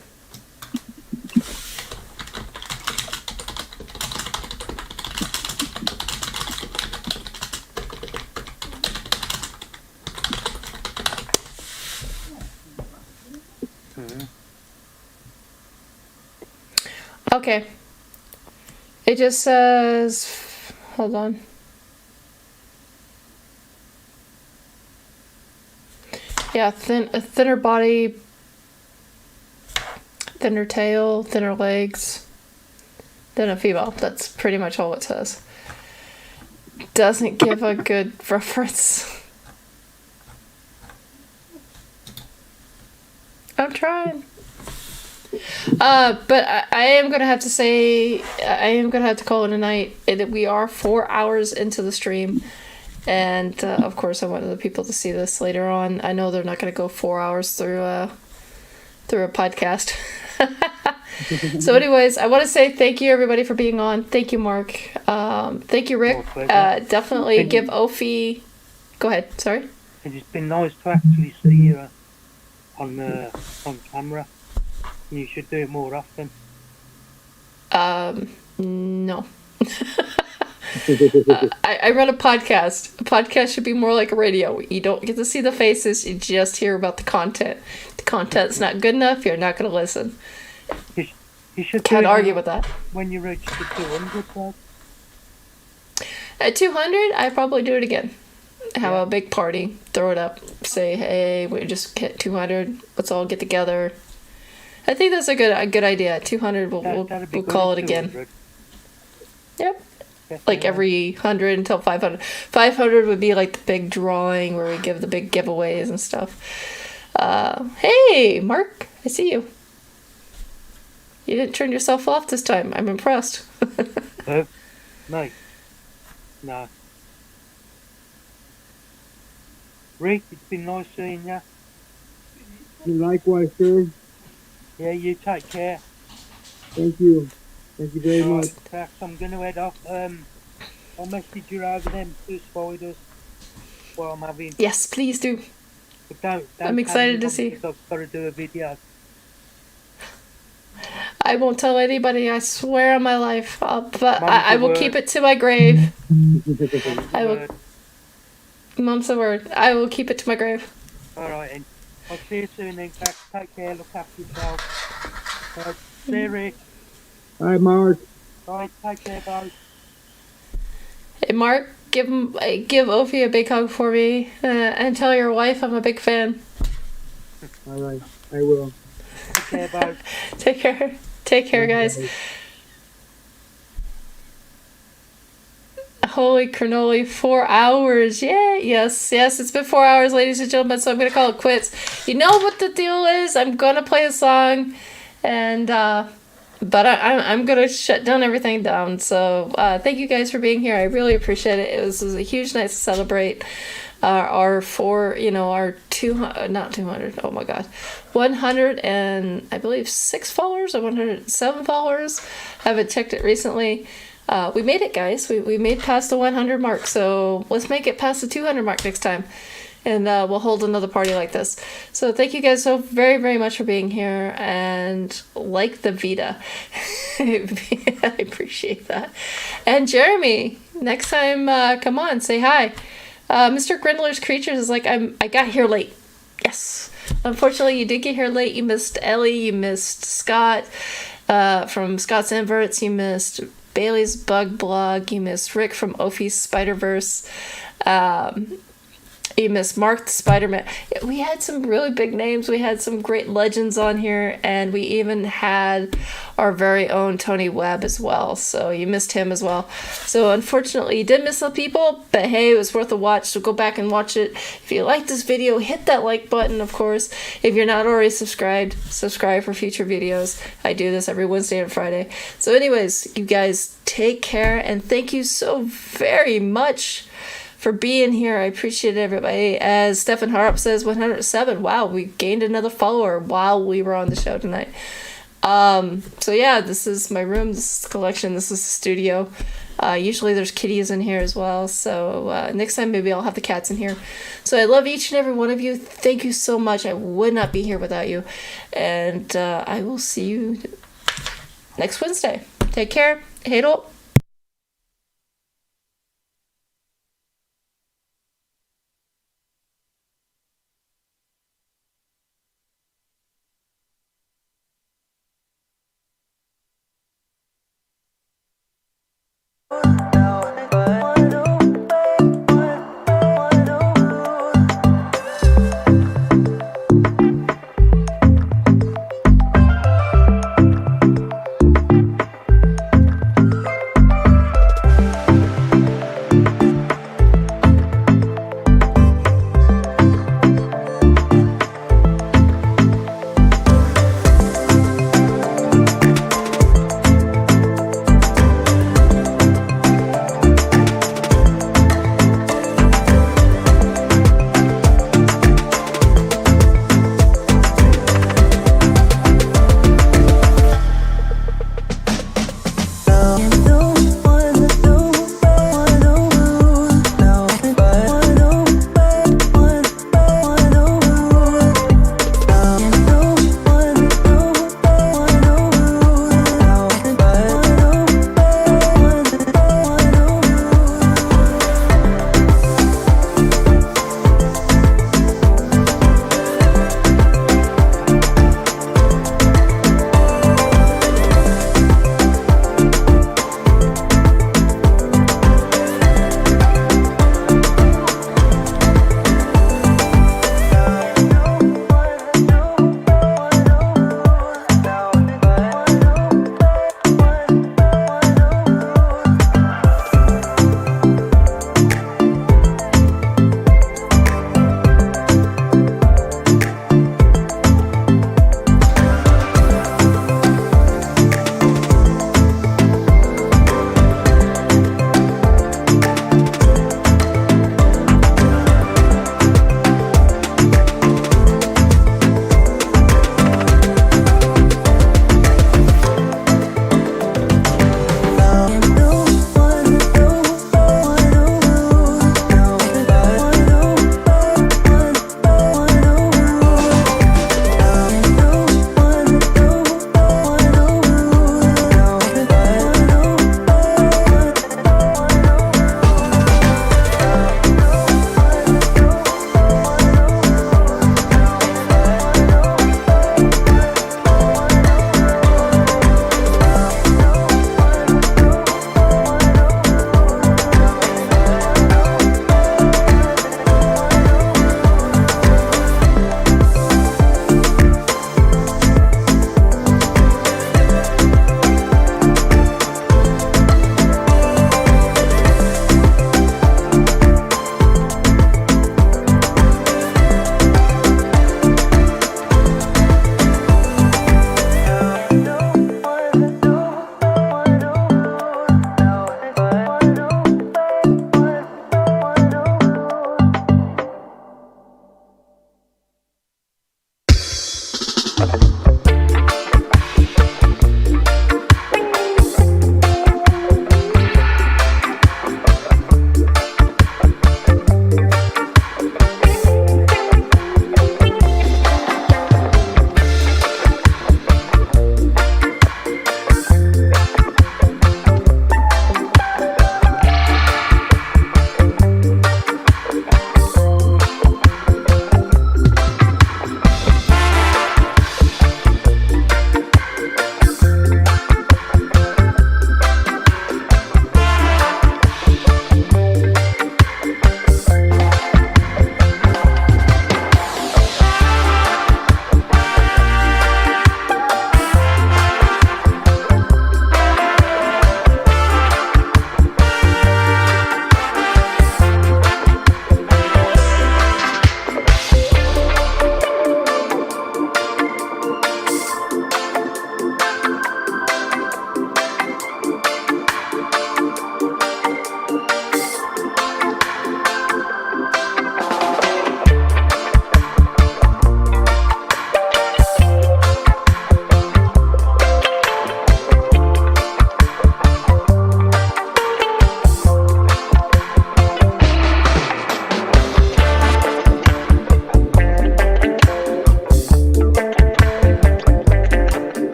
Okay. It just says, hold on. Yeah, a thinner body, thinner tail, thinner legs than a female. That's pretty much all it says. Doesn't give a good reference. I'm trying. But I am gonna have to say, I am gonna have to call it a night. We are 4 hours into the stream, and of course I want other people to see this later on. I know they're not gonna go 4 hours through a podcast. So anyways, I want to say thank you everybody for being on. Thank you, Mark. Thank you, Rick. Definitely give Ophi. Go ahead. Sorry. It's been nice to actually see you on camera. You should do it more often. No. I run a podcast. A podcast should be more like a radio. You don't get to see the faces. You just hear about the content. The content's not good enough. You're not going to listen. You should Can't argue with that. When you reach the 200 club. At 200, I probably do it again. Have a big party. Throw it up. Say, hey, we just hit 200. Let's all get together. I think that's a good idea. At 200, we'll call it again. Yep. Like every 100 until 500. 500 would be like the big drawing where we give the big giveaways and stuff. Hey, Mark, I see you. You didn't turn yourself off this time. I'm impressed. No. No. Rick, it's been nice seeing you. Likewise, sir. Yeah, you take care. Thank you. Thank you very much. Right, I'm going to head off. I'll message you over them 2 spiders while I'm having. Yes, please do. But don't I'm excited to see. I've got to do a video. I won't tell anybody, I swear on my life. But I will keep it to my grave. I will. Mom's the word. I will keep it to my grave. Alright, and I'll see you soon then. Take care, look after yourself. See you, Rick. Hi, Mark. Alright, take care, guys. Hey, Mark, give Ophi a big hug for me. And tell your wife I'm a big fan. Alright, I will. Take care, bye. Take care. Take care, guys. Holy cannoli, 4 hours. Yeah, yes, it's been 4 hours, ladies and gentlemen, so I'm going to call it quits. You know what the deal is? I'm going to play a song, and, but I'm going to shut everything down. So, thank you guys for being here. I really appreciate it. It was a huge night to celebrate our 200, oh my god, 100 and I believe 6 followers or 107 followers. I haven't checked it recently. We made it, guys. We made past the 100 mark, so let's make it past the 200 mark next time, and we'll hold another party like this. So thank you guys so very, very much for being here, and like the Vita. I appreciate that. And Jeremy, next time, come on, say hi. Mr. Grindler's Creatures is like, I got here late. Yes. Unfortunately, you did get here late. You missed Ellie, you missed Scott from Scott's Inverts, you missed Bailey's Bug Blog, you missed Rick from Ophi's Spider-Verse, you missed Mark the Spider-Man. We had some really big names, we had some great legends on here, and we even had our very own Tony Webb as well, so you missed him as well. So unfortunately you did miss some people, but hey, it was worth a watch, so go back and watch it. If you like this video, hit that like button, of course. If you're not already subscribed, subscribe for future videos. I do this every Wednesday and Friday. So anyways, you guys take care, and thank you so very much for being here. I appreciate everybody. As Stefan Harp says, 107. Wow, we gained another follower while we were on the show tonight. So yeah, this is my room, this is the collection, this is the studio. Usually there's kitties in here as well, so next time maybe I'll have the cats in here. So I love each and every one of you. Thank you so much. I would not be here without you. And I will see you next Wednesday. Take care. Hej då.